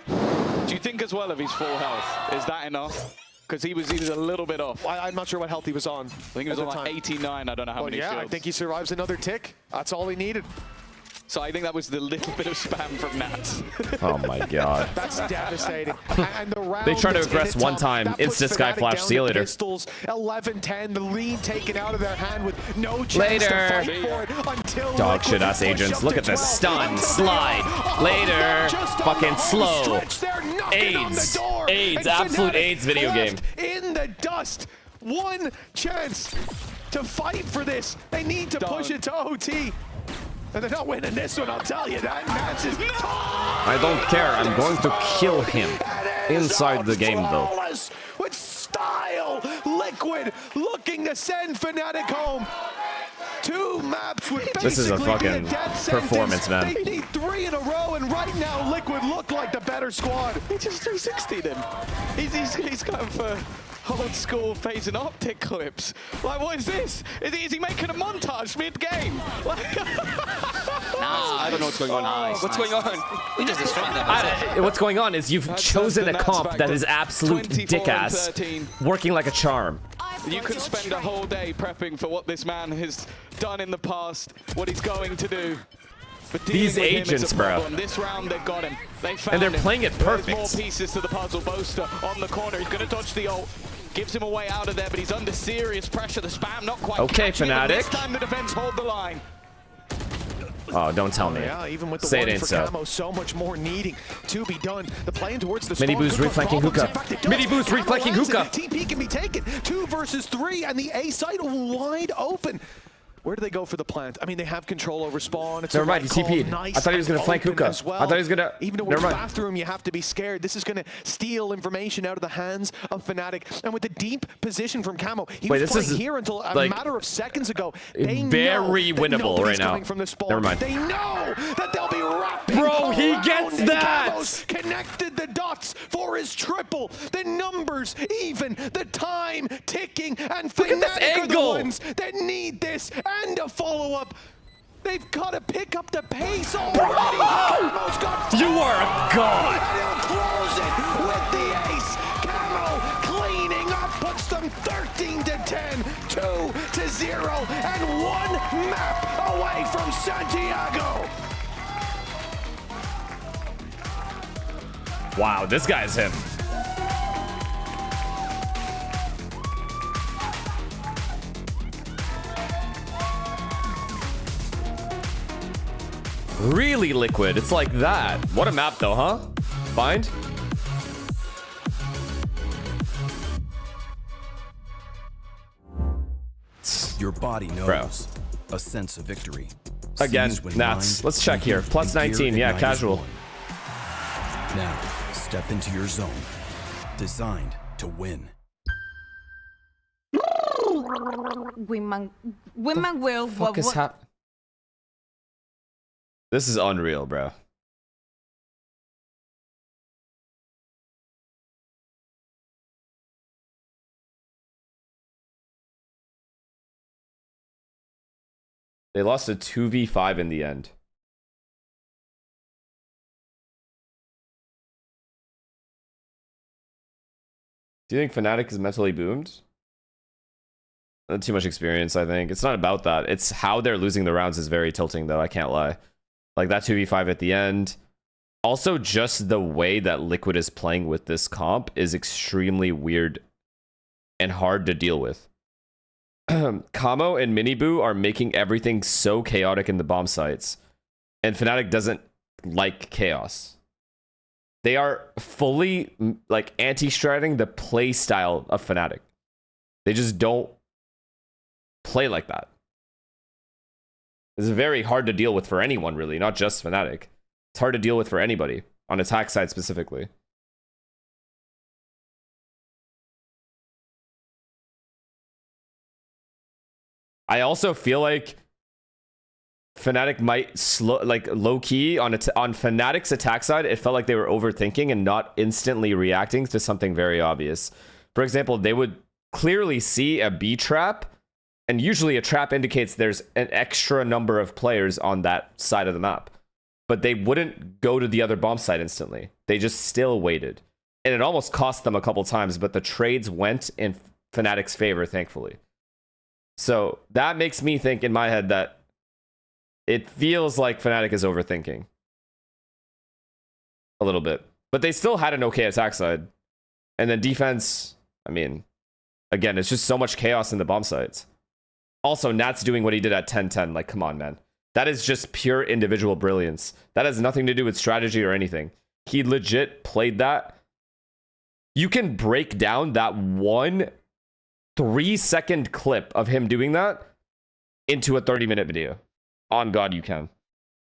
Do you think as well if he's full health? Is that enough? Because he was a little bit off. I'm not sure what health he was on. I think he was on like 89. I don't know how many shields. Yeah, I think he survives another tick. That's all he needed. So I think that was the little bit of spam from Nats. Oh my god. That's devastating. And the round they try to aggress one time. It's the Sky Flash. See you later. 11-10, the lead taken out of their hand with no chance to fight for it until dog shit ass agents. Look at the stun, slide, later, fucking slow. AIDS. AIDS, absolute AIDS video game. In the dust. One chance to fight for this. They need to push it to OT. And they're not winning this one, I'll tell you that. Nats is I don't care. I'm going to kill him inside the game, though. With style, Liquid looking to send FNATIC home. 2 maps with this is a fucking performance, man. They need 3 in a row, and right now Liquid look like the better squad. He just 360'd him. He's kind of old school phase and optic clips. Like, what is this? Is he making a montage mid-game? I don't know what's going on. What's going on? We just destroyed them. What's going on is you've chosen a comp that is absolute dick-ass, working like a charm. You could spend a whole day prepping for what this man has done in the past, what he's going to do. But these agents, bro. This round they've got him. They found and they're playing it perfect. There's more pieces to the puzzle. Boaster on the corner. He's going to dodge the ult. Gives him a way out of there, but he's under serious pressure. The spam not quite okay, FNATIC. This time the defense hold the line. Oh, don't tell me. Yeah, even with the Say one it ain't for so. Camo, so much more needing to be done. The playing towards the mini boost reflanking hookah. Mini boost reflanking hookah. TP can be taken. 2 versus 3, and the A site wide open. Where do they go for the plant? I mean, they have control over spawn. It's never mind, he TP'd. I thought he was going to flank hookah. Well. I thought he was going to... Even towards the bathroom, you have to be scared. This is going to steal information out of the hands of FNATIC. And with the deep position from Camo, he was playing here until a matter of seconds ago. They very winnable right now. From the spawn. Never mind. They know that they'll be wrapping. Bro, he gets that! Camo's connected the dots for his triple. The numbers even. The time ticking. And FNATIC are the ones that need this. And a follow-up. They've got to pick up the pace already. You are a god. He'll close it with the ace. Camo cleaning up, puts them 13-10, 2-0, and 1 map away from Santiago. Wow, this guy's him. Really Liquid, it's like that. What a map though, huh? Find? Your body knows. A sense of victory. Again, Nats. Let's check here. Plus 19, yeah, casual. Now, step into your zone. Designed to win. Women will. Fuck is This is unreal, bro. They lost a 2v5 in the end. Do you think FNATIC is mentally boomed? Not too much experience, I think. It's not about that. It's how they're losing the rounds is very tilting, though. I can't lie. Like that 2v5 at the end. Also, just the way that Liquid is playing with this comp is extremely weird and hard to deal with. Kamo and Miniboo are making everything so chaotic in the bomb sites. And FNATIC doesn't like chaos. They are fully like anti-stratting the play style of FNATIC. They just don't play like that. It's very hard to deal with for anyone, really, not just FNATIC. It's hard to deal with for anybody, on attack side specifically. I also feel like FNATIC might slow, like low key on FNATIC's attack side. It felt like they were overthinking and not instantly reacting to something very obvious. For example, they would clearly see a B trap, and usually a trap indicates there's an extra number of players on that side of the map. But they wouldn't go to the other bomb site instantly. They just still waited. And it almost cost them a couple times, but the trades went in FNATIC's favor, thankfully. So that makes me think in my head that it feels like FNATIC is overthinking. A little bit. But they still had an okay attack side. And then defense, I mean, again, it's just so much chaos in the bomb sites. Also, Nat's doing what he did at 10-10. Like, come on, man. That is just pure individual brilliance. That has nothing to do with strategy or anything. He legit played that. You can break down that 1 3-second clip of him doing that into a 30-minute video. On God, you can.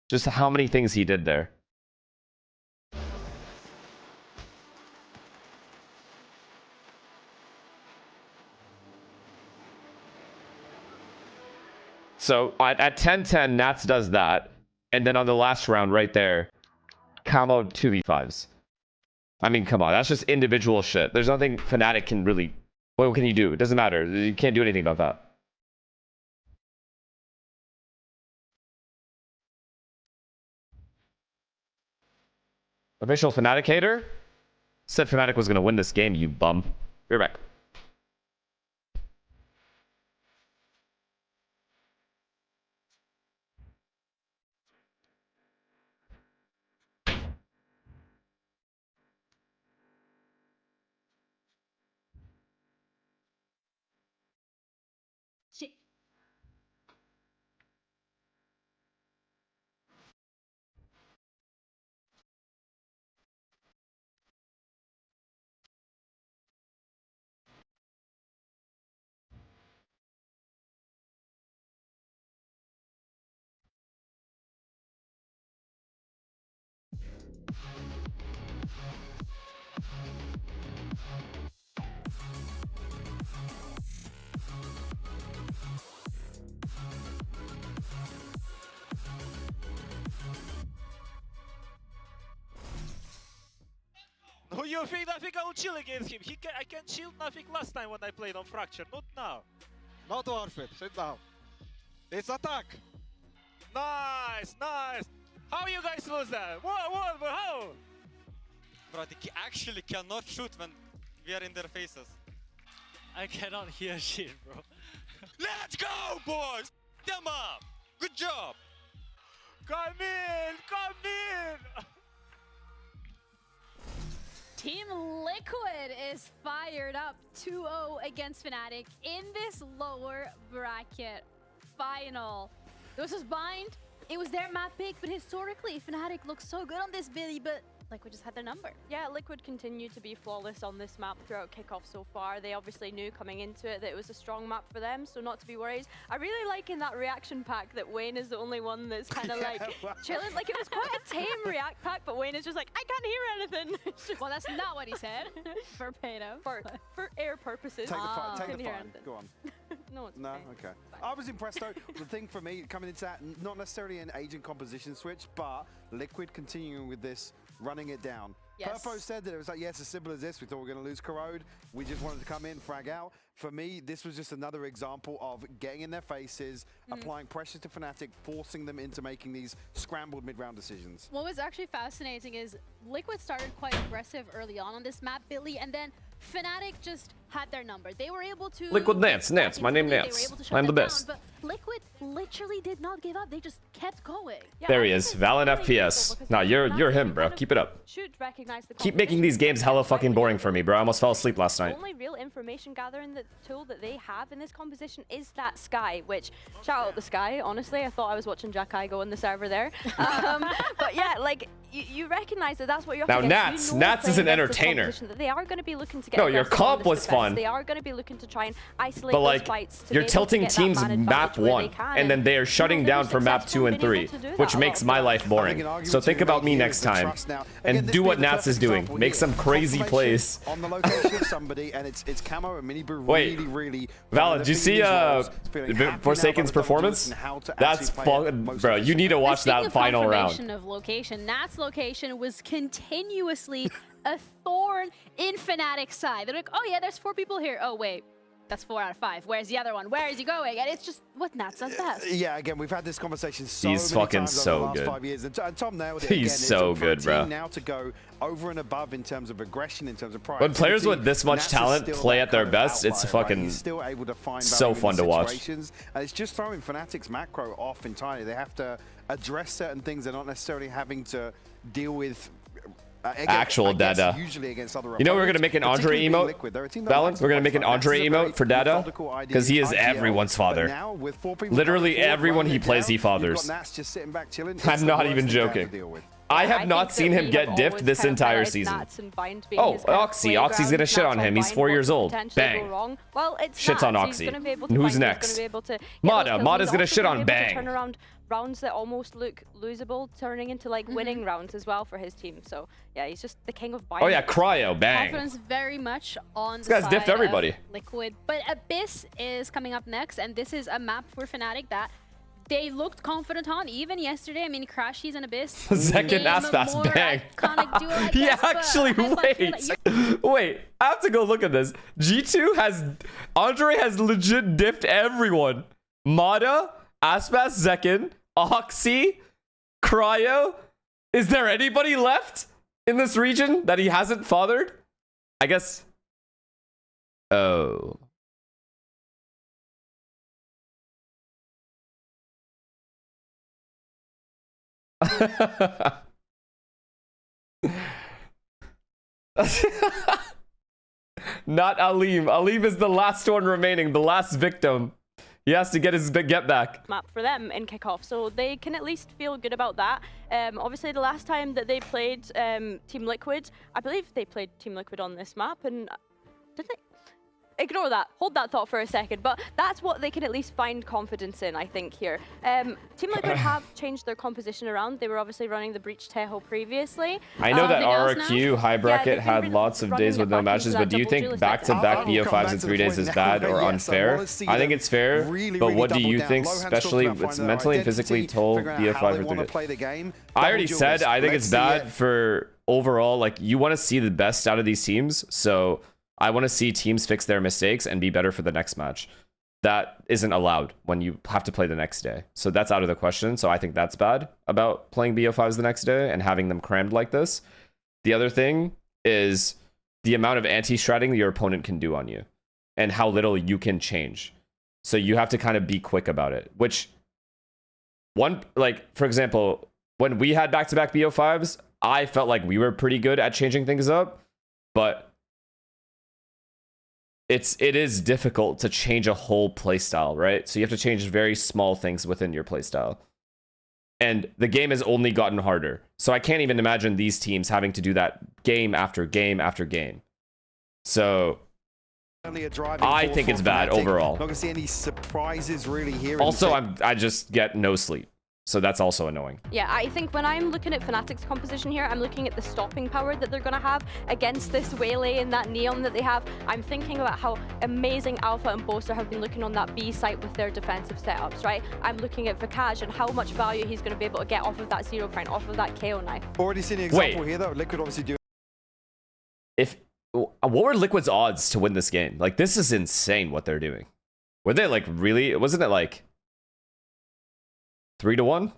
Just how many things he did there. So at 10-10, Nats does that. And then on the last round right there, Kamo 2v5s. I mean, come on. That's just individual shit. There's nothing FNATIC can really... What can you do? It doesn't matter. You can't do anything about that. Official FNATIC hater? Said FNATIC was going to win this game, you bum. Be right back. No, you think nothing I will chill against him. I can chill nothing last time when I played on Fracture, not now. Not worth it, sit down. It's attack. Nice, nice. How you guys lose that? What, how? Bro, they actually cannot shoot when we are in their faces. I cannot hear shit, bro. Let's go, boys! Them up! Good job! Come in! Come in! Team Liquid is fired up 2-0 against FNATIC in this lower bracket final. This was Bind. It was their map pick, but historically, FNATIC looks so good on this Billy, but Liquid just had their number. Yeah, Liquid continued to be flawless on this map throughout kickoff so far. They obviously knew coming into it that it was a strong map for them, so not to be worried. I really like in that reaction pack that Wayne is the only one that's kind of like chilling. Like, it was quite a tame react pack, but Wayne is just like, I can't hear anything. Well, that's not what he said. Verbatim. For air purposes. Take the fun. Go on. No, it's no, okay. I was impressed though. The thing for me coming into that, not necessarily an agent composition switch, but Liquid continuing with this, running it down. Yes. Purpo said that it was like, yes, as simple as this. We thought we were going to lose Corrode. We just wanted to come in, frag out. For me, this was just another example of getting in their faces, applying pressure to FNATIC, forcing them into making these scrambled mid-round decisions. What was actually fascinating is Liquid started quite aggressive early on this map, Billy, and then FNATIC just had their number. They were able to... Liquid Nance, my name Nance. I'm the best. Down, but Liquid literally did not give up. They just kept going. Yeah, there he is, Valen FPS. Nah, you're him, bro. Keep it up. Should recognize the Keep making these games hella fucking boring for me, bro. I almost fell asleep last night. The only real information gathering tool that they have in this composition is that Sky, which, shout out the Sky, honestly. I thought I was watching Jack Igo on the server there. But yeah, like, you recognize that that's what you're now, Nats is an entertainer. That they are going to be looking to get no, your comp was fun. They are going to be looking to try and isolate but like, those fights. You're tilting teams map 1, and then they are shutting down for map 2 and 3, which makes my life boring. So think about me next time, and do what Nats is doing. Make some crazy plays. On the location of somebody, and it's Camo and Mini Brew really Valen, did you see Forsaken's performance? That's fun, bro. You need to watch that final round. Of location, Nat's location was continuously a thorn in FNATIC's side. They're like, oh yeah, there's 4 people here. Oh wait, that's 4 out of 5. Where's the other one? Where is he going? And it's just what Nats does best. Yeah, again, we've had this conversation so He's many fucking times so over the last good. 5 years. And Tom nailed it. He's so good, bro. Now to go over and above in terms of aggression, in terms of pride. When players with this much talent play at their best, it's fucking still able to find so fun to watch. And it's just throwing FNATIC's macro off entirely. They have to address certain things. They're not necessarily having to deal with actual Dada. You know we're going to make an Andre emote, Valen? We're going to make an Andre emote for Dada because he is everyone's father. Literally everyone he plays, he fathers. I'm not even joking. I have not seen him get diffed this entire season. Oh, Oxy. Oxy's going to shit on him. He's 4 years old. Bang. Shits on Oxy. Who's next? Mada. Mada's going to shit on Bang. Rounds that almost look losable, turning into like winning rounds as well for his team. So yeah, he's just the king of buying. Oh yeah, Cryo, Bang. Confidence very much on this guy's diffed everybody. Liquid, but Abyss is coming up next, and this is a map for FNATIC that they looked confident on even yesterday. I mean, Crashies and Abyss. Second Aspas, Bang. He actually, wait, I have to go look at this. Andre has legit diffed everyone. Mada, Aspas, Zekin, Oxy, Cryo. Is there anybody left in this region that he hasn't fathered? I guess. Oh. Not Aleem. Aleem is the last one remaining, the last victim. He has to get his get back. Map for them in kickoff, so they can at least feel good about that. Obviously, the last time that they played Team Liquid, I believe they played Team Liquid on this map, and did they? Ignore that. Hold that thought for a second. But that's what they can at least find confidence in, I think, here. Team Liquid have changed their composition around. They were obviously running the Breach Teho previously. I know that RRQ high bracket had lots of days with no matches, but do you think back-to-back BO5s in 3 days is bad or unfair? I think it's fair, but what do you think, especially it's mentally and physically told BO5 for 3 days? I already said I think it's bad for overall, like, you want to see the best out of these teams, so I want to see teams fix their mistakes and be better for the next match. That isn't allowed when you have to play the next day. So that's out of the question. So I think that's bad about playing BO5s the next day and having them crammed like this. The other thing is the amount of anti-stratting your opponent can do on you and how little you can change. So you have to kind of be quick about it, which for example, when we had back-to-back BO5s, I felt like we were pretty good at changing things up, but it is difficult to change a whole playstyle, right? So you have to change very small things within your playstyle. And the game has only gotten harder. So I can't even imagine these teams having to do that game after game after game. So I think it's bad overall. Not gonna see any surprises really here. Also, I just get no sleep. So that's also annoying. Yeah, I think when I'm looking at FNATIC's composition here, I'm looking at the stopping power that they're going to have against this Waylay and that Neon that they have. I'm thinking about how amazing Alpha and Boaster have been looking on that B site with their defensive setups, right? I'm looking at Vikaj and how much value he's going to be able to get off of that Zero Crown, off of that KO knife. Already seen the example here, though. Liquid obviously doing. What were Liquid's odds to win this game? Like, this is insane what they're doing. Were they like really? Wasn't it like 3-1?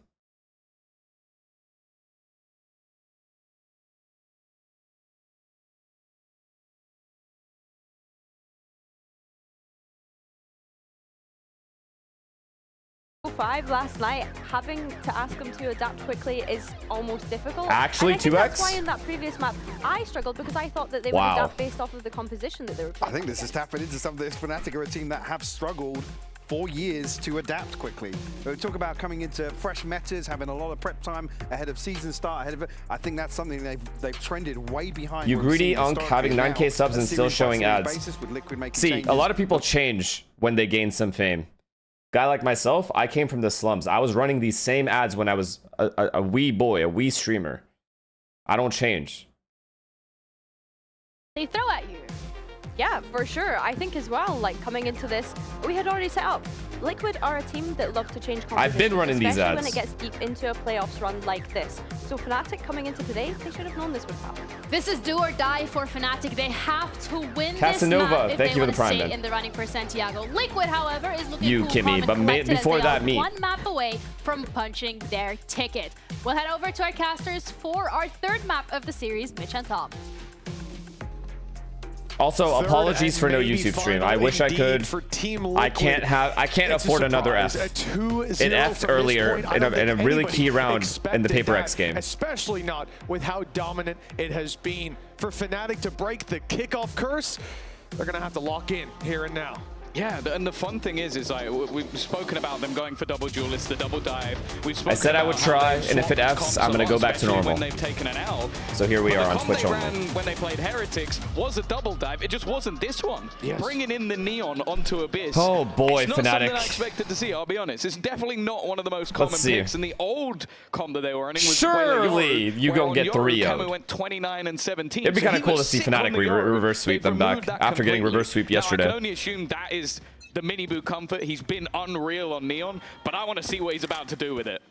Five last night, having to ask them to adapt quickly is almost difficult. Actually, 2x? That's why in that previous map, I struggled because I thought that they would adapt based off of the composition that they were playing. I think this is tapping into something. This FNATIC are a team that have struggled for years to adapt quickly. We talk about coming into fresh metas, having a lot of prep time ahead of season start, ahead of it. I think that's something they've trended way behind. You greedy Unk having 9K subs and still showing ads. See, a lot of people change when they gain some fame. Guy like myself, I came from the slums. I was running these same ads when I was a wee boy, a wee streamer. I don't change. They throw at you. Yeah, for sure. I think as well, like coming into this, we had already set up. Liquid are a team that love to change composition. I've been running these ads. When it gets deep into a playoffs run like this. So FNATIC coming into today, they should have known this would happen. This is do or die for FNATIC. They have to win Casanova, this map if thank they you for want the to prime, stay man. in the running for Santiago. Liquid, however, is looking You, cool, Kimmy, calm, and but collected before as they that, are me. one map away from punching their ticket. We'll head over to our casters for our third map of the series, Mitch and Tom. Also, apologies for no YouTube stream. I wish I could. I can't afford another F. It F'd earlier in a really key round in the Paper X game. Especially not with how dominant it has been. For FNATIC to break the kickoff curse, they're going to have to lock in here and now. Yeah, and the fun thing is like we've spoken about them going for double duelists, the double dive. I said I would try, and if it F's, I'm gonna go back to normal. When they've taken an L. So here we are on Twitch only. When they played Heretics was a double dive. It just wasn't this one. Yes. Bringing in the Neon onto Abyss. Oh boy, it's not FNATIC. something I expected to see. I'll be honest. It's definitely not one of the most common picks. And the old comp that they were running was surely you gonna get 3-0. Went 29 and 17. It'd be kind of cool to see FNATIC reverse sweep them back after getting reverse sweep yesterday. I can only assume that is the mini boot comfort. He's been unreal on Neon, but I want to see what he's about to do with it.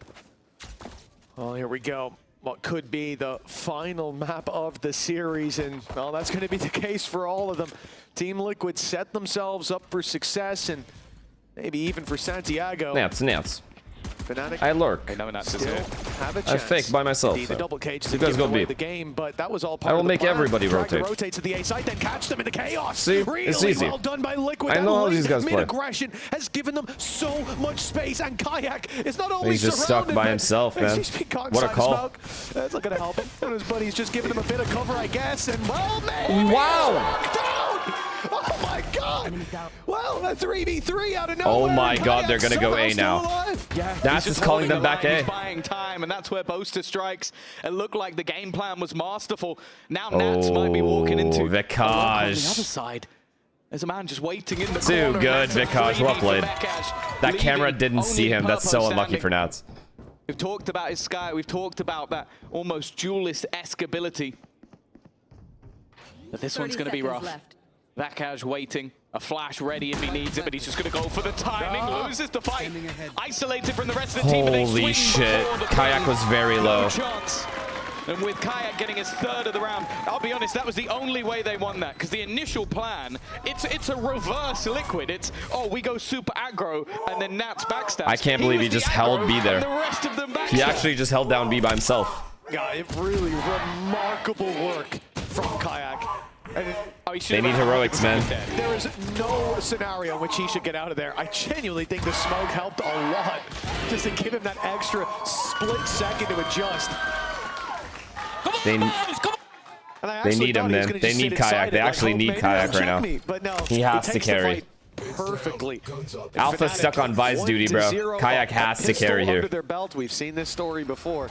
Well, here we go. What could be the final map of the series, and well, that's going to be the case for all of them. Team Liquid set themselves up for success, and maybe even for Santiago. Nats. FNATIC, I lurk. I know Nats is here. Have a chance. I fake by myself. The double cage you guys go away beat the game, but that was all part I will of the make plan. everybody rotate. Rotate to the A site, then catch them in the chaos. See, really it's easy. Well done by Liquid. I know how these guys play. Aggression has given them so much space, and Kayak is not only he's just stuck by himself, man. What a call! That's not gonna help him. And his buddy's just giving him a bit of cover, I guess. And well, man, wow! Oh my God! Well, a 3v3 out of nowhere. Oh my God, they're gonna go A now. Yeah, Nats is calling them back A. He's buying time, and that's where Boaster strikes. It looked like the game plan was masterful. Now Nats might be walking into Vikaj. On the other side. There's a man just waiting in the corner. Too good, Vikaj. Well played. That camera didn't see him. That's so unlucky for Nats. We've talked about his sky. We've talked about that almost duelist-esque ability. But this one's going to be rough. Vikaj waiting. A flash ready if he needs it, but he's just going to go for the timing. Loses the fight. Isolated from the rest of the team. Holy shit. Kayak was very low. No chance. And with Kayak getting his third of the round, I'll be honest, that was the only way they won that. Because the initial plan, it's a reverse Liquid. It's, oh, we go super aggro, and then Nats backstabs. I can't believe he just held B there. The rest of them He actually just held down B by himself. Yeah, really remarkable work from Kayak. They need heroics, man. There is no scenario in which he should get out of there. I genuinely think the smoke helped a lot just to give him that extra split second to adjust. They need him, man. They need Kayak. They actually need Kayak right now. But no, he has to carry. Perfectly. Alpha's stuck on Vice duty, bro. Kayak has to carry here. Under their belt. We've seen this story before.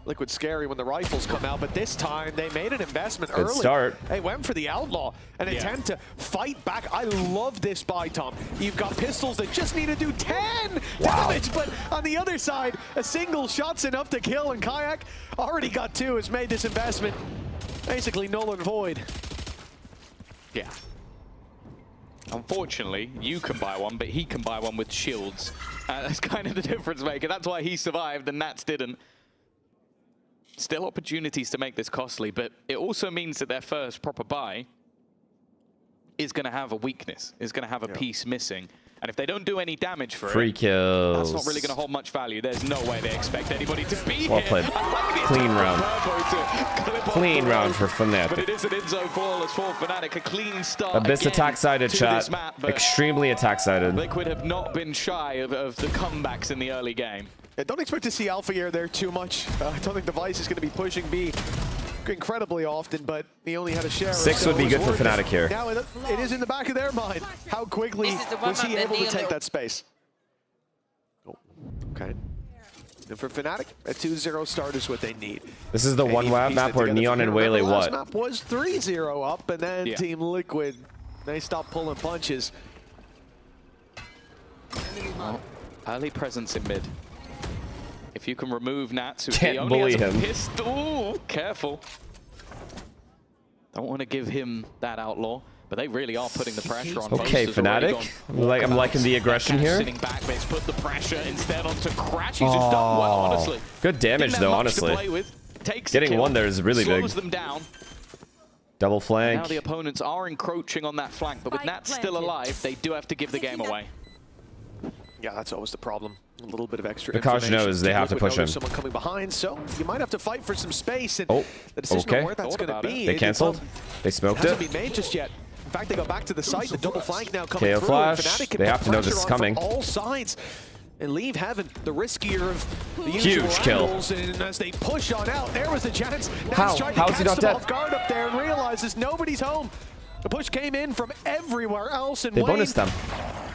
Liquid scary when the rifles come out, but this time they made an investment early. Good start. They went for the Outlaw, an attempt to fight back. I love this buy, Tom. You've got pistols that just need to do 10 damage, but on the other side, a single shot's enough to kill, and Kayak already got 2, has made this investment basically null and void. Yeah. Unfortunately, you can buy one, but he can buy one with shields. That's kind of the difference maker. That's why he survived and Nats didn't. Still opportunities to make this costly, but it also means that their first proper buy is going to have a weakness, is going to have a piece missing. And if they don't do any damage for Free kills. that's not really going to hold much value. There's no way they expect anybody to be well here. played. Clean round. Clean round for FNATIC. But it is an in-zone flawless for FNATIC. A clean start. Abyss attack-sided, chat. Extremely attack-sided. Liquid have not been shy of the comebacks in the early game. I don't expect to see Alpha here there too much. I don't think Device is going to be pushing B incredibly often, but he only had a share. 6 would be good for FNATIC here. Now it is in the back of their mind. How quickly was he able to take that space? Oh, okay. And for FNATIC, a 2-0 start is what they need. This is the one map where Neon and Waylay what? Last map was 3-0 up, and then Team Liquid, they stopped pulling punches. Well, early presence in mid. If you can remove Nats, who can't only bully has a him. Pistol. Careful. Don't want to give him that Outlaw, but they really are putting the pressure on. Okay, FNATIC. I'm liking the aggression here. Sitting back, but it's put the pressure instead onto Cratch. He's just done well, honestly. Good damage though, honestly. Getting one there is really big. Slows them down. Double flank. Now the opponents are encroaching on that flank, but with Nats still alive, they do have to give the game away. Yeah, that's always the problem. A little bit of extra Because knows they have to push him. Someone coming behind, so you might have to fight for some space. And the decision okay. on where that's going to be. They canceled. They smoked it. Hasn't been made just yet. In fact, they go back to the site. The double flank now coming KO through. flash. They have to know this is coming. All sides. And leave Heaven the riskier of the huge kill. And as they push on out, there was the chance. How? How's he not dead? Off guard up there and realizes nobody's home. The push came in from everywhere else. And they bonused them.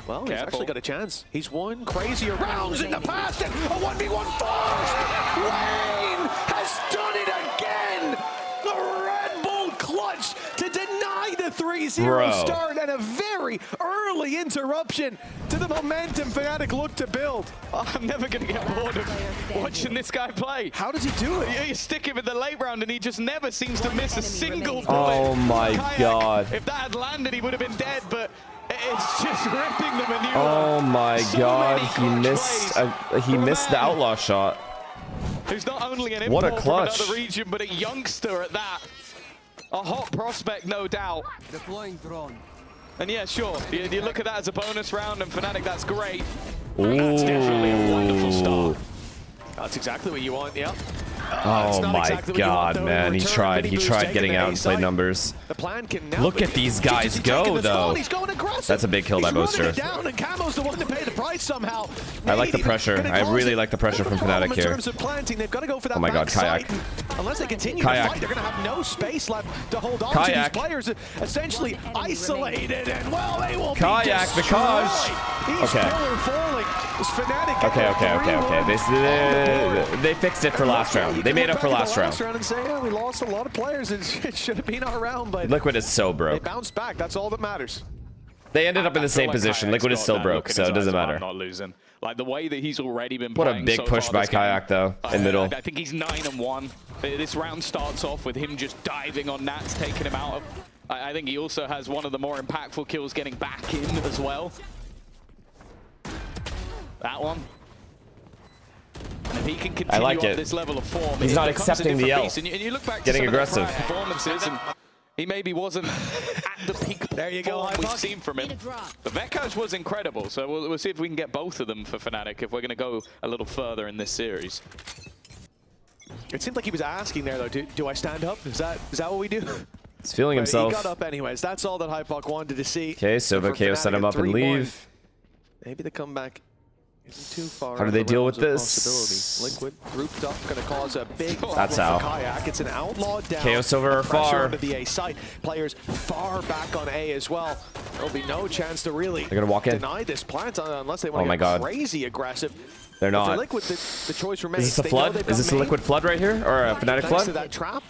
Well, he's actually got a chance. He's won crazier rounds in the past, and a 1v1 force! Wayne has done it again! The Red Bull clutch to deny the 3-0 start and a very early interruption to the momentum FNATIC look to build. I'm never going to get bored of watching this guy play. How does he do it? You stick him in the late round and he just never seems to miss a single bullet. Oh my God. If that had landed, he would have been dead, but it's just ripping the maneuver. Oh my God, he missed the Outlaw shot. Who's not only an what a import clutch. from another region, but a youngster at that. A hot prospect, no doubt. Deploying drone. And yeah, sure, you look at that as a bonus round, and FNATIC, that's great. Ooh. That's definitely a wonderful start. That's exactly what you want, yeah. Oh my God, man. He tried getting out and played numbers. The plan can now look at these guys go, though. That's a big kill by Boaster. Down, and Camo's the one to pay the price somehow. I like the pressure. I really like the pressure from FNATIC here. In terms of planting, they've got to go for that oh my God, Kayak. Unless they continue to fight, they're going to have no space left to hold on to these players. Essentially isolated, and well, they will Kayak, because... Okay. Okay. They fixed it for last round. They made up for last round. And say, yeah, we lost a lot of players. It should have been our round, but Liquid is so broke. They bounced back. That's all that matters. They ended up in the same position. Liquid is still broke, so it doesn't matter. Not losing. Like the way that he's already been playing. What a big push by Kayak though, in middle. I think he's 9-1. This round starts off with him just diving on Nats, taking him out. I think he also has one of the more impactful kills getting back in as well. That one. And if he can continue on this level of form, he's not accepting the L. And you look back to getting aggressive performances, and he maybe wasn't at the peak form we've seen from him. But Vekaj was incredible, so we'll see if we can get both of them for FNATIC if we're going to go a little further in this series. It seemed like he was asking there, though, do I stand up? Is that what we do? He's feeling himself. He got up anyways. That's all that Hypoc wanted to see. Okay, so KO set him up and leave. Maybe the comeback isn't too far. How do they deal with this? Liquid grouped up, going to cause a big That's how. Kayak. It's an outlaw down. KO Silver are far. Onto the A site. Players far back on A as well. There'll be no chance to really They're gonna walk in. deny this plant unless they want to get crazy aggressive. They're not. For Liquid, the choice remains. Is this a flood? Is this a Liquid flood right here? Or a FNATIC flood? To that trap.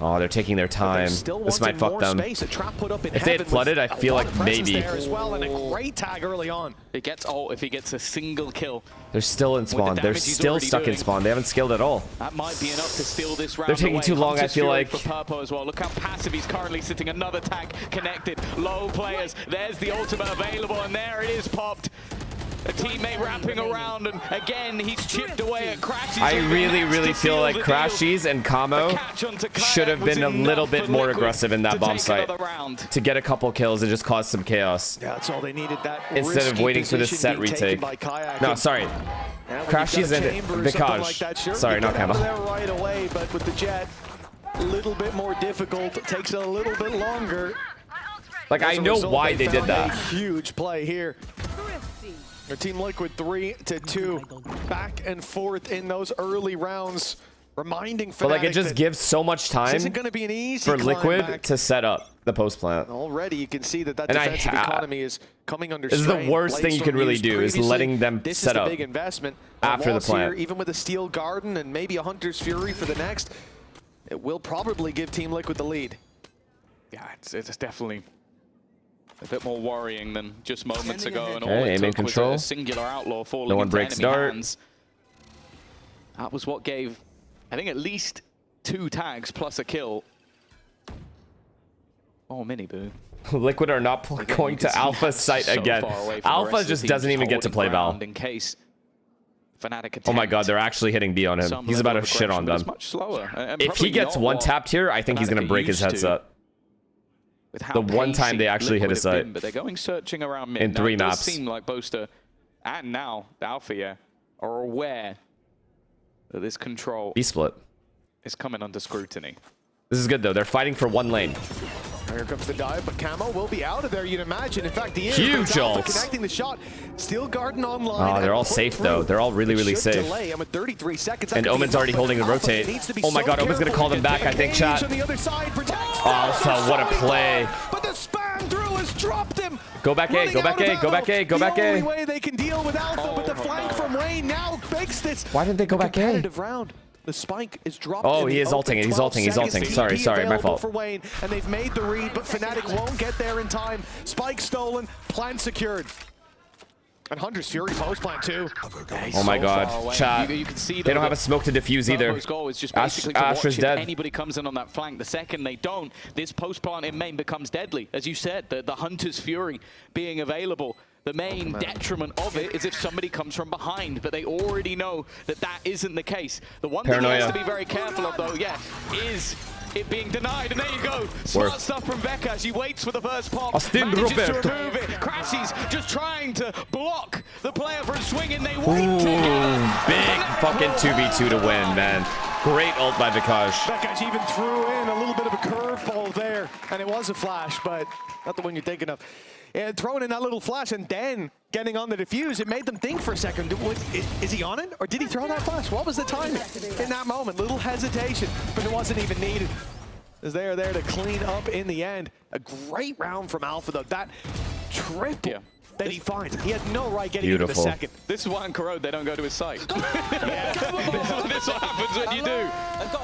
Oh, they're taking their time. This might fuck them. If they had flooded, I feel like maybe. As well, and a great tag early on. It gets if he gets a single kill. They're still in spawn. They're still stuck in spawn. They haven't skilled at all. That might be enough to steal this round. They're taking too long, I feel like. For Purpo as well. Look how passive he's currently sitting. Another tag connected. Low players. There's the ultimate available, and there it is popped. A teammate wrapping around, and again, he's chipped away at Crashies. I really feel like Crashies and Kamo should have been a little bit more aggressive in that bomb site to get a couple kills and just cause some chaos. Yeah, that's all they needed. That instead of waiting for this set retake. No, sorry. Crashies and Vikaj. Sorry, not Kamo. Right away, but with the jet, a little bit more difficult. It takes a little bit longer. Like, I know why they did that. A huge play here. Their Team Liquid 3-2, back and forth in those early rounds, reminding FNATIC. But like, it just gives so much time be an easy for Liquid to set up the post plant. Already, you can see that defensive economy is coming under strain. This is the worst thing you can really do, is letting them set up big investment after the plant. Here, even with a Steel Garden and maybe a Hunter's Fury for the next, it will probably give Team Liquid the lead. Yeah, it's definitely a bit more worrying than just moments ago, and all okay, it took was control. a singular outlaw falling no one into breaks enemy start. hands. That was what gave, I think, at least 2 tags plus a kill. Oh, Mini Boo. Liquid are not going to Alpha site again. Alpha just doesn't even get to play Val. In case FNATIC oh my god, they're actually hitting B on him. He's about to shit on them. Much slower. If he gets one tapped here, I think he's going to break his headset. The one time they actually hit a site. But they're going searching around mid. In 3 maps. It does seem like Boaster and now the Alpha are aware that this control B-split is coming under scrutiny. This is good though. They're fighting for 1 lane. Here comes the dive, but Camo will be out of there, you'd imagine. In fact, he is. Huge ults. Connecting the shot. Steel Garden online. Oh, they're all safe though. They're all really safe. Delay. I'm at 33 seconds. And Omen's already holding the rotate. Oh my god, Omen's gonna call them back, I think, chat. Alpha, what a play. But the spam through has dropped him. Go back A, go back A, go back A, go back A. The only way they can deal with Alpha, but the flank from Wayne now makes this. Why didn't they go back A? Competitive round. The spike is dropped. Oh, he is ulting it. He's ulting. He's ulting. Sorry, my fault. For Wayne, and they've made the read, but FNATIC won't get there in time. Spike stolen, plant secured. And Hunter's Fury post plant too. Oh my god, chat. You can see they don't have a smoke to defuse either. Goal is just basically to watch is dead. If anybody comes in on that flank. The second they don't, this post plant in main becomes deadly. As you said, the Hunter's Fury being available. The main detriment of it is if somebody comes from behind, but they already know that that isn't the case. The one thing he has to be very careful of, though, is it being denied. And there you go. Smart stuff from Becca. She waits for the first pop. Manages to remove it. Crashies just trying to block the player from swinging. They wait together. Big fucking 2v2 to win, man. Great ult by Vikaj. Becca even threw in a little bit of a curveball there, and it was a flash, but not the one you're thinking of. And throwing in that little flash and then getting on the defuse, it made them think for a second, is he on it? Or did he throw that flash? What was the timing in that moment? Little hesitation, but it wasn't even needed. As they are there to clean up in the end. A great round from Alpha though. That triple that he finds. He had no right getting into the second. This is why in Corrode they don't go to his site. This is what happens when you do.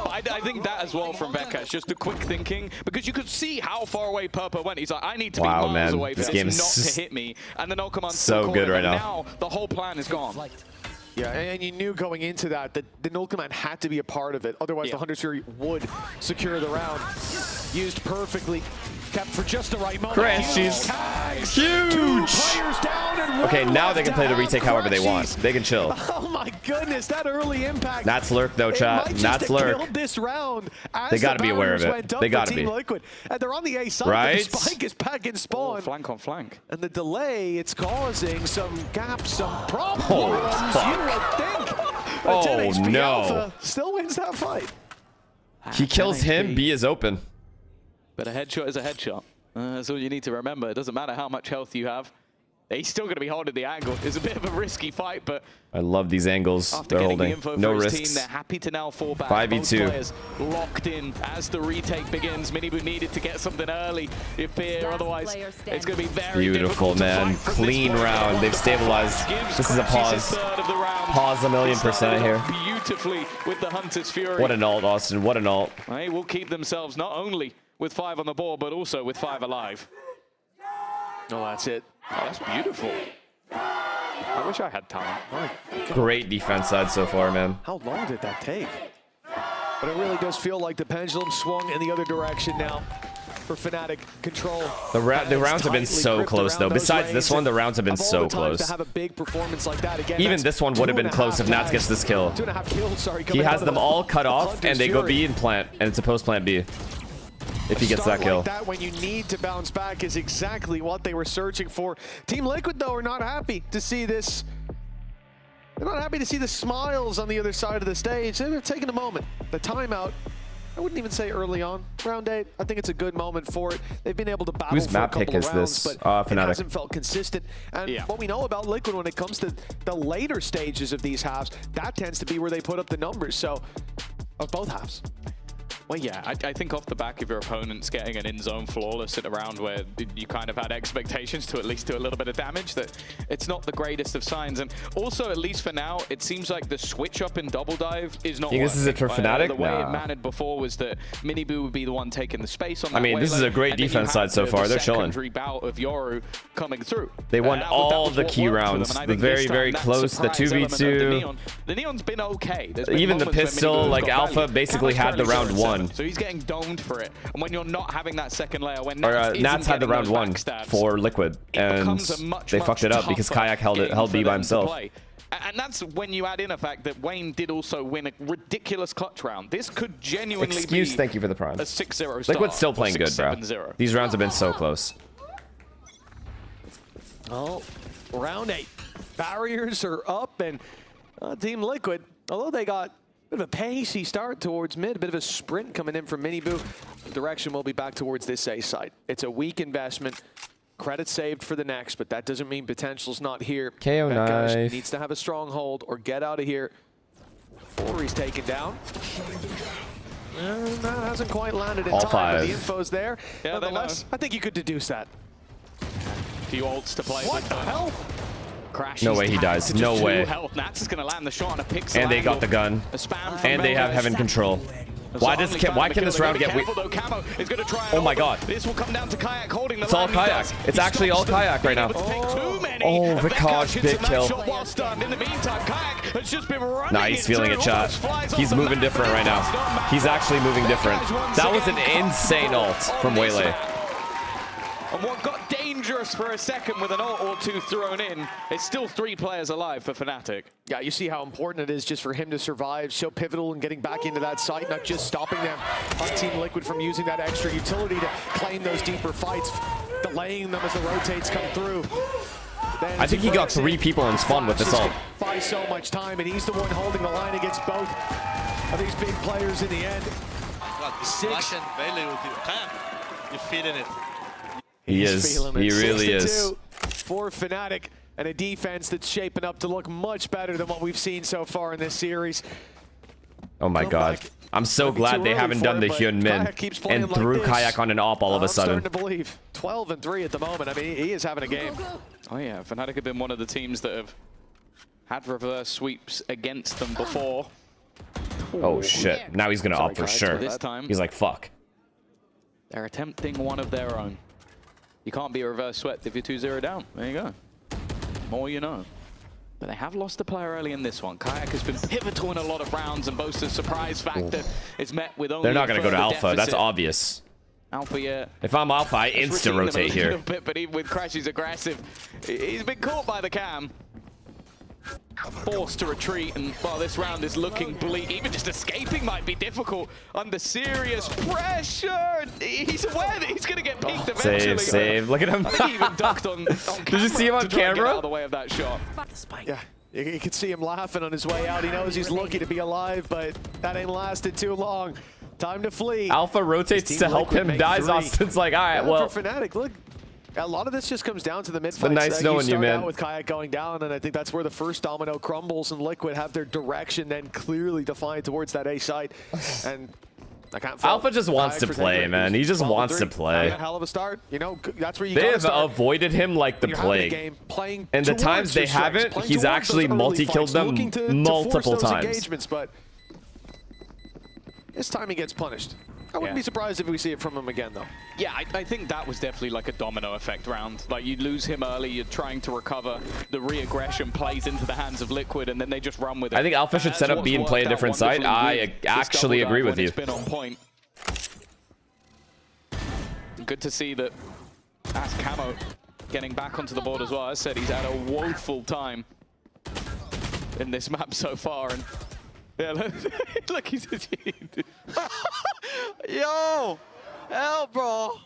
I think that as well from Vekash, just the quick thinking, because you could see how far away Purpo went. He's like, I need to be miles away for this not to hit me, and then Okamon so good right now. Now the whole plan is gone. Yeah, and you knew going into that the Nulkaman had to be a part of it. Otherwise, the Hunter's Fury would secure the round. Used perfectly. Kept for just the right moment. Crashies. Huge! 2 players down and okay, now they can play the retake however they want. They can chill. Oh my goodness, that early impact. That's Lurk though, chat. That's Lurk. This round they got to be aware of it. They got to be. Liquid. And they're on the A side. Right? The spike is back in spawn. Flank on flank. And the delay, it's causing some gaps, some problems. Oh, fuck. You would think. Oh, no. Alpha still wins that fight. He kills him, B is open. But a headshot is a headshot. That's all you need to remember. It doesn't matter how much health you have. He's still going to be holding the angle. It's a bit of a risky fight, but I love these angles. after They're getting holding. the info No for his risks. team, they're happy to now fall back. 5v2. Both players locked in as the retake begins. Minibu needed to get something early if here, otherwise it's going to be very Beautiful, man. Clean round. They've stabilized. This is a pause. Pause 1,000,000% here. Beautifully with the Hunter's Fury. What an ult, Austin. What an ult. They will keep themselves not only with 5 on the board, but also with 5 alive. Oh, that's it. Oh, that's beautiful. I wish I had time. Great defense side so far, man. How long did that take? But it really does feel like the pendulum swung in the other direction now for FNATIC control. The rounds have been so close, though. Besides this one, the rounds have been so close. To have a big performance like that again, even this one would have been close if Nats gets this kill. 2.5 kills, sorry. He has them all cut off, and they go B and plant, and it's a post-plant B. If he gets that kill. Like that when you need to bounce back is exactly what they were searching for. Team Liquid, though, are not happy to see this. They're not happy to see the smiles on the other side of the stage. They're taking a moment. The timeout, I wouldn't even say early on. Round 8, I think it's a good moment for it. They've been able to battle Whose for map a pick couple is of rounds, this? but it FNATIC. hasn't felt consistent. And what we know about Liquid when it comes to the later stages of these halves, that tends to be where they put up the numbers. So, of both halves. Well, yeah, I think off the back of your opponent's getting an in-zone flawless at a round where you kind of had expectations to at least do a little bit of damage, that it's not the greatest of signs. And also, at least for now, it seems like the switch up in double dive is not You think this is it for FNATIC? The way it managed before was that Minibu would be the one taking the space on that. I mean, this is a great defense side so far. They're chilling. The bout of Yoru coming through. They won all the key rounds. The very, very close. The 2v2. The Neon's been okay. Even the pistol, like Alpha, basically had the round 1. So he's getting domed for it. And when you're not having that second layer, when Nats had the round 1 for Liquid, and they fucked it up because Kayak held B by himself. And that's when you add in a fact that Wayne did also win a ridiculous clutch round. This could genuinely be thank you for the prime. A 6-0 start. Liquid's still playing good, bro. 6-7-0. These rounds have been so close. Oh, round 8. Barriers are up, and Team Liquid, although they got a bit of a pacey start towards mid, a bit of a sprint coming in from Minibu. The direction will be back towards this A side. It's a weak investment. Credit saved for the next, but that doesn't mean potential's not here. KO knife. Needs to have a stronghold or get out of here. He's taken down. And that hasn't quite landed in All time, 5. but the info's there. Yeah, nonetheless, I think you could deduce that. Few ults to play What with. the hell? Crash. No way he dies. No way. Nats is going to land the shot on a pixel. And they got the gun. And they have heaven control. Why can this round get weak? Oh my god. This will come down to Kayak holding the It's all Kayak. It's actually all Kayak right now. Oh, Vikash, big kill. In the meantime, Kayak has just been running. Nah, he's feeling it, chat. He's moving different right now. He's actually moving different. That was an insane ult from Waylay. And what got dangerous for a second with an ult or 2 thrown in, it's still 3 players alive for FNATIC. Yeah, you see how important it is just for him to survive, so pivotal in getting back into that site, not just stopping them on Team Liquid from using that extra utility to claim those deeper fights, delaying them as the rotates come through. Then I think he got 3 people in spawn with this ult. Buy so much time, and he's the one holding the line against both of these big players in the end. Six. You're feeling it. He is. He really is. For FNATIC, and a defense that's shaping up to look much better than what we've seen so far in this series. Oh my god. I'm so glad they haven't done the Hyun Min and threw Kayak on an op all of a sudden. I'm starting to believe. 12-3 at the moment. I mean, he is having a game. Oh yeah, FNATIC have been one of the teams that have had reverse sweeps against them before. Oh shit. Now he's gonna op for sure. This time, he's like, fuck. They're attempting one of their own. You can't be a reverse swept if you're 2-0 down. There you go. More you know. But they have lost a player early in this one. Kayak has been pivotal in a lot of rounds, and boasts a surprise factor is met with only They're not going to go to Alpha. Deficit. That's obvious. Alpha, yeah. If I'm Alpha, I insta-rotate here. Bit, but even with Crash, he's aggressive. He's been caught by the cam. Forced to retreat, and well, this round is looking bleak. Even just escaping might be difficult under serious pressure. He's aware that he's going to get peeked eventually. Save. Look at him. I think he even ducked on camera. Did you see him on camera? Get out of the way of that shot. Yeah, you could see him laughing on his way out. He knows he's lucky to be alive, but that ain't lasted too long. Time to flee. Alpha rotates to help him. Dies. Austin's like, all right, well. For FNATIC, look. A lot of this just comes down to the mid-fights. It's been nice knowing you, man. With Kayak going down, and I think that's where the first domino crumbles, and Liquid have their direction then clearly defined towards that A side. And I can't fault Alpha just wants to play, man. He just wants to play. A hell of a start. You know, that's where you They have start. avoided him like the plague. And the times they haven't, he's actually multi-killed them multiple times. But this time he gets punished. I wouldn't be surprised if we see it from him again, though. Yeah, I think that was definitely like a domino effect round. Like, you lose him early, you're trying to recover, the re-aggression plays into the hands of Liquid, and then they just run with it. I think Alpha should set up B and play a different side. I actually agree with you. It's been on point. Good to see that as Camo getting back onto the board as well. As I said, he's had a woeful time in this map so far. And yeah, look, he's yo, hell, bro.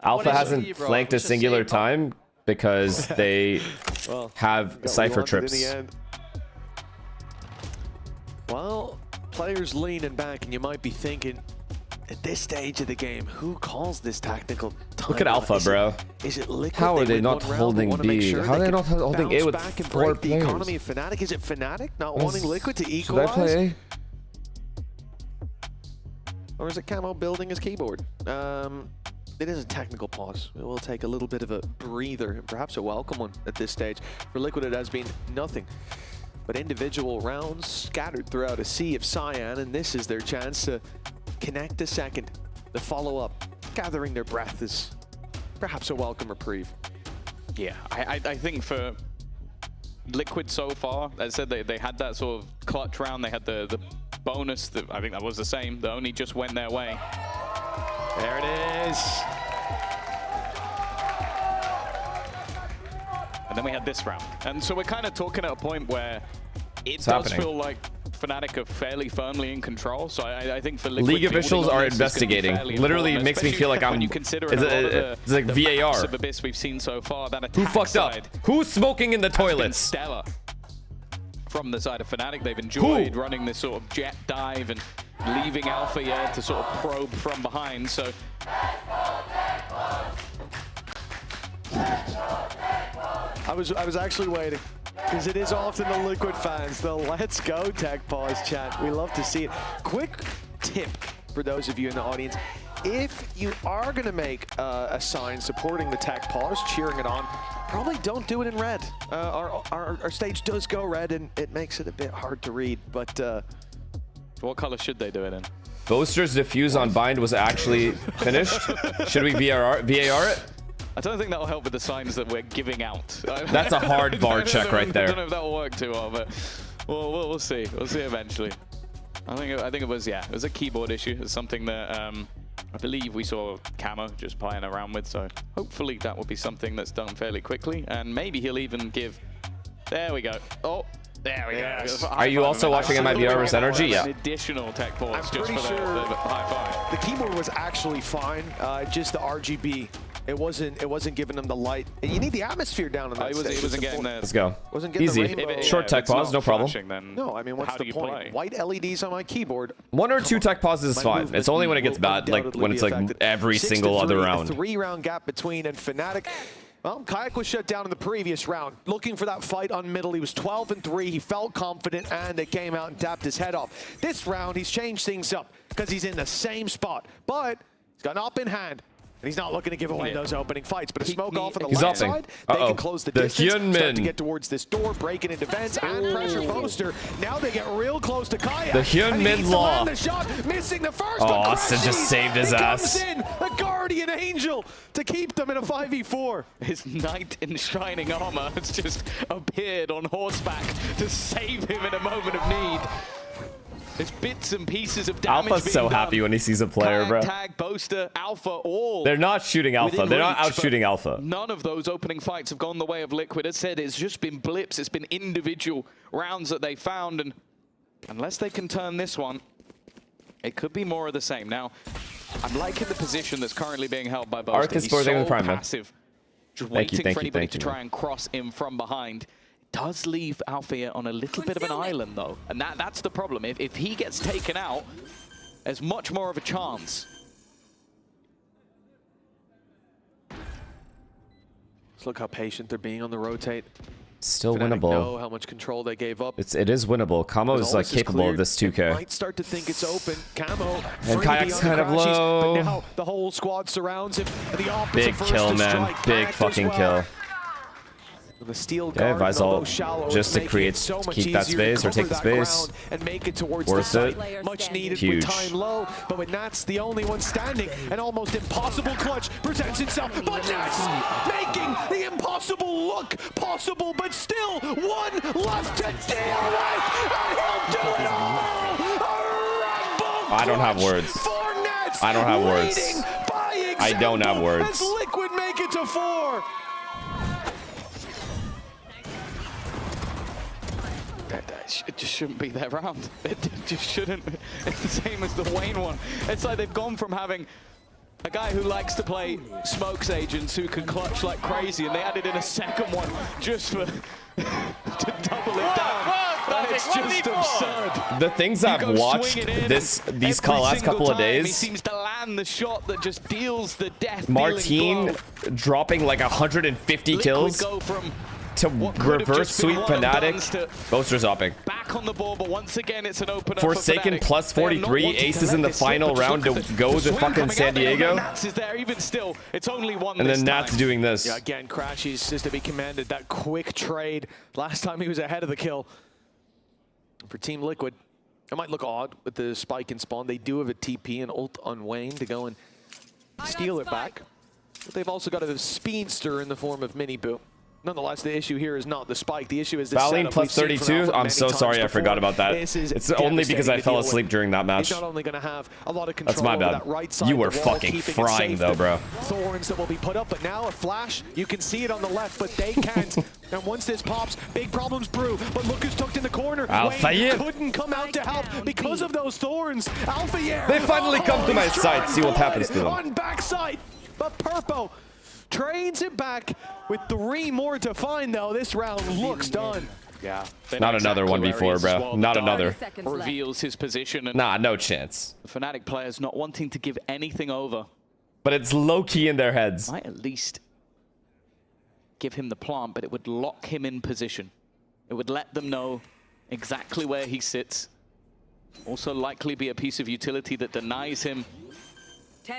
Alpha hasn't flanked a singular time because they have Cypher trips. Well, players leaning back, and you might be thinking, at this stage of the game, who calls this tactical time? Look at Alpha, bro. Is it Liquid? How are they not holding B? How are they not holding A with 4 players? The economy of FNATIC? Is it FNATIC not wanting Liquid to equalize? Should I play A? Or is it Camo building his keyboard? It is a technical pause. It will take a little bit of a breather, and perhaps a welcome one at this stage. For Liquid, it has been nothing but individual rounds scattered throughout a sea of cyan, and this is their chance to connect a second. The follow-up, gathering their breath, is perhaps a welcome reprieve. Yeah, I think for Liquid so far, as I said, they had that sort of clutch round. They had the bonus, that I think that was the same, that only just went their way. There it is. And then we had this round. And so we're kind of talking at a point where it does feel like FNATIC are fairly firmly in control. So I think for Liquid, League officials are investigating. Literally makes me feel like I'm. It's like VAR. Of Abyss we've seen so far. That Who fucked up? Who's smoking in the toilets? Stellar. From the side of FNATIC, they've enjoyed running this sort of jet dive and leaving Alpha to sort of probe from behind. So I was actually waiting, because it is often the Liquid fans, the let's go tech pause chant. We love to see it. Quick tip for those of you in the audience: if you are going to make a sign supporting the tech pause, cheering it on, probably don't do it in red. Our stage does go red, and it makes it a bit hard to read. But what color should they do it in? Boaster's defuse on bind was actually finished. Should we VAR it? I don't think that'll help with the signs that we're giving out. That's a hard VAR check right there. I don't know if that'll work too well, but we'll see. We'll see eventually. I think it was it was a keyboard issue. It's something that I believe we saw Camo just playing around with. So hopefully that will be something that's done fairly quickly, and maybe he'll even give. There we go. Oh. There we go. Are you also watching MIBR's energy? Yeah. An additional tech pause just for sure the high five. The keyboard was actually fine. Just the RGB. It wasn't giving them the light. You need the atmosphere down on that stage. He wasn't getting the. Let's go. Wasn't getting Easy. The rainbow. Short tech pause, no problem. No, I mean, what's the point? Play? White LEDs on my keyboard. 1 or 2 tech pauses is fine. It's only when it gets bad, like when it's like every single other round. A 3-round gap between, and FNATIC. Well, Kayak was shut down in the previous round. Looking for that fight on middle. He was 12-3. He felt confident, and it came out and tapped his head off. This round, he's changed things up because he's in the same spot. But he's got an up in hand, and he's not looking to give away those opening fights. But a smoke off on the left side, they can close the distance, start to get towards this door, breaking into vents, and pressure Boaster. Now they get real close to Kayak. The Hyunmin Law. The shot, missing the first one. Oh, Austin just saved his ass. Comes in, the guardian angel to keep them in a 5v4. His knight in shining armor has just appeared on horseback to save him in a moment of need. There's bits and pieces of damage. Alpha's so happy when he sees a player, bro. Tag, Boaster, Alpha, all. They're not shooting Alpha. They're not out shooting Alpha. None of those opening fights have gone the way of Liquid. As said, it's just been blips. It's been individual rounds that they found, and unless they can turn this one, it could be more of the same. Now, I'm liking the position that's currently being held by Boaster. He's so passive, just waiting for anybody to try and cross him from behind. Does leave Alfia on a little bit of an island, though. And that's the problem. If he gets taken out, there's much more of a chance. Just look how patient they're being on the rotate. Still FNATIC winnable. know how much control they gave up. It is winnable. Camo is like capable of this 2K. Might start to think it's open. Camo And Kayak's kind of low. But now the whole squad surrounds him. And the opposite Big kill, man. Big fucking kill. The steel Yeah, guard, Vizal shallow, just to create, so keep that space or take the space. And make it towards Worth the it. site. Much needed Huge. with time low, but with Nats the only one standing, an almost impossible clutch presents itself. But Nats making the impossible look possible, but still one left to deal with, and he'll do it all. I don't have words. I don't have words. I don't have words. As Liquid make it to 4. It just shouldn't be their round. It just shouldn't. It's the same as the Wayne one. It's like they've gone from having a guy who likes to play smokes agents who can clutch like crazy, and they added in a second one just for to double it down. It's just absurd. The things I've watched these last couple of days. He seems to land the shot that just deals the death. Martine dropping like 150 kills. Go from to reverse sweep FNATIC. Boaster's upping. Back on the ball, but once again it's an opener. Forsaken plus 43. Aces in the final round to go to fucking San Diego. Nats is there even still. It's only one. And then Nats doing this. Yeah, again, Crashies is to be commanded. That quick trade. Last time he was ahead of the kill. For Team Liquid, it might look odd with the spike and spawn. They do have a TP and ult on Wayne to go and steal it back. But they've also got a speedster in the form of Mini Boo. Nonetheless, the issue here is not the spike. The issue is the Valine setup. plus 32. I'm so sorry I forgot about that. It's only because I fell asleep during that match. He's not only going to have a lot of control That's my bad. over that right side, You were the wall, fucking keeping it frying safe, though, bro. Thorns that will be put up, but now a flash. You can see it on the left, but they can't. And once this pops, big problems brew. But look who's tucked in the corner. Wayne couldn't come out to help because of those thorns. Alphayer. They finally come to my side. See what happens to them. On backside, but Purpo trains it back with 3 more to find, though. This round looks done. Yeah. Not another 1v4, bro. Not another. Reveals his position. And nah, no chance. The FNATIC players not wanting to give anything over. But it's low-key in their heads. Might at least give him the plant, but it would lock him in position. It would let them know exactly where he sits. Also likely be a piece of utility that denies him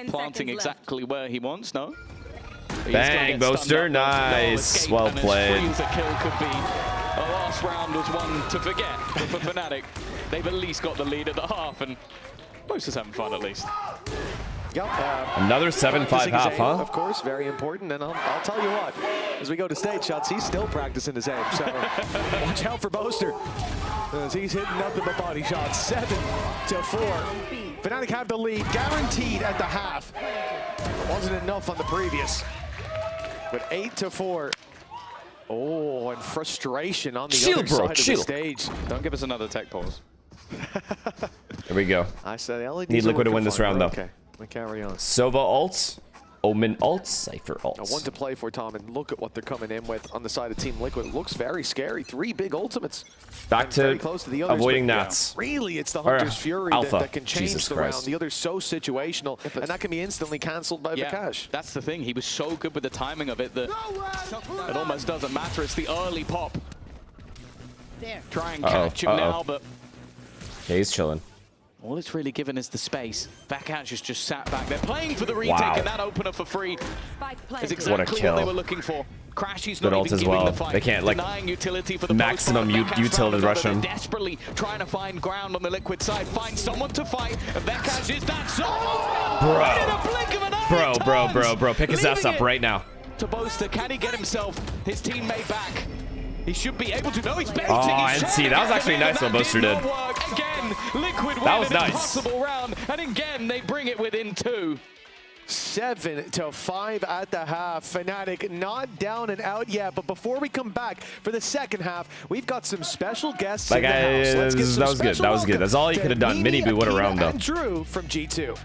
planting exactly where he wants, no? Bang, Boaster, nice. Well played. The kill could be. The last round was one to forget for FNATIC. They've at least got the lead at the half, and Boaster's having fun at least. Yep. Another 7-5 half, huh? Of course, very important. And I'll tell you what, as we go to stage shots, he's still practicing his aim. So watch out for Boaster, as he's hitting nothing but body shots. 7-4. FNATIC have the lead, guaranteed at the half. It wasn't enough on the previous. But 8-4. Oh, and frustration on the other side of the stage. Don't give us another tech pause. Here we go. I said LEDs Need Liquid to win this round, though. Okay, we carry on. Sova ults, Omen ults, Cypher ults. One to play for, Tom, and look at what they're coming in with on the side of Team Liquid. It looks very scary. 3 big ultimates. Back to close to the others, avoiding Nats. Really, it's the Hunter's Fury that can change Jesus the Christ. round. The other's so situational, and that can be instantly cancelled by Vikash. That's the thing. He was so good with the timing of it that it almost doesn't matter. It's the early pop. Try and catch him now, but yeah, he's chilling. all it's really given is the space. Vakash has just sat back there, playing for the retake, and that opener for free is exactly what they were looking for. Crashy's not even giving the fight. They can't, like, denying utility for the maximum utility rush him. Desperately trying to find ground on the Liquid side, find someone to fight, and Vakash is that solve! Right in a blink of an eye, Bro, pick his ass up right now. To Boaster, can he get himself his teammate back? He should be able to. No, he's baiting. Oh, NC, that was actually nice what Boaster did. Again, Liquid that was win an nice. impossible round, and again, they bring it within 2. 7-5 at the half. FNATIC not down and out yet, but before we come back for the second half, we've got some special guests in the house. Let's get some that was good. That was good. That's all he could have done. Mini Boo, what a round though. And Drew from G2.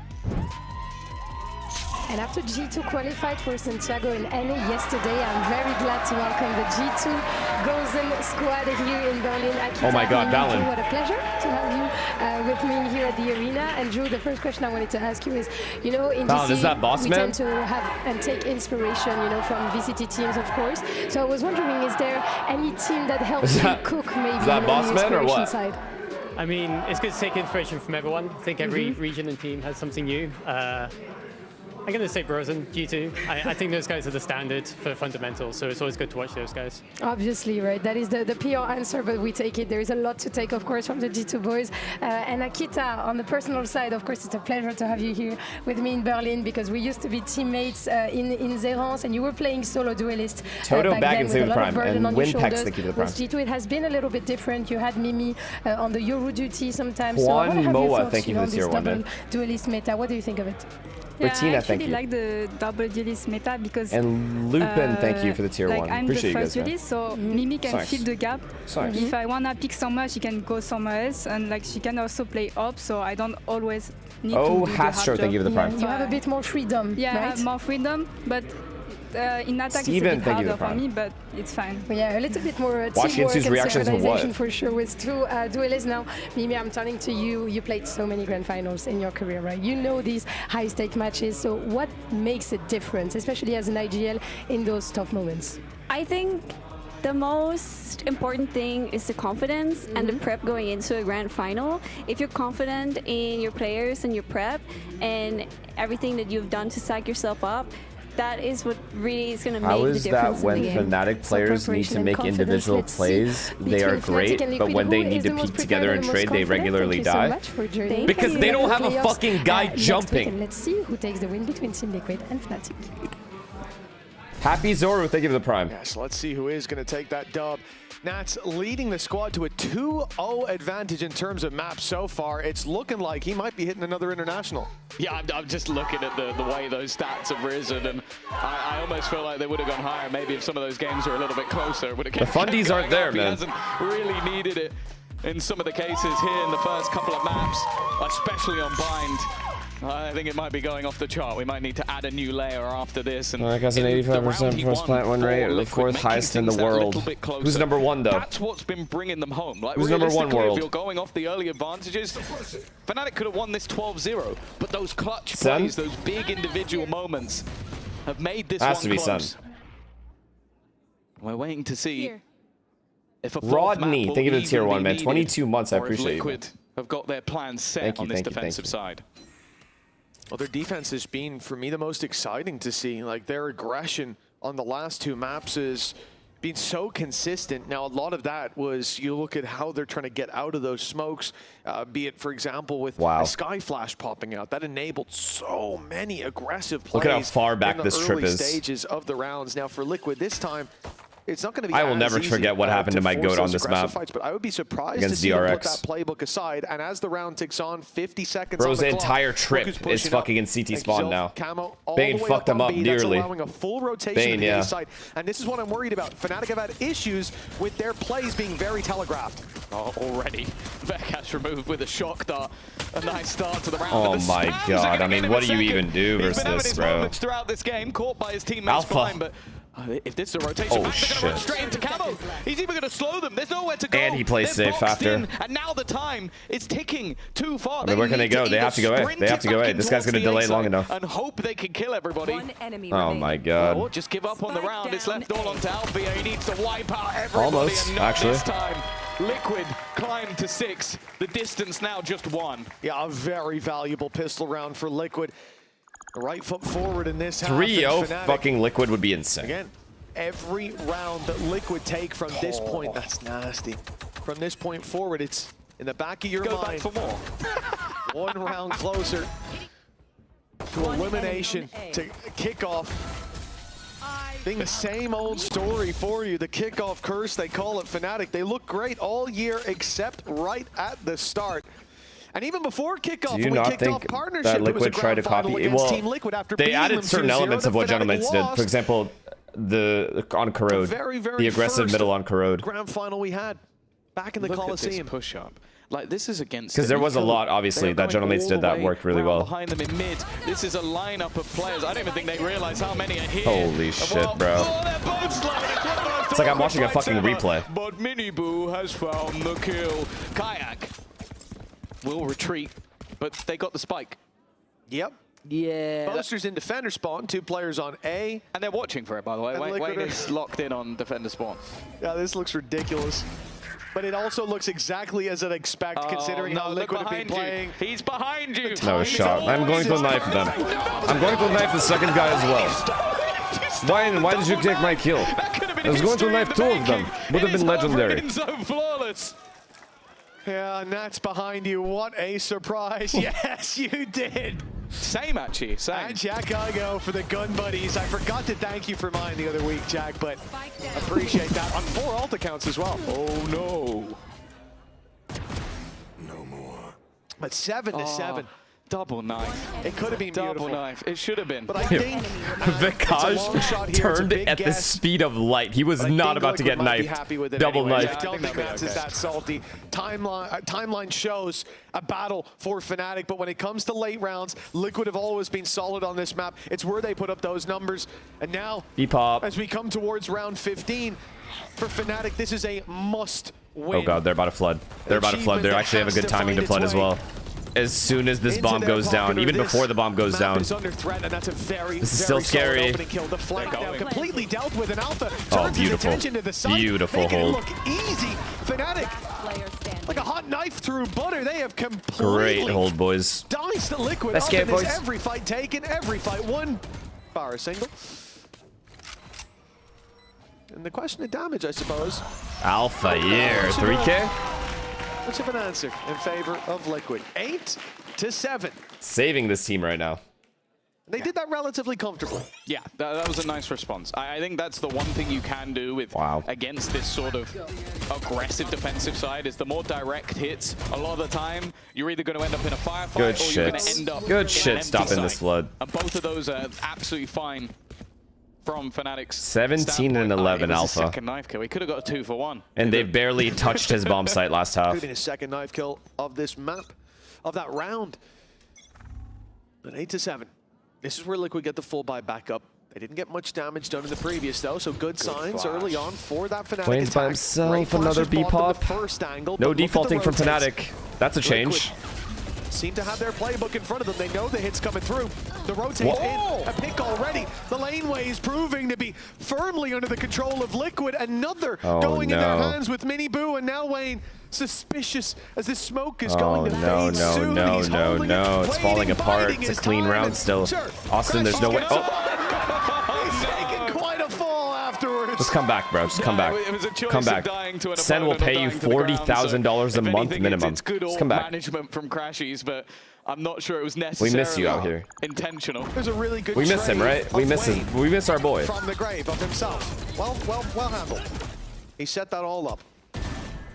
And after G2 qualified for Santiago and NA yesterday, I'm very glad to welcome the G2 Gozen squad here in Berlin. Akita, oh my God, Valen. What a pleasure to have you with me here at the arena. And Drew, the first question I wanted to ask you is, you know, in Valen, is that boss we man? tend to have and take inspiration, you know, from VCT teams, of course. So I was wondering, is there any team that helps you cook maybe is that boss man or what? Side? I mean, it's good to take inspiration from everyone. I think every region and team has something new. I'm going to say Brozen, G2. I think those guys are the standard for fundamentals, so it's always good to watch those guys. Obviously, right? That is the PR answer, but we take it. There is a lot to take, of course, from the G2 boys. And Akita, on the personal side, of course, it's a pleasure to have you here with me in Berlin, because we used to be teammates in Zerance, and you were playing solo duelist Toto back back then in with a lot Prime, of burden and on your Winpex, shoulders. thank you for the Prime. With G2, it has been a little bit different. You had Mimi on the Yoru duty sometimes. Juan so what have Moa, you thought, thank you for the tier 1, man. Duelist meta, what do you think of it? Yeah, Bettina, I thank actually you. like the double duelist meta because And Lupin, thank you for the tier 1. I'm Appreciate the you first guys, man. duelist, so Mimi can Nice. fill the gap. Nice. If I wanna pick somewhere, she can go somewhere else, and like she can also play up, so I don't always need to do the hard Hastro, thank you for the job. Prime. You have a bit more freedom, Yeah, right? I have more freedom, but in attack Steven, it's a bit thank you for harder the for Prime. me, but it's fine. Yeah, a little bit more Watch teamwork Yinsu's and reactions to what? synchronization for sure with two duelists now. Mimi, I'm turning to you. You played so many grand finals in your career, right? You know these high-stake matches. So what makes it different, especially as an IGL, in those tough moments? I think the most important thing is the confidence and the prep going into a grand final. If you're confident in your players and your prep and everything that you've done to psych yourself up, that is what really is going to make How the is that difference when in the game. Fnatic players need to make individual plays, they are great, but when they need to peek together and trade, they regularly die? Because they don't have a fucking guy jumping. Let's see who takes the win between Team Liquid and FNATIC. Happy Zoru, thank you for the Prime. Yes, let's see who is going to take that dub. Nats leading the squad to a 2-0 advantage in terms of maps so far. It's looking like he might be hitting another international. Yeah, I'm just looking at the way those stats have risen, and I almost feel like they would have gone higher maybe if some of those games were a little bit closer. The fundies aren't there, man. He hasn't really needed it in some of the cases here in the first couple of maps, especially on Bind. I think it might be going off the chart. We might need to add a new layer after this. And Like has an 85% first plant win rate, the fourth highest in the world. Who's number 1 though? That's what's been bringing them home. Like, who's number 1 world? If you're going off the early advantages, Fnatic could have won this 12-0, but those clutch Sen? plays, those big individual moments, have made this Has one to be close. Sen. We're waiting to see if a Rodney, thank you for the tier 1, man. 22 months, I appreciate you. Liquid have got their plans set on this defensive side. Well, their defense has been, for me, the most exciting to see. Like, their aggression on the last 2 maps has been so consistent. Now, a lot of that was, you look at how they're trying to get out of those smokes, be it, for example, with a Sky Flash popping out. That enabled so many aggressive plays. Look at how far back this trip is. Stages of the rounds. Now, for Liquid this time, it's not going to be I will as never easy, forget what happened to my force goat on those this aggressive map fights, but I would be surprised against to see them put DRX. that playbook aside. And as the round ticks on, 50 seconds Bro's on the clock, entire look trip who's is pushing fucking up. in CT Like spawn Zilf, now. Camo all Bane the way fucked up him on up B. That's dearly. allowing a full rotation Bane, to the A yeah. side. And this is what I'm worried about. Fnatic have had issues with their plays being very telegraphed. Oh, already. Vekash removed with a shock dart. A nice start to the round. Oh but the my spams god, are gonna I mean, get him what a do you second. even do He's versus been having this, his bro? moments throughout this game, caught by his teammates Alpha. fine, but if this is a rotation back, they're going to run shit. straight into Camo. He's even going to slow them. There's nowhere to go. And he plays They're safe boxed after. in, and now the time is ticking too far. I mean, where can they go? They have to go A. They have to go A. This guy's going to delay long enough. And hope they can kill everybody. Oh my god. Well, just give up on the round. It's left all onto Alfia. He needs to wipe out everybody. Almost, and not actually. this time. Liquid climbed to 6. The distance now just 1. Yeah, a very valuable pistol round for Liquid. The right foot forward in this half. 3-0 and Fnatic, fucking Liquid would be insane. Again, every round that Liquid take from this point, that's nasty. From this point forward, it's in the back of your Go mind. back for more. 1 round closer to elimination, to kickoff. Being the same old story for you, the kickoff curse, they call it Fnatic. They look great all year except right at the start. And even before kickoff, Do you when we not kicked off think partnership, that it was a Liquid tried to grand final copy? against Well, Team Liquid after they beating added them certain 2-0, elements of what Fnatic Gentleman's did. lost. For example, on Corrode, Very, very the aggressive first middle on Corrode. grand final we had. Back in the Coliseum. Push up. Like, this is against... Because there was a lot, obviously, that General Mates did that worked really well. Behind them in mid, this is a lineup of players. I don't even think they realize how many are here. Holy shit, bro. Oh, they're both slowing. It's like I'm watching a fucking replay. But Miniboo has found the kill. Kayak will retreat, but they got the spike. Yep. Yeah. Boasters in defender spawn, 2 players on A. And they're watching for it, by the way. Wayne is locked in on defender spawn. Yeah, this looks ridiculous. But it also looks exactly as I'd expect, considering how Liquid have been playing. He's behind you. No shot. I'm going to knife them. I'm going to knife the second guy as well. Why did you take my kill? I was going to knife 2 of them. Would have been legendary. Yeah, and that's behind you. What a surprise. Yes, you did. Same, actually. Same. And Jack Igo for the gun buddies. I forgot to thank you for mine the other week, Jack, but appreciate that. On 4 ult accounts as well. Oh, no. No more. But 7-7. Double knife. It could have been double knife. It should have been. But I think Vikaj turned at the speed of light. He was not about to get knifed. Double knife. I don't think Mats is that salty. Timeline shows a battle for FNATIC, but when it comes to late rounds, Liquid have always been solid on this map. It's where they put up those numbers. And now, as we come towards round 15, for FNATIC, this is a must win. Oh god, they're about to flood. They're about to flood. They actually have a good timing to flood as well. As soon as this bomb goes down, even before the bomb goes down. Is under threat, and that's a very, this is still scary. Kill. The flank now completely dealt with an alpha. Oh, beautiful. To the side, Beautiful hold. Look easy. FNATIC, like a hot knife through butter. They have completely great hold, boys. Diced the Liquid Let's up get in boys. this. Every fight taken, every fight won. Bar a single. And the question of damage, I suppose. Alpha year, 3K? Much of an answer in favor of Liquid. 8-7. Saving this team right now. They did that relatively comfortably. Yeah, that was a nice response. I think that's the one thing you can do with against this sort of aggressive defensive side is the more direct hits. A lot of the time, you're either going to end up in a firefight or you're going to end up Good shit stopping this flood. And both of those are absolutely fine from FNATIC's 17 and 11 alpha. Second knife kill. He could have got a 2-for-1. And they barely touched his bomb site last half. Could have been his second knife kill of this map, of that round. But 8-7. This is where Liquid get the full buy back up. They didn't get much damage done in the previous though, so good signs early on for that FNATIC Wayne's by himself, another B-pop. No defaulting from FNATIC. That's a change. Seem to have their playbook in front of them. They know the hit's coming through. The rotate in, a pick already. The laneway is proving to be firmly under the control of Liquid. Another going in their hands with Miniboo, and now Wayne suspicious as this smoke is going to fade soon. No. It's falling apart. It's a clean round still. Austin, there's no way. He's taking quite a fall afterwards. Just come back, bro. Just come back. Come back. Sen will pay you $40,000 a month minimum. It's good Just come back. management from Crashies, but I'm not sure it was necessarily We miss you out here. intentional. There's a really good We miss him, right? We miss him. We miss our boy. From the grave of himself. Well handled. He set that all up.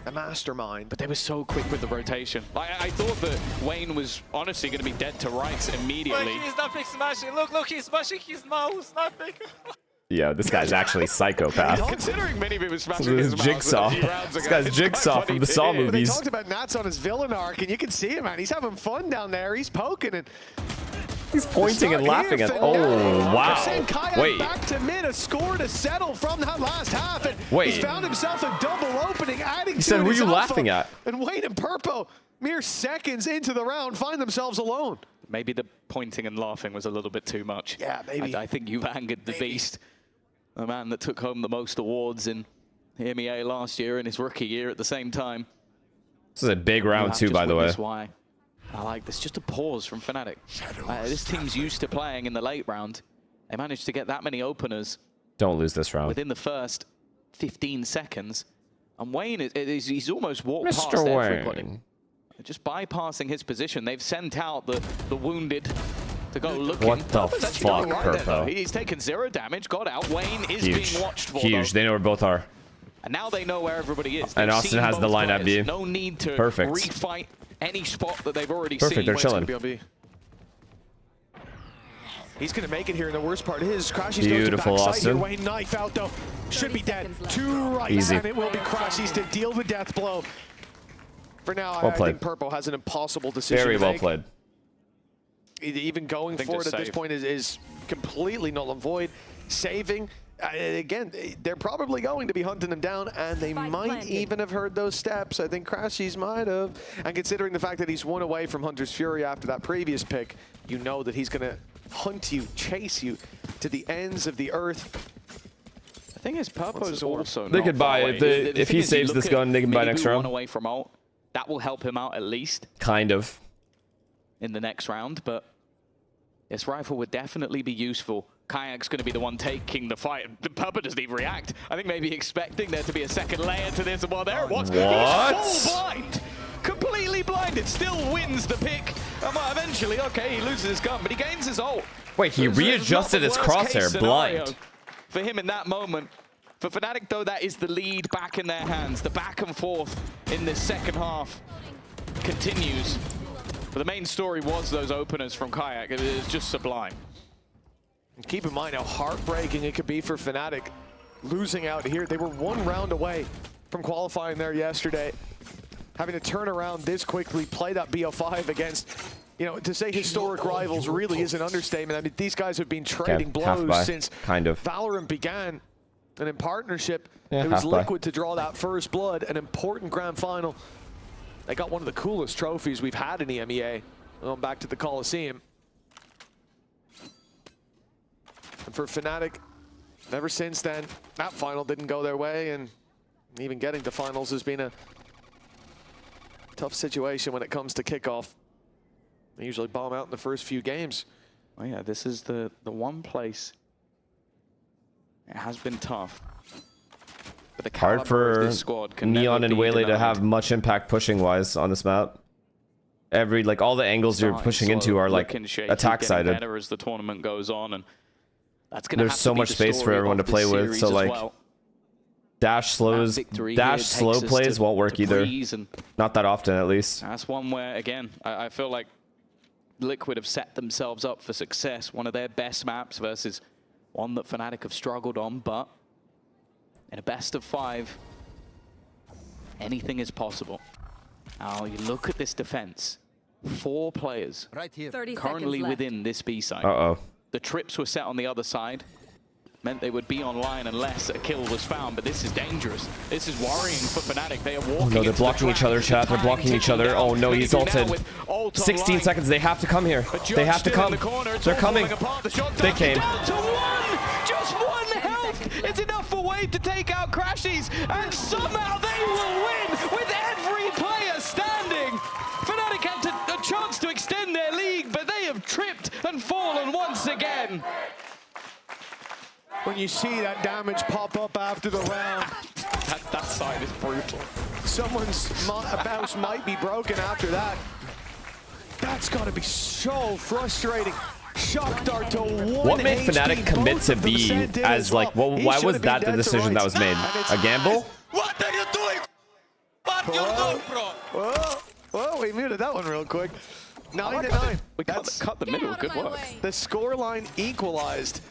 A mastermind. But they were so quick with the rotation. I thought that Wayne was honestly going to be dead to rights immediately. But he's nothing smashing. Look, he's smashing his mouse. Nothing. Yeah, this guy's actually psychopath. Considering Miniboo was smashing This his is mouse Jigsaw. a few rounds This ago, guy's Jigsaw from the Saw movies. They talked about Nats on his villain arc, and you can see it, man. He's having fun down there. He's poking and he's pointing and laughing at. Oh wow! Wait. Back to mid, a score to settle from that last half, and Wait. he's found himself a double opening, adding. He said, to "Who are his you alpha." laughing at? And Wayne and Purpo, mere seconds into the round, find themselves alone. Maybe the pointing and laughing was a little bit too much. Yeah, maybe. I think you've angered the beast. The man that took home the most awards in EMEA last year and his rookie year at the same time. This is a big round too, by the way. That's why I like this. Just a pause from FNATIC. This team's used to playing in the late round. They managed to get that many openers. Don't lose this round. Within the first 15 seconds. And Wayne, he's almost walked past Mr. everybody. Wayne. Just bypassing his position. They've sent out the wounded to go looking. What the fuck, Purpo? He's taken 0 damage, got out. Wayne is Huge. being watched for. Huge. They know where both are. And now they know where everybody is. And They've Austin seen has the both line at players. B. No need to Perfect. refight any spot that they've already Perfect. seen. They're chilling. He's going to make it here, and the worst part is Crashies Beautiful, goes to backside here. Austin. Wayne knife out, though. Should be dead. 2 right, Easy. and it will be Crashies to deal the death blow. For now, Well I played. think Purple has an impossible decision Very to well make. played. Even going for it at this point is completely null and void. Saving, again, they're probably going to be hunting him down, and they might even have heard those steps. I think Crashies might have. And considering the fact that he's 1 away from Hunter's Fury after that previous pick, you know that he's going to hunt you, chase you to the ends of the earth. The thing is, Purpo's also They not could far buy away. if he saves this gun, they can buy next round. 1 away from ult. That will help him out at least. Kind of. In the next round, but this rifle would definitely be useful. Kayak's going to be the one taking the fight. Purple doesn't even react. I think maybe expecting there to be a second layer to this. Well, there it was. What? He's full blind. Completely blinded. Still wins the pick. Eventually, okay, he loses his gun, but he gains his ult. Wait, he readjusted his crosshair blind. For him in that moment. For FNATIC, though, that is the lead back in their hands. The back and forth in this second half continues. But the main story was those openers from Kayak. It is just sublime. And keep in mind how heartbreaking it could be for FNATIC losing out here. They were 1 round away from qualifying there yesterday. Having to turn around this quickly, play that BO5 against, you know, to say historic rivals really is an understatement. I mean, these guys have been trading blows since Valorant began. And in partnership, it was Liquid to draw that first blood, an important grand final. They got one of the coolest trophies we've had in EMEA, going back to the Coliseum. And for FNATIC, ever since then, that final didn't go their way, and even getting to finals has been a tough situation when it comes to kickoff. They usually bomb out in the first few games. Oh yeah, this is the one place. It has been tough. But the Hard for this squad can Neon and Waylay to have much impact pushing wise on this map. Like all the angles you're pushing into are like attack sided. Better as the tournament goes on, and that's gonna There's so much space for everyone to play with, so like dash slow plays won't work either. Not that often, at least. That's one where, again, I feel like Liquid have set themselves up for success. One of their best maps versus one that FNATIC have struggled on, but in a best of 5, anything is possible. Now you look at this defense. 4 players currently within this B side. Uh-oh. The trips were set on the other side. Meant they would be online unless a kill was found, but this is dangerous. This is worrying for FNATIC. They are walking. Oh no, they're blocking each other, chat. They're blocking each other. Oh no, he's ulted. 16 seconds. They have to come here. They have to come. They're coming. They came. Just 1 health is enough for Wade to take out Crashies, and somehow they will win with every player standing. FNATIC had a chance to extend their league, but they have tripped and fallen once again. When you see that damage pop up after the round, that side is brutal. Someone's mouse might be broken after that. That's got to be so frustrating. Shock dart to 1 What made FNATIC commit to B as like, why was that the decision that was made? A gamble? What are you doing? What you doing, bro? Whoa, we muted that one real quick. 9-9. We cut the middle, good work. The scoreline equalized.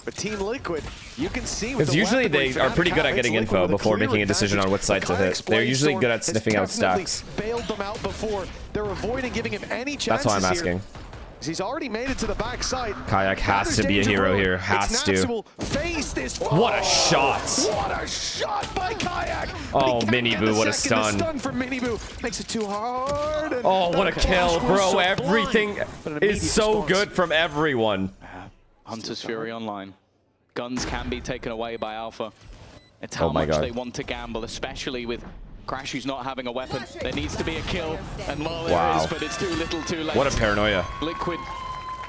But Team Liquid, you can see because usually they are pretty good at getting info before making a decision on what side to hit. They're usually good at sniffing out stacks. Bailed them out before. They're avoiding giving him any chances. That's why I'm asking. He's already made it to the backside. Kayak has to be a hero here. Has to. Face this. What a shot! What a shot by Kayak! Oh, Miniboo, what a stun. The stun from Miniboo makes it too hard. And oh, what a kill, bro! Everything is so good from everyone. Hunter's Fury online. Guns can be taken away by Alpha. It's how much they want to gamble, especially with Crashies not having a weapon. There needs to be a kill, and while there is, but it's too little too late. What a paranoia. Liquid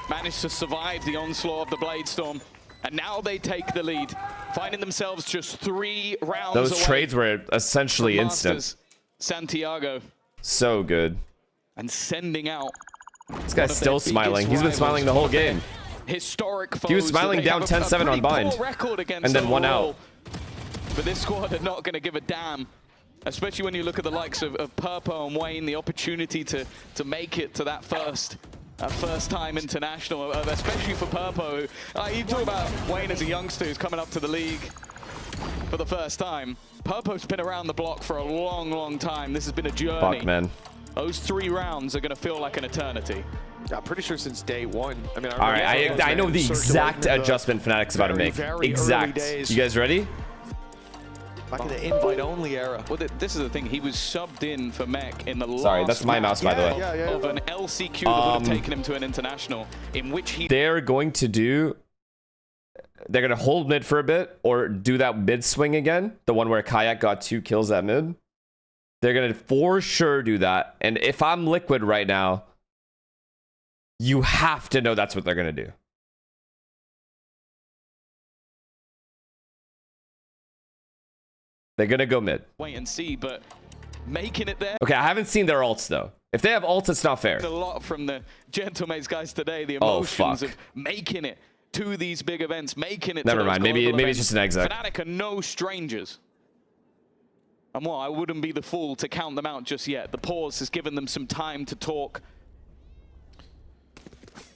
managed to survive the onslaught of the Blade Storm, and now they take the lead, finding themselves just 3 rounds away. Those trades were essentially instant. Santiago. So good. And sending out. This guy's still smiling. He's been smiling the whole game. Historic foes. He was smiling down 10-7 on bind, and then 1 out. But this squad are not going to give a damn, especially when you look at the likes of Purpo and Wayne, the opportunity to make it to that first. A first-time international, especially for Purpo. You talk about Wayne as a youngster who's coming up to the league for the first time. Purpo's been around the block for a long, long time. This has been a journey. Fuck, man. Those 3 rounds are going to feel like an eternity. Yeah, pretty sure since day 1. I mean, all right, I know the exact adjustment Fnatic's about to make. Exact. You guys ready? Back in the invite-only era. Well, this is the thing. He was subbed in for Mech in the Sorry, that's my mouse, by the way. Of an LCQ that would have taken him to an international, in which he... They're going to hold mid for a bit, or do that mid swing again. The one where Kayak got 2 kills at mid. They're going to for sure do that. And if I'm Liquid right now, you have to know that's what they're going to do. They're going to go mid. Wait and see, but making it there. Okay, I haven't seen their ults, though. If they have ults, it's not fair. A lot from the Gentlemates guys today, the emotions of making it to these big events, making it Never to mind, maybe it's just an exec. Fnatic are no strangers. And well, I wouldn't be the fool to count them out just yet. The pause has given them some time to talk.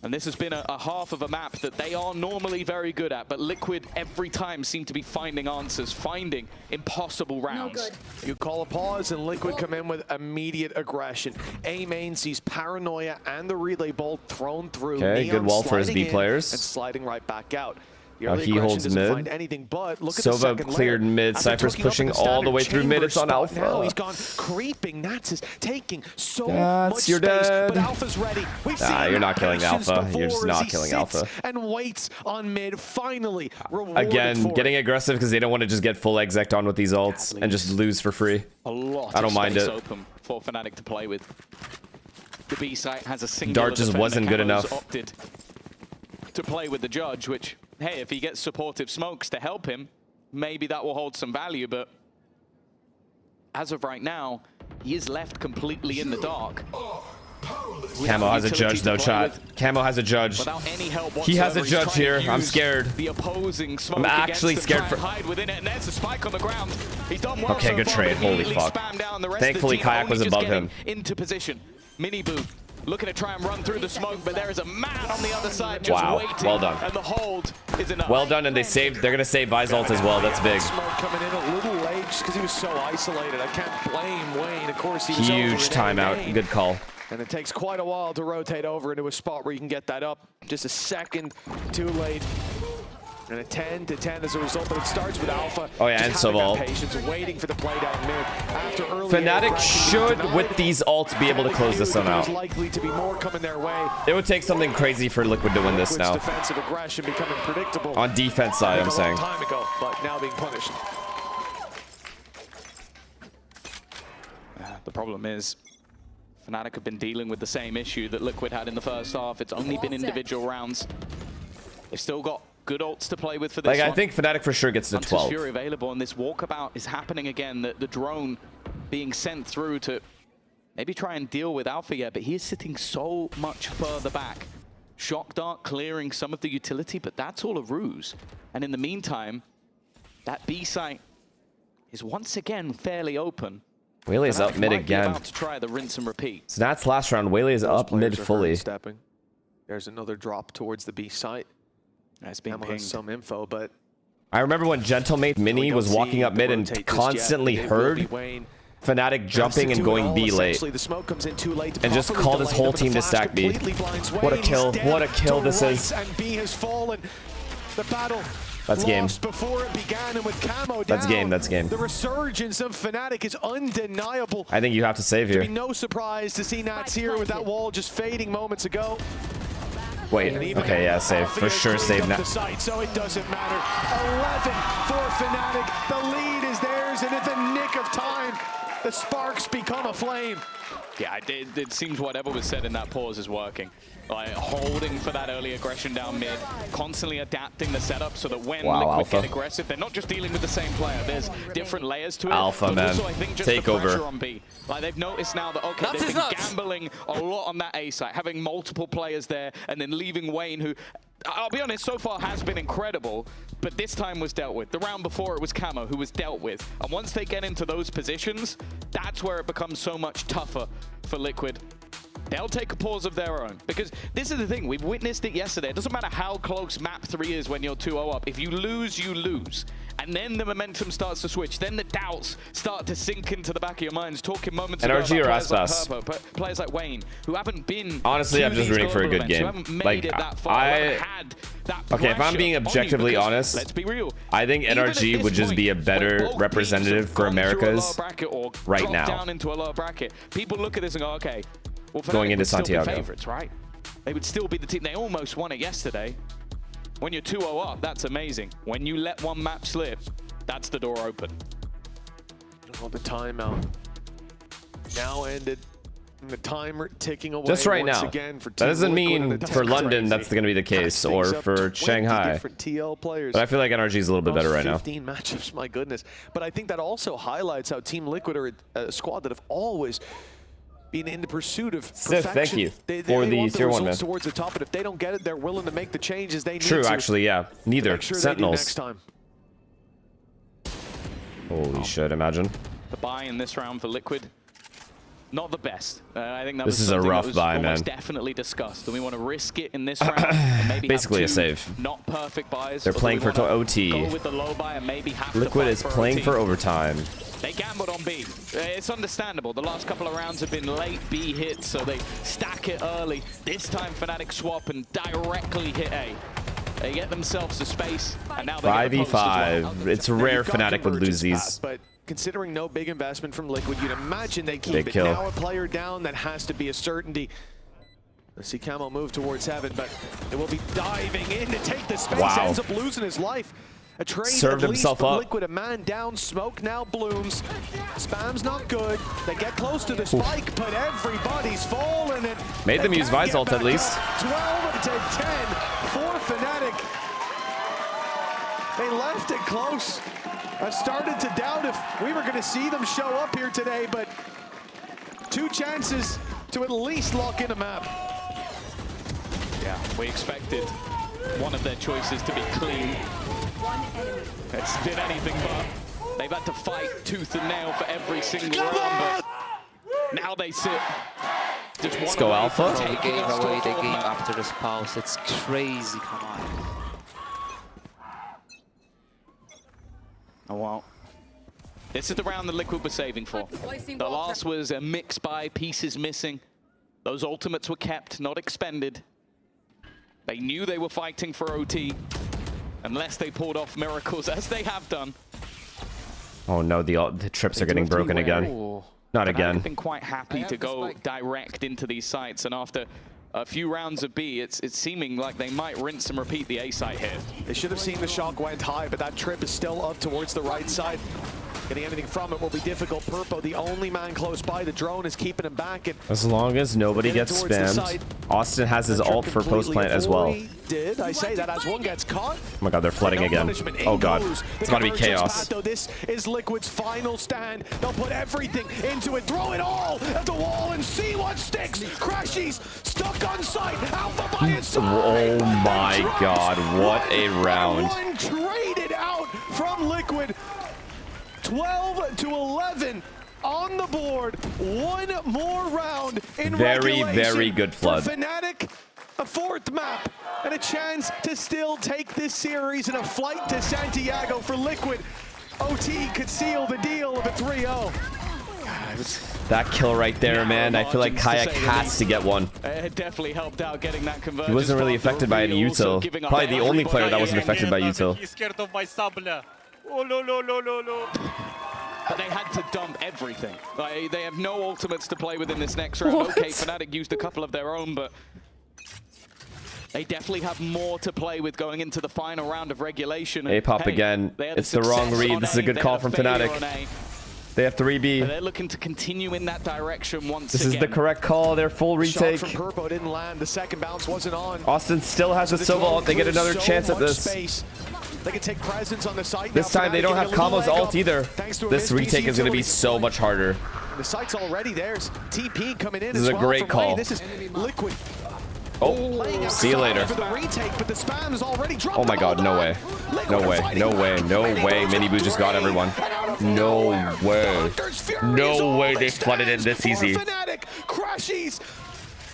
And this has been a half of a map that they are normally very good at, but Liquid every time seem to be finding answers, finding impossible rounds. You call a pause and Liquid come in with immediate aggression. A main sees Paranoia and the relay bolt thrown through. Okay, good wall for his B players. And sliding right back out. He holds mid. Sova cleared mid. Cypher's pushing all the way through mid. It's on Alpha. Now he's gone creeping. Nats is taking so much you're space, dead. but Alpha's ready. We've seen you're not killing Alpha. You're just not he killing sits Alpha. And waits on mid. Finally, rewarded again, for getting aggressive because they don't want to just get full exec on with these ults and just lose for free. A lot. I don't mind it. Open for Fnatic to play with. The B site has a single. Dart just wasn't good enough. Opted to play with the Judge, which, hey, if he gets supportive smokes to help him, maybe that will hold some value, but as of right now, he is left completely in the dark. Camo has a Judge, though, chat. Camo has a Judge. Without any help he has a Judge here. I'm scared. The opposing smoke I'm actually scared for... hide within it, and there's a spike on the ground. He's done well okay, good trade. Holy fuck. Thankfully, Kayak was above him. Into position. Mini Boo looking to try and run through the smoke, but there is a man on the other side just waiting. Well done. And the hold is enough. Well done, and they're going to save Vi's ult as well. That's big. Smoke coming in a little late just because he was so isolated. I can't blame Wayne. Of course, he was huge timeout. Good call. And it takes quite a while to rotate over into a spot where you can get that up. Just a second too late. And a 10-10 as a result, but it starts with Alpha. Oh yeah, and Soval. Patience, waiting for the play down mid. After early Fnatic should, with these ults, be able to close this one out. Likely to be more coming their way. It would take something crazy for Liquid to win this now. Defensive aggression becoming predictable. On defense side, I'm saying. A long time ago, but now being punished. The problem is, Fnatic have been dealing with the same issue that Liquid had in the first half. It's only been individual rounds. They've still got good ults to play with for this one. I think Fnatic for sure gets to 12. Fury available, and this walkabout is happening again. The drone being sent through to maybe try and deal with Alpha yet, but he is sitting so much further back. Shock Dart clearing some of the utility, but that's all a ruse. And in the meantime, that B site is once again fairly open. Whaley is up mid again. About to try the rinse and repeat. Snats last round. Whaley is up mid fully. Stepping. There's another drop towards the B site. That's being pinged. Some info, but I remember when Gentlemate Mini was walking up mid and constantly heard Fnatic jumping and going B late. And just called his whole team to stack B. What a kill. What a kill this is. And B has fallen. The battle That's game. Before it began, and with Camo That's down, game. That's game. The resurgence of Fnatic is undeniable. I think you have to save here. Be no surprise to see Nats here with that wall just fading moments ago. Wait, okay, yeah, save. For sure save now. So it doesn't matter. 11 for Fnatic. The lead is theirs, and at the nick of time, the sparks become a flame. Yeah, it seems whatever was said in that pause is working. Like, holding for that early aggression down mid, constantly adapting the setup so that when Liquid get aggressive, they're not just dealing with the same player. There's different layers to it. Alpha, man. Also, I think just take the pressure over. On B. Like, they've noticed now that, okay, they've been gambling a lot on that A site, having multiple players there, and then leaving Wayne, who, I'll be honest, so far has been incredible, but this time was dealt with. The round before, it was Camo who was dealt with. And once they get into those positions, that's where it becomes so much tougher for Liquid. They'll take a pause of their own. Because this is the thing, we've witnessed it yesterday. It doesn't matter how close map 3 is when you're 2-0 up. If you lose, you lose. And then the momentum starts to switch. Then the doubts start to sink into the back of your minds. Talking moments ago NRG or about players like Aspas? Herbo, players like Wayne, who haven't been Honestly, I'm just rooting for a good game. Like, okay, if I'm being objectively honest, let's be real. I think NRG would just be a better representative for Americas right now. Down into a lower bracket. People look at this and go, okay, well, Going into Santiago. favorites, right? They would still be the team. They almost won it yesterday. When you're 2-0 up, that's amazing. When you let one map slip, that's the door open. Oh, the timeout now ended. And the timer ticking away Just right once now. again for That doesn't mean Liquid, for London that's going to be the case, or for Shanghai. TL players. But I feel like NRG is a little bit better right now. 15 matchups, my goodness. But I think that also highlights how Team Liquid are a squad that have always been in the pursuit of perfection. Thank you they for the want tier 1, man. towards the top, but if they don't get it, they're willing to make the changes they need True, to. actually, yeah. Neither. Make sure Sentinels. Next time. Holy shit, imagine. The buy in this round for Liquid, not the best. I think that This was is a something rough that was buy, almost man. definitely discussed. Do we want to risk it in this round? And maybe Basically have a two save. Not perfect buys. They're playing for OT. Go with the low buy and maybe have to Liquid fight is for playing OT. for overtime. They gambled on B. It's understandable. The last couple of rounds have been late B hits, so they stack it early. This time, FNATIC swap and directly hit A. They get themselves a space, and now they 5v5. It's rare FNATIC would lose these. But considering no big investment from Liquid, you'd imagine they keep Big it. kill. Now a player down, that has to be a certainty. Let's see Camo move towards heaven, but it will be diving in to take the space. Wow. Ends up losing his life. A trade Served at least himself from up. Liquid, a man down, smoke now blooms. Spam's not good. They get close to the spike, but everybody's falling. And Made them use Vi's ult at least. 12 to 10 for FNATIC. They left it close. I started to doubt if we were going to see them show up here today, but 2 chances to at least lock in a map. Yeah, we expected one of their choices to be clean. It's been anything but. They've had to fight tooth and nail for every single round, but now they sit just one. Let's go Alpha. They gave away the game after the pause. It's crazy, come on. Oh, wow. This is the round that Liquid was saving for. The last was a mix by pieces missing. Those ultimates were kept, not expended. They knew they were fighting for OT, unless they pulled off miracles, as they have done. Oh no, the trips are getting broken again. Not again. I've been quite happy to go direct into these sites, and after a few rounds of B, it's seeming like they might rinse and repeat the A site here. They should have seen the shock went high, but that trip is still up towards the right side. Getting anything from it will be difficult. Purpo, the only man close by. The drone is keeping him back. And As long as nobody gets spammed. Austin has his ult for post plant as well. Did I say that as one gets caught? Oh my god, they're flooding again. Oh god, it's about to be chaos. This is Liquid's final stand. They'll put everything into it, throw it all at the wall and see what sticks. Crashies stuck on site. Alpha by his side. Oh my god, what a round. One traded out from Liquid. 12 to 11 on the board. One more round in regulation. Very good flood. For FNATIC, a 4th map and a chance to still take this series in a flight to Santiago for Liquid. OT could seal the deal of a 3-0. That kill right there, man. I feel like Kayak has to get one. It definitely helped out getting that conversion. He wasn't really affected by any util. Probably the only player that wasn't affected by util. He's scared of my sabla. Oh, no. But they had to dump everything. Like, they have no ultimates to play with in this next round. Okay, FNATIC used a couple of their own, but they definitely have more to play with going into the final round of regulation. A-pop again. It's the wrong read. This is a good call from FNATIC. They have 3B. They're looking to continue in that direction once This again. is the correct call. Their full retake. Shot from Purpo didn't land. The second bounce wasn't on. Austin still has a Silva ult. They get another chance at this. They can take presence on the site. This now. time they don't have Camo's ult either. This retake is going to be so much harder. The site's already theirs. TP coming in. This is a great call. This is Liquid. Oh, see you later. For the retake, but the spam is already dropped. Oh my god, no way. No way, no way, no way. Miniboo just got everyone. No way. No way they flooded in this easy. FNATIC, Crashies.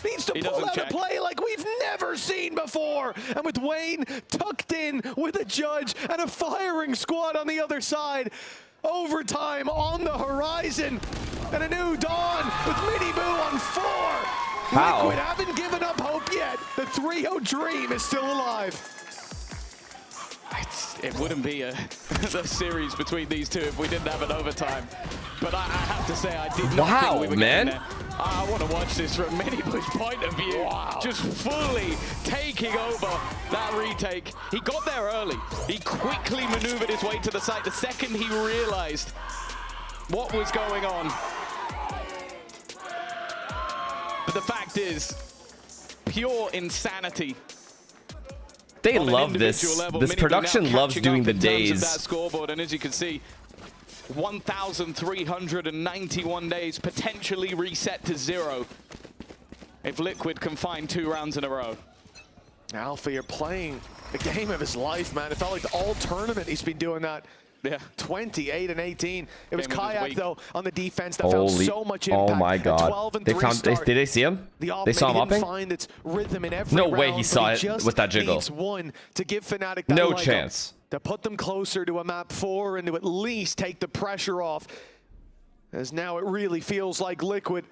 Needs to pull out a play like we've never seen before. And with Wayne tucked in with a judge and a firing squad on the other side, overtime on the horizon, and a new dawn with Mini Boo on 4. How? Liquid haven't given up hope yet. The 3-0 dream is still alive. It wouldn't be a series between these two if we didn't have an overtime. But I have to say, I did not think we were getting there. I want to watch this from Mini Boo's point of view. Wow. Just fully taking over that retake. He got there early. He quickly maneuvered his way to the site the second he realized what was going on. But the fact is, pure insanity. They love this. This production loves doing the days. That scoreboard, and as you can see, 1,391 days potentially reset to 0 if Liquid can find 2 rounds in a row. Alpha, you're playing the game of his life, man. It felt like the all tournament he's been doing that. Yeah, 28 and 18. It was Kayak though on the defense that found so much impact. Oh my God! They found. Did they see him? They saw him upping. Find its rhythm in every no way round, he saw it with that jiggle. Needs one to give FNATIC that no leg chance. Up, to put them closer to a map 4 and to at least take the pressure off. As now it really feels like Liquid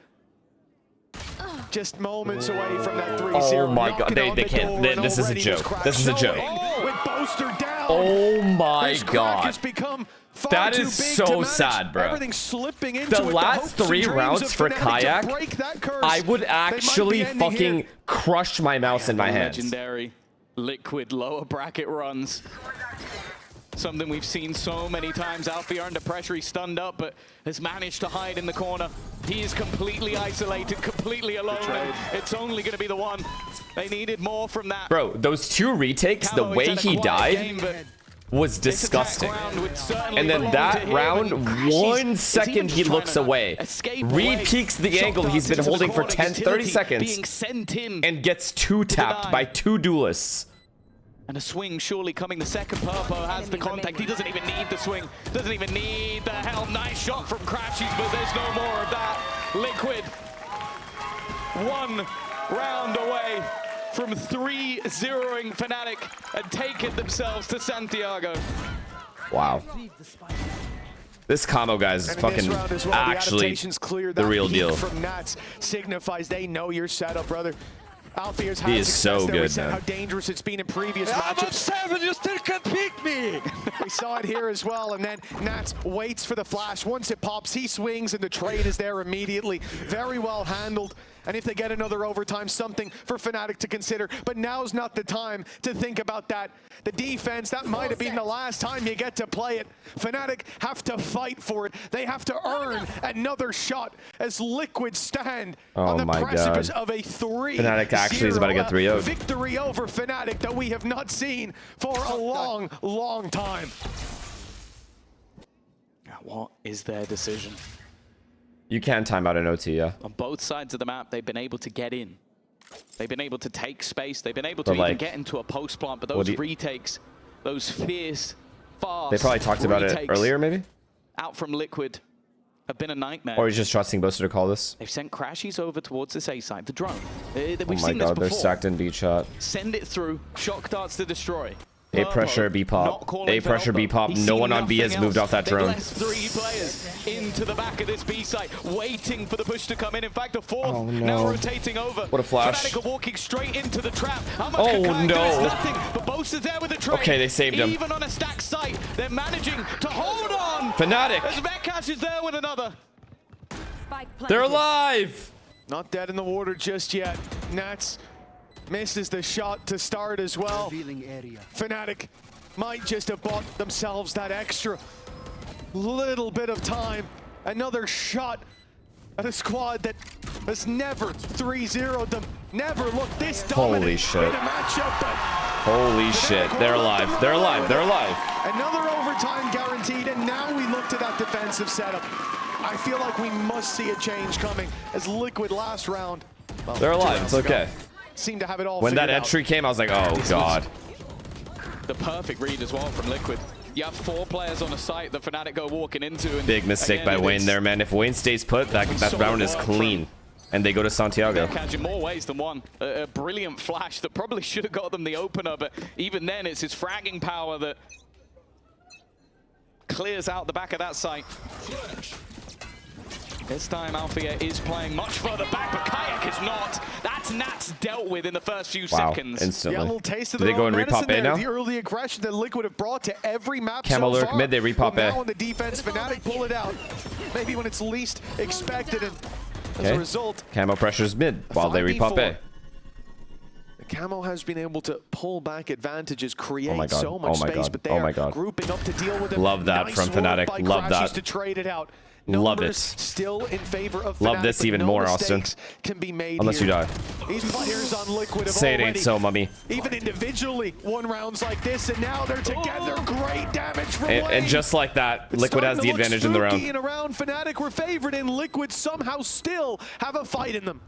just moments away from that 3-0. Oh my God! They can't. This is a joke. This is a joke. With Boaster down. Oh my God! That is so sad, bro. Everything's slipping into the last 3 rounds for Kayak, I would actually fucking crush my mouse in my hands. Legendary Liquid lower bracket runs. Something we've seen so many times. Alfie under pressure, he's stunned up, but has managed to hide in the corner. He is completely isolated, completely alone. It's only going to be the one. They needed more from that. Bro, those 2 retakes, the way he died was disgusting. And then that round, 1 second he looks away, re-peaks the angle he's been holding for 30 seconds, and gets 2-tapped by 2 duelists. And a swing surely coming. The second Purpo has the contact. He doesn't even need the swing. Doesn't even need the helm. Nice shot from Crashies, but there's no more of that. Liquid, 1 round away from 3-0ing FNATIC and taking themselves to Santiago. Wow. This combo, guys, is fucking actually the real deal. From Nats signifies they know your setup, brother. Alfear's he is so good, man. How dangerous it's been in previous matchups. 7, you still can't pick me. We saw it here as well, and then Nats waits for the flash. Once it pops, he swings, and the trade is there immediately. Very well handled. And if they get another overtime, something for FNATIC to consider. But now's not the time to think about that. The defense, that might have been the last time you get to play it. FNATIC have to fight for it. They have to earn another shot as Liquid stand on the precipice of a 3-0 FNATIC actually is about to get 3-0'd. Victory over FNATIC that we have not seen for a long, long time. What is their decision? You can time out an OT, yeah. On both sides of the map, they've been able to get in. They've been able to take space. They've been able to even get into a post plant, but those retakes, those fierce, fast They probably talked about it earlier, maybe? Out from Liquid have been a nightmare. Or he's just trusting Boaster to call this. They've sent Crashies over towards this A side, the drone. Oh my God, they're stacked in beat shot. Send it through, shock darts to destroy. A pressure, B pop. A pressure, B pop. No one on B has moved off that drone. 3 players into the back of this B site, waiting for the push to come in. In fact, a 4th now rotating over. What a flash. FNATIC are walking straight into the trap. Oh no. Nothing, but Boaster's there with the trade. Okay, they saved him. Even on a stacked site, they're managing to hold on. FNATIC. As Vekash is there with another. They're alive. Not dead in the water just yet. Nats misses the shot to start as well. FNATIC might just have bought themselves that extra little bit of time. Another shot at a squad that has never 3-0'd them. Never looked this dominant Holy shit. in a matchup. But holy shit. They're alive. They're alive. They're alive. Another overtime guaranteed, and now we look to that defensive setup. I feel like we must see a change coming as Liquid last round. Well, they're alive. It's okay. Seem to have it all when that out. entry came, I was like, oh God. The perfect read as well from Liquid. You have 4 players on a site that FNATIC go walking into. And big mistake by Wayne there, man. If Wayne stays put, that round is clean. And they go to Santiago. Catch in more ways than one. A brilliant flash that probably should have got them the opener, but even then it's his fragging power that clears out the back of that site. This time Alfia is playing much further back, but Kayak is not. That's Nats dealt with in the first few seconds. Instantly. Yeah, a little taste of Do they go and repop A now? The early aggression that Liquid have brought to every map Camel so lurk far. mid, they repop A. Now on the defense, FNATIC pull it out. Maybe when it's least expected, and as a result, Camo pressures mid while they repop A. Camo has been able to pull back advantages, create God. so much space, but they are grouping up to deal with it. Love that from FNATIC. Love that. To trade it out. Love it. Still in favor of Love FNATIC, this even more, Austin. Can be made Unless you die. These players on Liquid have Say it ain't so, mummy. even individually won rounds like this, and now they're together. Great damage from And just like that, Liquid has the advantage in the round. And around FNATIC were favored, and Liquid somehow still have a fight in them.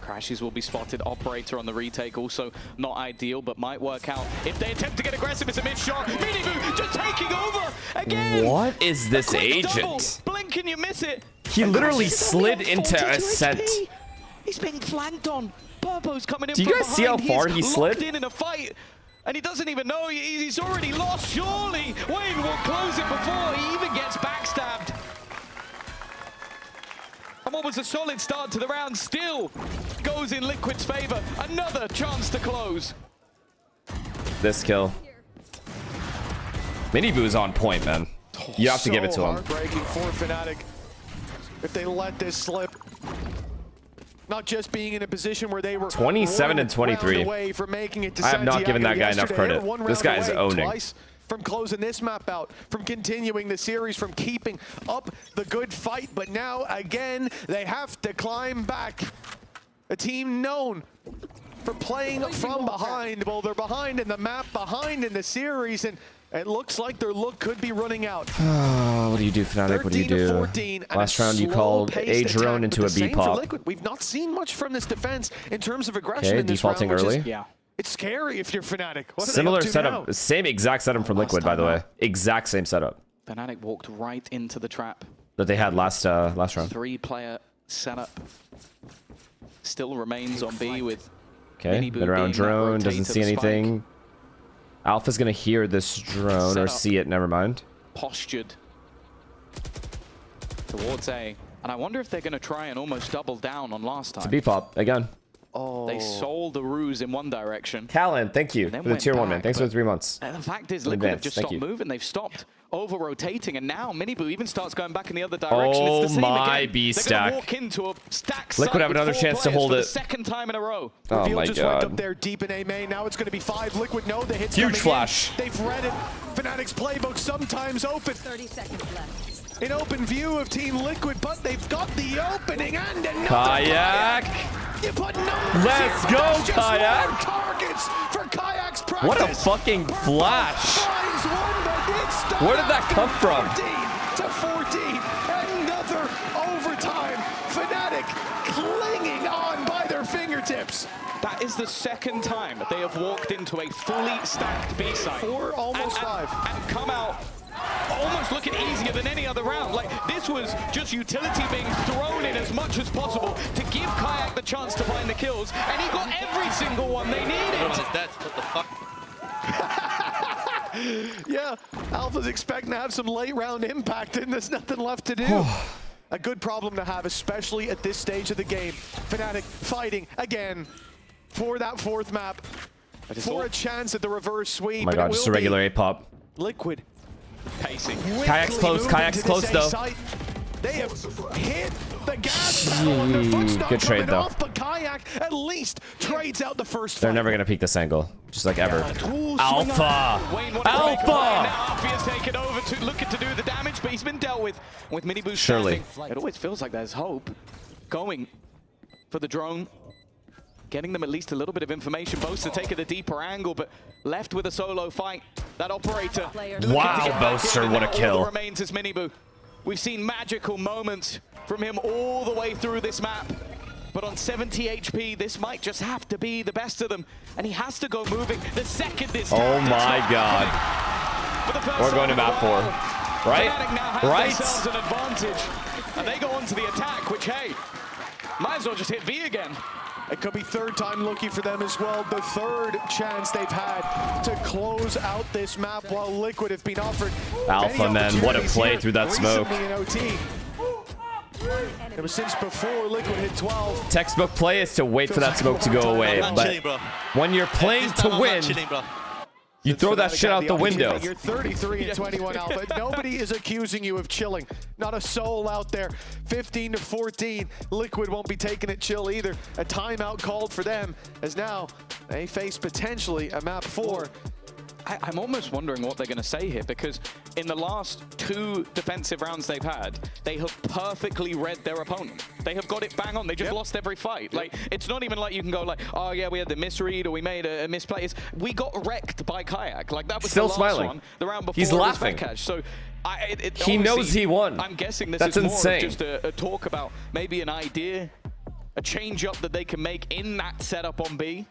Crashes will be spotted. Operator on the retake, also not ideal, but might work out. If they attempt to get aggressive, it's a mid shot. Miniboo just taking over again. What is this agent? Double. Blink and you miss it. He literally slid into Ascent. He's being flanked on. Purpo's coming in. Do you guys see how far he slid? In a fight, and he doesn't even know he's already lost. Surely Wayne will close it before he even gets backstabbed. And what was a solid start to the round still goes in Liquid's favor. Another chance to close. This kill. Miniboo's on point, man. You have to give it to him. Heartbreaking for FNATIC if they let this slip. Not just being in a position where they were 27 and 23. away from making it to I have not given that guy enough yesterday. credit. This guy is owning. Twice from closing this map out, from continuing the series, from keeping up the good fight, but now again they have to climb back. A team known for playing from behind. Well, they're behind in the map, behind in the series, and it looks like their look could be running out. What do you do, FNATIC? What do you do? Last round you called A Drone into a B pop. We've not seen much from this defense in terms of aggression in this defaulting round, early. Yeah. It's scary if you're FNATIC. Similar setup, now? Same exact setup from Liquid, by the way. Exact same setup. FNATIC walked right into the trap that they had last round. 3-player setup still remains on B with. Okay, mid round drone doesn't see anything. Spike. Alpha's gonna hear this drone or see it. Never mind. Postured towards A, and I wonder if they're gonna try and almost double down on last time. It's a B pop again. Oh. They sold the ruse in one direction. Callan, thank you for the tier 1, man. Thanks for the 3 months. The fact is, Liquid have just stopped moving. They've stopped over-rotating, and now Miniboo even starts going back in the other direction. Oh, it's the same my again. B-stack. They're gonna walk into a stack Liquid have another chance to hold it. For the second time in a row. Oh, Reveal my just God. went up there deep in A main. Now it's going to be 5. Liquid know the hits Huge flash. They've read it. FNATIC's playbook sometimes open. 30 seconds left. An open view of Team Liquid, but they've got the opening and another Kayak. You put numbers Let's here, go, just Kayak. Targets for Kayak's practice. What a fucking flash. Where did that come from? 14 to 14. Another overtime. FNATIC clinging on by their fingertips. That is the second time they have walked into a fully stacked B site. 4, almost 5. And come out almost looking easier than any other round. Like, this was just utility being thrown in as much as possible to give Kayak the chance to find the kills, and he got every single one they needed. What is that? What the fuck? Yeah, Alpha's expecting to have some late round impact, and there's nothing left to do. A good problem to have, especially at this stage of the game. FNATIC fighting again for that 4th map, for a chance at the reverse sweep. Oh my God, just a regular A-pop. Liquid. Pacing. Kayak's close. Kayak's close, though. They have hit the gas pedal on their foot's not Good trade, though. off, but Kayak at least trades out the first They're fight. never going to peek this angle, just like ever. Alpha! Alpha! Alpha's taken over to looking to do the damage, but he's been dealt with Miniboo Surely. standing. It always feels like there's hope. Going for the drone. Getting them at least a little bit of information. Boaster taking the deeper angle, but left with a solo fight. That operator. Wow, Boaster, what a kill. All that remains is Miniboo. We've seen magical moments from him all the way through this map. But on 70 HP, this might just have to be the best of them. And he has to go moving the second this time. Oh my God. We're going to map 4. Right? Now have themselves an advantage. And they go on to the attack, which, hey, as well just hit B again. It could be third time lucky for them as well. The third chance they've had to close out this map while Liquid have been offered Alpha, man, what a play through that smoke. In OT. Ever since before Liquid hit 12. Textbook play is to wait for that smoke to go away, but when you're playing to win, you throw that shit out the window. You're 33 and 21 Alpha. Nobody is accusing you of chilling. Not a soul out there. 15 to 14. Liquid won't be taking it chill either. A timeout called for them as now they face potentially a map 4. I'm almost wondering what they're going to say here, because in the last 2 defensive rounds they've had, they have perfectly read their opponent. They have got it bang on. They just lost every fight. Like, it's not even like you can go like, oh yeah, we had the misread or we made a misplay. We got wrecked by Kayak. Like, that was still the last smiling. one. The round before. He's laughing. So he knows he won. I'm guessing this That's is more insane. of just a talk about maybe an idea, a change up that they can make in that setup on B.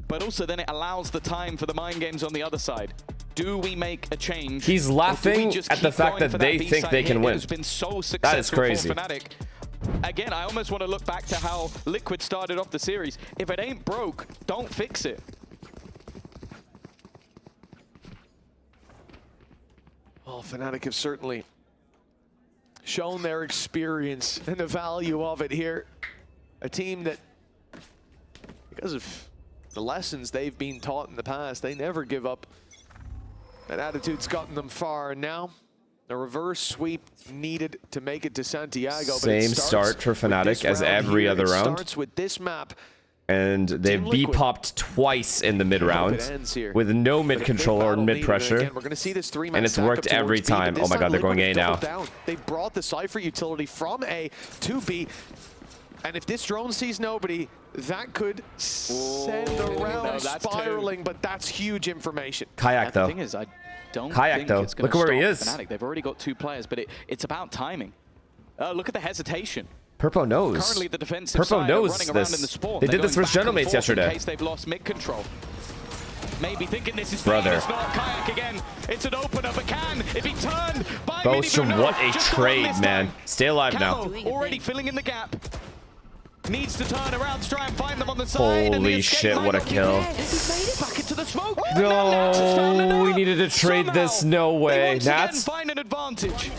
But also then it allows the time for the mind games on the other side. Do we make a change? He's laughing at the fact that they think they can win. It's been so successful that is crazy. for FNATIC. Again, I almost want to look back to how Liquid started off the series. If it ain't broke, don't fix it. Well, FNATIC have certainly shown their experience and the value of it here. A team that, because of the lessons they've been taught in the past, they never give up. That attitude's gotten them far. And now, a reverse sweep needed to make it to Santiago. Same start for FNATIC as every other round. Starts with this map. And they've B-popped twice in the mid-round with no mid-control or mid-pressure. And it's worked every time. Oh my god, they're going A now. They brought the Cypher utility from A to B. And if this drone sees nobody, that could send the round spiraling, but that's huge information. Kayak, though. The thing is, I don't Kayak, think though. it's going Look to where he is. FNATIC. They've already got 2 players, but it's about timing. Look at the hesitation. Purpo knows. Currently, the defensive Purpo side knows running around in the this. spawn. They did this for Genomates yesterday. In case they've lost mid-control. Maybe thinking this is Brother. It's not Kayak again. It's an opener, but can it be turned by Bostrom, Mini-Bruno? what a trade, man. Stay alive now. Already filling in the gap. Needs to turn around to try and find them on the side. Holy shit, what a kill. Back into the smoke. No, we needed to trade this. No way. Nats? Find an advantage.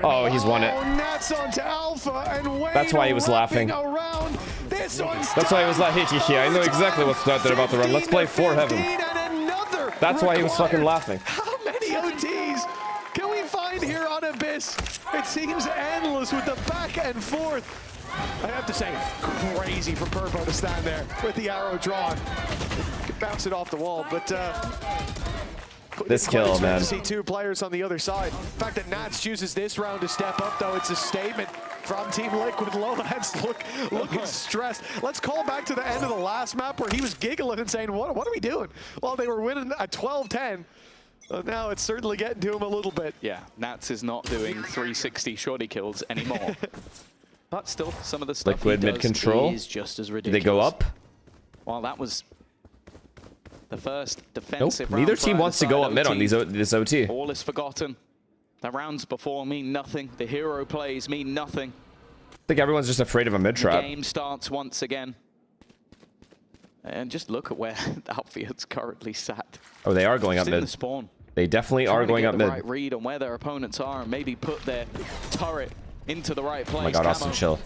Oh, he's won it. Nats onto Alpha and Wayne. That's why he was laughing. That's why he was laughing. I know exactly what's they're about to run. Let's play for heaven. That's why he was fucking laughing. How many OTs can we find here on Abyss? It seems endless with the back and forth. I have to say, crazy for Purpo to stand there with the arrow drawn. Bounce it off the wall, but this kill, man. To see 2 players on the other side. The fact that Nats chooses this round to step up, though, it's a statement from Team Liquid. Lowlands looking stressed. Let's call back to the end of the last map where he was giggling and saying, what are we doing? Well, they were winning at 12-10. Now it's certainly getting to him a little bit. Yeah, Nats is not doing 360 shorty kills anymore. But still, some of the stuff Liquid he does mid-control. is just as ridiculous. Did they go up? Well, that was the first defensive round. Neither team wants to go up mid on this OT. All is forgotten. The rounds before mean nothing. The hero plays mean nothing. I think everyone's just afraid of a mid-trap. The game starts once again. And just look at where Alfield's currently sat. Oh, they are going up in mid. The spawn. They definitely are going up mid. Right read on where their opponents are and maybe put their turret into the right place. Oh my god, Austin, chill.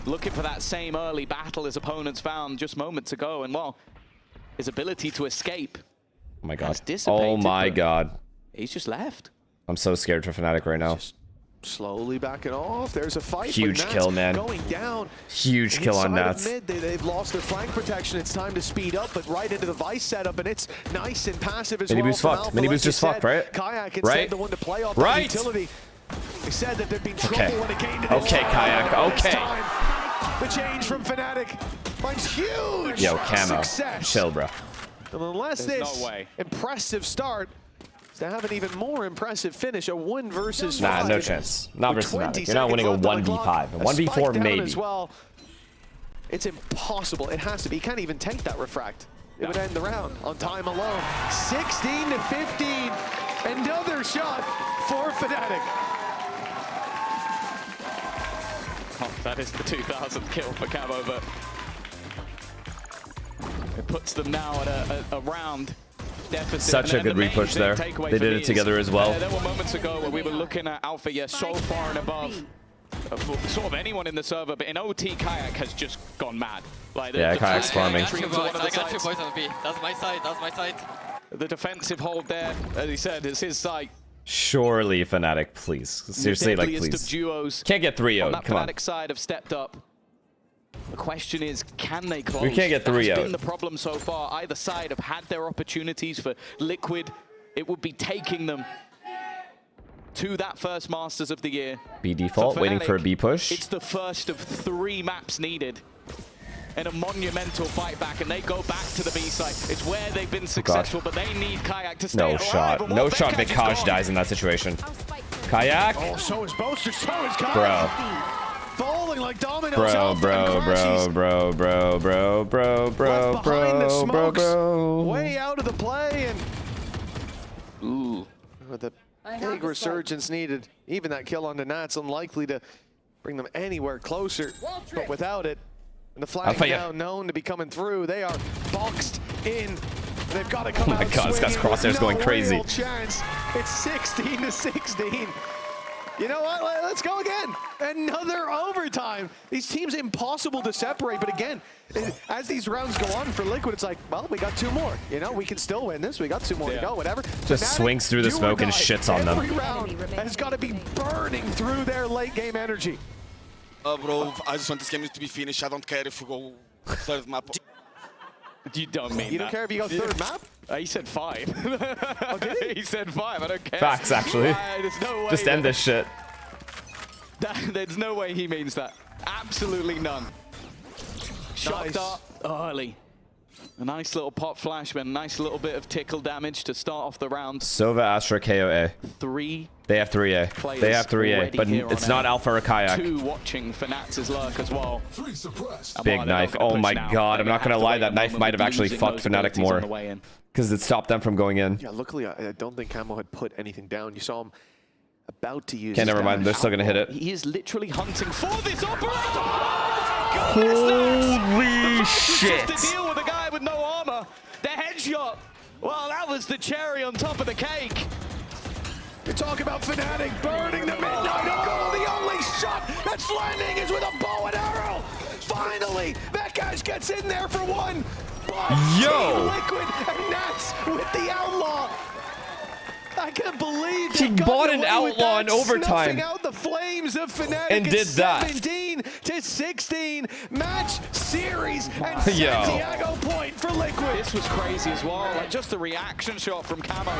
Looking for that same early battle his opponents found just moments ago, and well, his ability to escape. Oh my god. Oh my god. He's just left. I'm so scared for FNATIC right now. Just slowly backing off. There's a fight. Huge kill, man. Going down. Huge kill on Nats. Mid, they've lost their flank protection. It's time to speed up, but right into the Vice setup, and it's nice and passive as well. Minibu's fucked. Minibu's just fucked, right? Kayak instead the one to play off the utility. They said that there'd been trouble when it came to this. Okay, Kayak. Okay. The change from FNATIC finds huge success. Chill, bro. And unless this impressive start is to have an even more impressive finish, a 1 versus 5. Nah, no chance. Not versus FNATIC. You're not winning a 1v5. A 1v4 maybe. As well. It's impossible. It has to be. You can't even take that refract. It would end the round on time alone. 16 to 15. Another shot for FNATIC. Oh, that is the 2,000th kill for Camo, but it puts them now at a round deficit. Such a good repush there. They did it together as well. There were moments ago where we were looking at Alpha, so far and above sort of anyone in the server, but in OT, Kayak has just gone mad. Like, Kayak's farming. I got 2 boys on B. That's my side. That's my side. The defensive hold there, as he said, is his side. Surely, FNATIC, please. Seriously, like, please. Of duos can't get 3-0'd. Come on. FNATIC side have stepped up. The question is, can they close? We can't get 3-0'd. That's been the problem so far. Either side have had their opportunities. For Liquid, it would be taking them to that first Masters of the Year. B default, waiting for a B push. It's the first of 3 maps needed in a monumental fight back, and they go back to the B side. It's where they've been successful, but they need Kayak to stay alive. No shot. Vikaj dies in that situation. Kayak. Oh, so is Boaster, so is Kayak. Bro. Falling like dominoes. Bro. Way out of the play, and ooh, the big resurgence needed. Even that kill on the Nats unlikely to bring them anywhere closer. But without it, and the flag now known to be coming through, they are boxed in. They've got to come out. Oh my God, this guy's crosshairs going crazy. Chance. It's 16-16. You know what? Let's go again. Another overtime. These teams impossible to separate, but again, as these rounds go on for Liquid, it's like, well, we got 2 more. You know, we can still win this. We got 2 more to go, whatever. Just swings through the smoke and shits on them. Every round has got to be burning through their late game energy. Bro, I just want this game to be finished. I don't care if we go 3rd map. You don't mean You don't care if you go 3rd map? He said 5. Oh, did he? He said 5. I don't care. Facts, actually. There's no way just end this shit. There's no way he means that. Absolutely none. Shock dart early. A nice little pop flash, but a nice little bit of tickle damage to start off the round. Sova, Astra, KOA. 3. They have 3A. They have 3A, but it's not Alpha or Kayak. 2 watching FNATIC's lurk as well. Big knife. Oh my God. I'm not going to lie. That knife might have actually fucked FNATIC more. Because it stopped them from going in. Yeah, luckily, I don't think Camo had put anything down. You saw him about to use Okay, never mind. They're still going to hit it. He is literally hunting for this operator. Holy shit. Just to deal with a guy with no armor. The headshot. Well, that was the cherry on top of the cake. You talk about FNATIC burning the midnight oil. The only shot that's landing is with a bow and arrow. Finally, that guy gets in there for 1. But Yo! Liquid and Nats with the outlaw. I can't believe he bought an outlaw in overtime. Out the flames of FNATIC and did that. 17-16 match series and Santiago point for Liquid. This was crazy as well. Like just the reaction shot from Camo.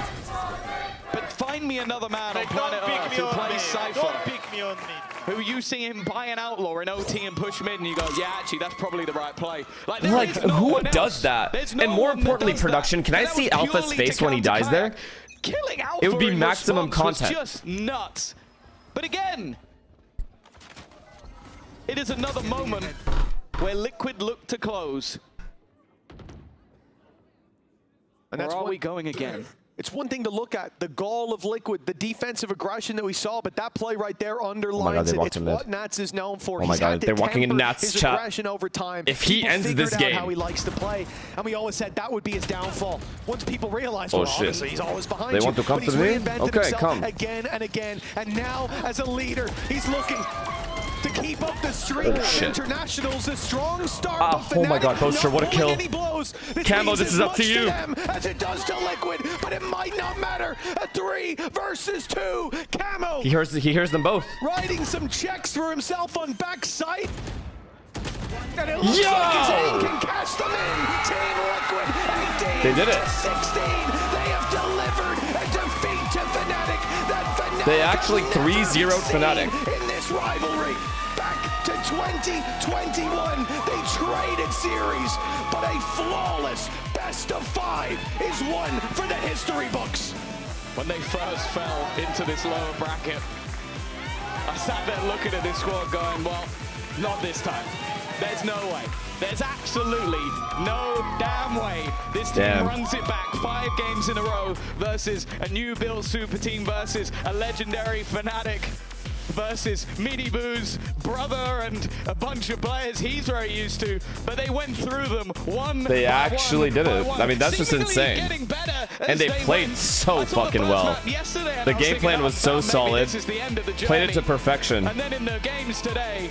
But find me another man on planet Earth who plays Cypher. Don't pick me on me. Who you see him buy an outlaw in OT and push mid and you go, yeah, actually, that's probably the right play. Like who does that? And more importantly, production, can I see Alpha's face when he dies there? Killing Alpha it would be maximum content. Was just nuts. But again, it is another moment where Liquid look to close. And that's where are we going again? It's one thing to look at the gall of Liquid, the defensive aggression that we saw, but that play right there underlines it. It's what Nats is known for. Oh my God, they're walking in Nats' chat. Aggression over time. If he ends this game, how he likes to play, and we always said that would be his downfall. Once people realize, well, obviously he's always behind you. They want to come to me? Okay, come. Again and again, and now as a leader, he's looking to keep up the streak of internationals, a strong start. Oh my God, Boaster, what a kill. Camo, this is up to you. As it does to Liquid, but it might not matter. A 3 versus 2. Camo. He hears them both. Writing some checks for himself on backside. And it looks like his aim can cash them in. Team Liquid 18 they did it. 16. They have delivered a defeat to FNATIC. That FNATIC they actually 3-0'd FNATIC. In this rivalry. Back to 2021. They traded series, but a flawless best of 5 is one for the history books. When they first fell into this lower bracket, I sat there looking at this squad going, well, not this time. There's no way. There's absolutely no damn way this team runs it back 5 games in a row versus a new build super team versus a legendary FNATIC. versus Miniboo's brother and a bunch of players he's very used to, but they went through them one by They actually did it. I mean, that's just insane. And they played so fucking well. The game plan was so solid. Played it to perfection. And then in the games today,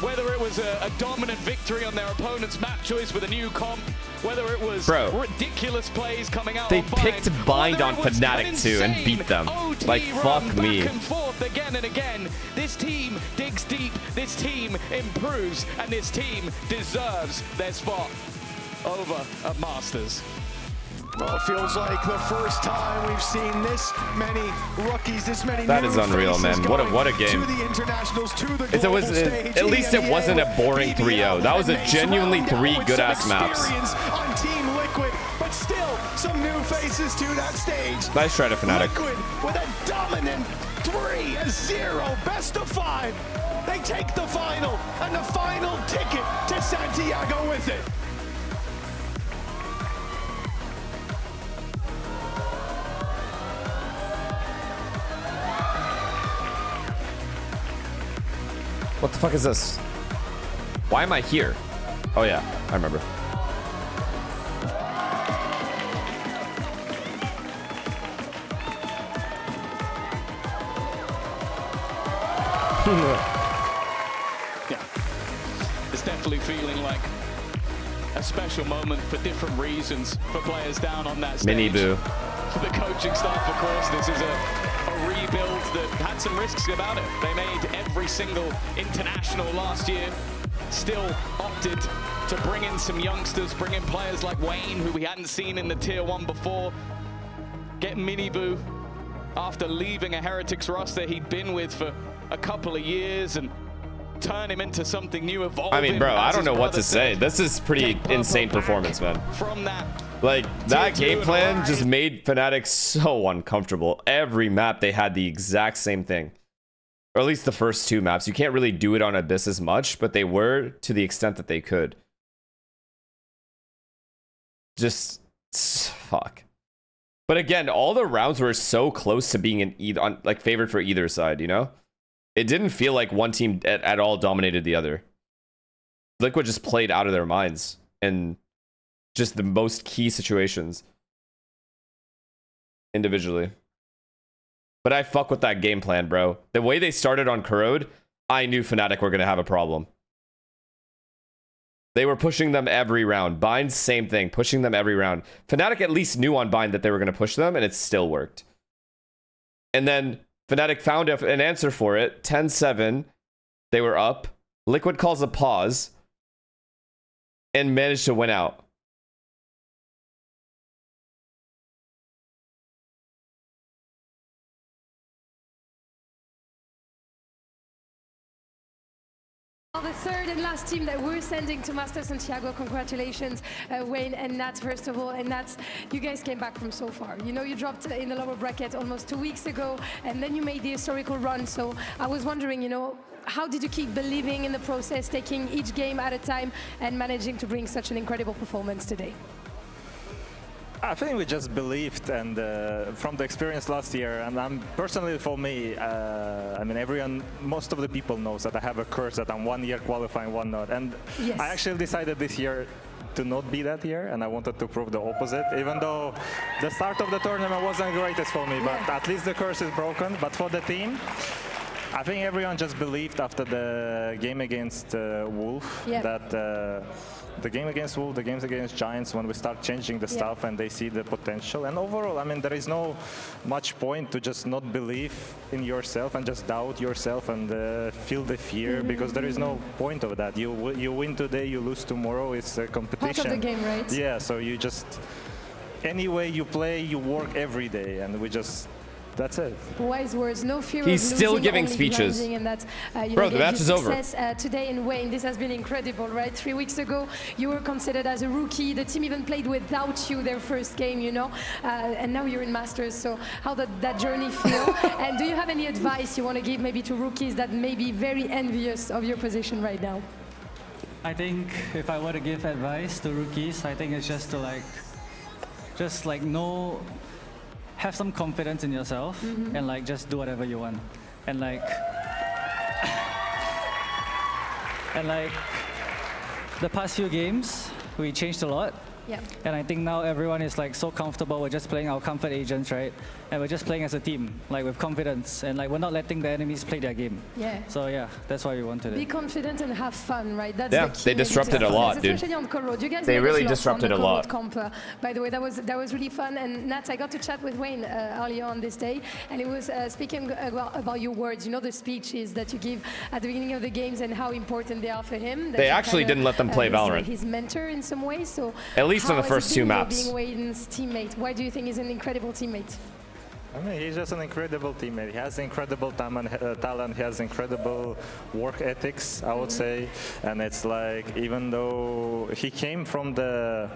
whether it was a dominant victory on their opponent's map choice with a new comp, whether it was ridiculous plays coming out, they picked Bind on FNATIC too and beat them. Like, fuck me. Back and forth again and again. This team digs deep, this team improves, and this team deserves their spot over at Masters. Well, it feels like the first time we've seen this many rookies, this many That is unreal, man. What a game. To the internationals, to the global stage. At least it wasn't a boring 3-0. That was a genuinely 3 good-ass maps. On Team Liquid, but still some new faces to that stage. Nice try to FNATIC. Liquid with a dominant 3-0 best of 5. They take the final and the final ticket to Santiago with it. What the fuck is this? Why am I here? Oh yeah, I remember. Yeah, it's definitely feeling like a special moment for different reasons for players down on that stage. Miniboo. For the coaching staff, of course, this is a rebuild that had some risks about it. They made every single international last year, still opted to bring in some youngsters, bring in players like Wayne, who we hadn't seen in the Tier 1 before, get Miniboo after leaving a Heretics roster he'd been with for a couple of years, and turn him into something new, evolve. I mean, bro, I don't know what to say. This is pretty insane performance, man. From that, like, that game plan just made FNATIC so uncomfortable. Every map, they had the exact same thing. Or at least the first 2 maps. You can't really do it on Abyss as much, but they were to the extent that they could. Just, fuck. But again, all the rounds were so close to being like favored for either side, you know? It didn't feel like one team at all dominated the other. Liquid just played out of their minds in just the most key situations individually. But I fuck with that game plan, bro. The way they started on Corrode, I knew FNATIC were going to have a problem. They were pushing them every round. Bind, same thing, pushing them every round. FNATIC at least knew on Bind that they were going to push them, and it still worked. And then FNATIC found an answer for it. 10-7. They were up. Liquid calls a pause and managed to win out. The third and last team that we're sending to Master Santiago, congratulations, Wayne and Nat, first of all. And Nat, you guys came back from so far. You know, you dropped in the lower bracket almost 2 weeks ago, and then you made the historical run. So I was wondering, you know, how did you keep believing in the process, taking each game at a time and managing to bring such an incredible performance today? I think we just believed, and from the experience last year, and personally for me, I mean, most of the people knows that I have a curse that I'm 1 year qualifying, 1 not, and yes. I actually decided this year to not be that year, and I wanted to prove the opposite, even though the start of the tournament wasn't the greatest for me, but at least the curse is broken. But for the team, I think everyone just believed after the game against Wolf that the game against Wolf, the games against Giants, when we start changing the stuff and they see the potential. And overall, I mean, there is no much point to just not believe in yourself and just doubt yourself and feel the fear, because there is no point of that. You win today, you lose tomorrow. It's a competition. Part of the game, right? Yeah, so you just, any way you play, you work every day, and we just, that's it. Wise words, no fear He's of losing, still giving speeches. And that, bro, the match is over. Today in Wayne, this has been incredible, right? 3 weeks ago, you were considered as a rookie. The team even played without you their first game, you know? And now you're in Masters, so how did that journey feel? And do you have any advice you want to give maybe to rookies that may be very envious of your position right now? I think if I were to give advice to rookies, I think it's just to have some confidence in yourself and like just do whatever you want. and like the past few games we changed a lot. Yeah. And I think now everyone is like so comfortable. We're just playing our comfort agents, right? And we're just playing as a team, like with confidence, and like we're not letting the enemies play their game. Yeah. So yeah, that's why we wanted it. Be confident and have fun, right? That's yeah, the key. They disrupted a lot, dude. Especially on Corroad. You guys they really disrupted a lot. Comp, by the way, that was really fun. And Nat, I got to chat with Wayne earlier on this day, and he was speaking about your words. You know, the speeches that you give at the beginning of the games and how important they are for him. They actually didn't let them play Valorant. His mentor in some ways. So at least in the first 2 maps. Being Wayne's teammate, why do you think he's an incredible teammate? I mean, he's just an incredible teammate. He has incredible talent. He has incredible work ethics, I would say. And it's like, even though he came from the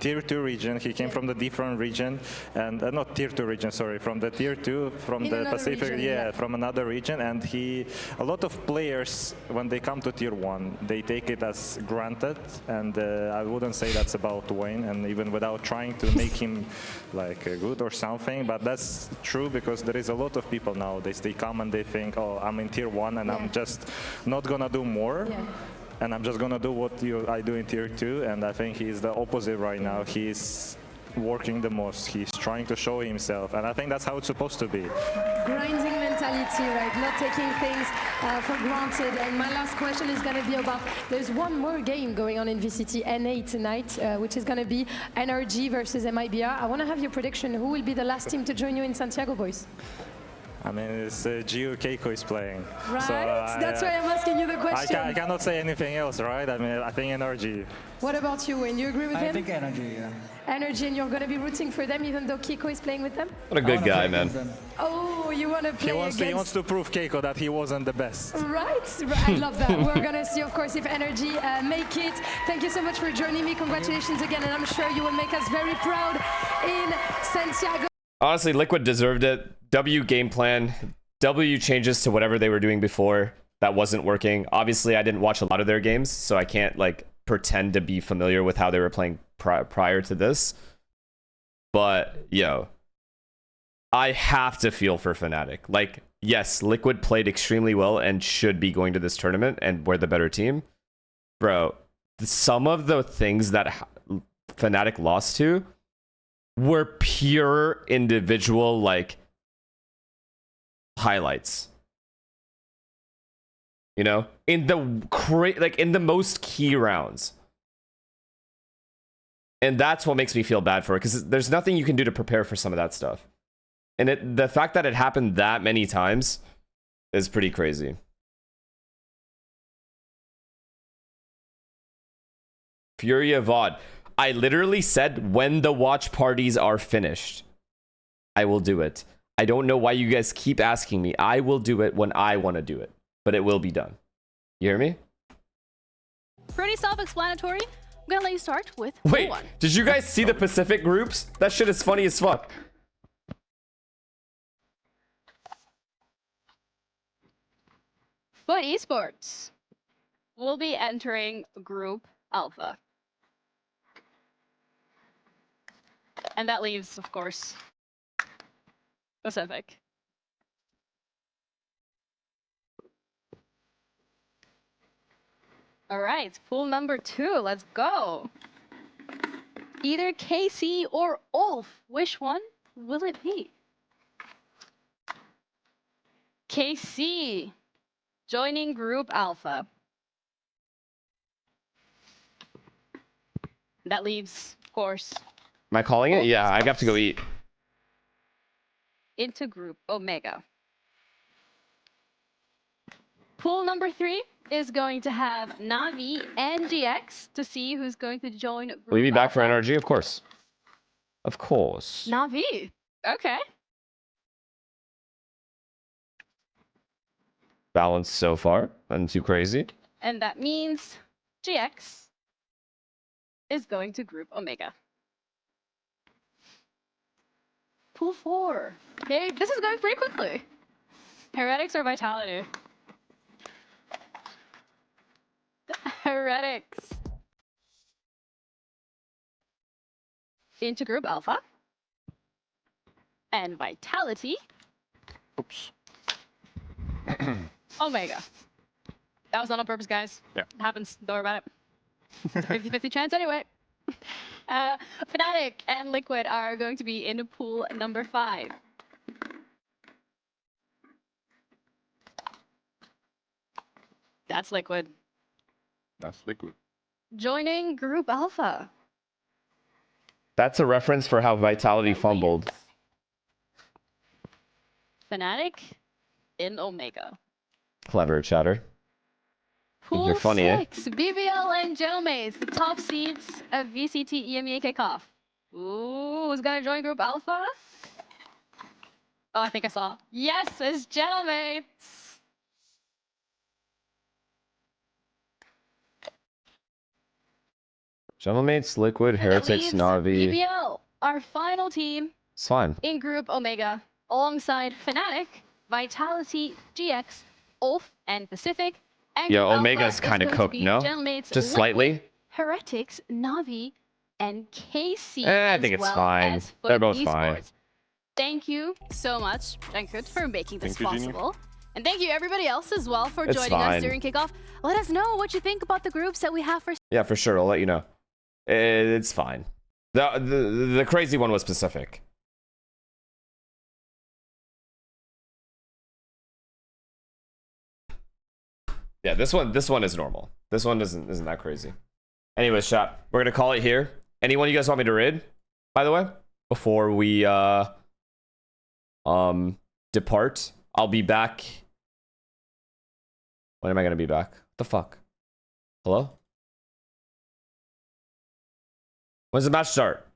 Tier 2 region, he came from the different region, and not Tier 2 region, sorry, from the Tier 2, from the Pacific, region, from another region, and a lot of players, when they come to Tier 1, they take it as granted, and I wouldn't say that's about Wayne, and even without trying to make him like good or something, but that's true, because there is a lot of people nowadays, they come and they think, oh, I'm in Tier 1, and I'm just not gonna do more. And I'm just gonna do what I do in Tier 2, and I think he's the opposite right now. He's working the most. He's trying to show himself, and I think that's how it's supposed to be. Grinding mentality, right? Not taking things for granted. And my last question is going to be about, there's one more game going on in VCT NA tonight, which is going to be NRG versus MIBR. I want to have your prediction. Who will be the last team to join you in Santiago, boys? I mean, it's Gio Keiko is playing. Right, so that's why I'm asking you the question. I cannot say anything else, right? I mean, I think NRG. What about you, Wayne? You agree with him? I think NRG, yeah. NRG, and you're going to be rooting for them even though Keiko is playing with them? What a good guy, man. Oh, you want to play against... He wants to prove Keiko that he wasn't the best. Right, I love that. We're going to see, of course, if NRG make it. Thank you so much for joining me. Congratulations again, and I'm sure you will make us very proud in Santiago. Honestly, Liquid deserved it. W game plan. W changes to whatever they were doing before that wasn't working. Obviously, I didn't watch a lot of their games, so I can't like pretend to be familiar with how they were playing prior to this. But yo, I have to feel for FNATIC. Like, yes, Liquid played extremely well and should be going to this tournament, and we're the better team. Bro, some of the things that FNATIC lost to were pure individual like highlights, you know, in the in the most key rounds, and that's what makes me feel bad for it, because there's nothing you can do to prepare for some of that stuff, and the fact that it happened that many times is pretty crazy. Furia VOD, I literally said when the watch parties are finished, I will do it. I don't know why you guys keep asking me. I will do it when I want to do it, but it will be done. You hear me? Pretty self-explanatory. I'm gonna let you start with Wait, one. Did you guys see the Pacific groups? That shit is funny as fuck. But esports will be entering Group Alpha. And that leaves, of course, Pacific. All right, pool number 2, let's go. Either KC or Ulf, which one will it be? KC joining Group Alpha. That leaves, of course. Am I calling it? Yeah, I have to go eat. Into Group Omega. Pool number 3 is going to have Na'Vi and GX to see who's going to join Group Will you be back Alpha. for NRG? Of course. Of course. Na'Vi. Okay. Balanced so far. Nothing too crazy. And that means GX is going to Group Omega. Pool 4. Okay, this is going pretty quickly. Heretics or Vitality? Heretics. Into Group Alpha. And Vitality. Oops. Omega. That was not on purpose, guys. Yeah. It happens. Don't worry about it. 50-50 chance anyway. FNATIC and Liquid are going to be in pool number 5. That's Liquid. That's Liquid. Joining Group Alpha. That's a reference for how Vitality fumbled. FNATIC in Omega. Clever, Chatter. Pool You're funny, 6, BBL and Gentlemates, the top seeds of VCT EMEA Kickoff. Ooh, who's gonna join Group Alpha? Oh, I think I saw. Yes, it's Gentlemates. Gentleman's Liquid, Heretics, Na'Vi. BBL, our final team. It's fine. In Group Omega, alongside FNATIC, Vitality, GX, Ulf, and Pacific. And Yo, Group Omega's Alpha kind of cooked, no? Gentleman's Just Liquid, slightly? Heretics, Na'Vi, and KC. I think it's fine. They're both fine. Thank you so much, Jankut, for making this possible. Genie. And thank you everybody else as well for joining us during kickoff. Let us know what you think about the groups that we have for. Yeah, for sure. I'll let you know. It's fine. The crazy one was Pacific. Yeah, this one is normal. This one isn't that crazy. Anyways, chat, we're gonna call it here. Anyone you guys want me to raid, by the way, before we depart? I'll be back. When am I gonna be back? What the fuck? Hello? When's the match start?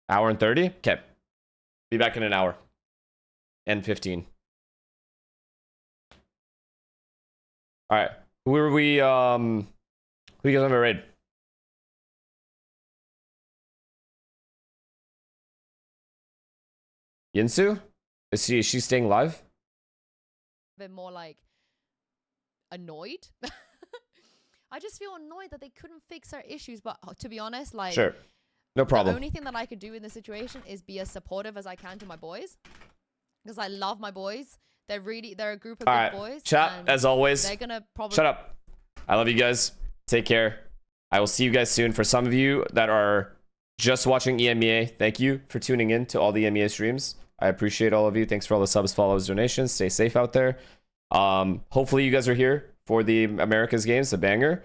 Hour and 30? Okay. Be back in an hour. And 15. Alright. Who are we, who you guys want to raid? Yinsu? Is she staying live? Bit more like annoyed. I just feel annoyed that they couldn't fix our issues, but to be honest, like, sure, no problem. The only thing that I could do in this situation is be as supportive as I can to my boys, because I love my boys. They're a group of good boys. Chat, as always. They're gonna probably shut up. I love you guys. Take care. I will see you guys soon. For some of you that are just watching EMEA, thank you for tuning in to all the EMEA streams. I appreciate all of you. Thanks for all the subs, follows, donations. Stay safe out there. Hopefully you guys are here for the Americas games, a banger.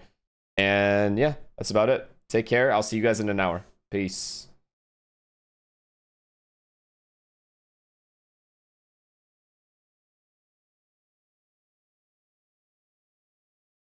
And yeah, that's about it. Take care. I'll see you guys in an hour. Peace.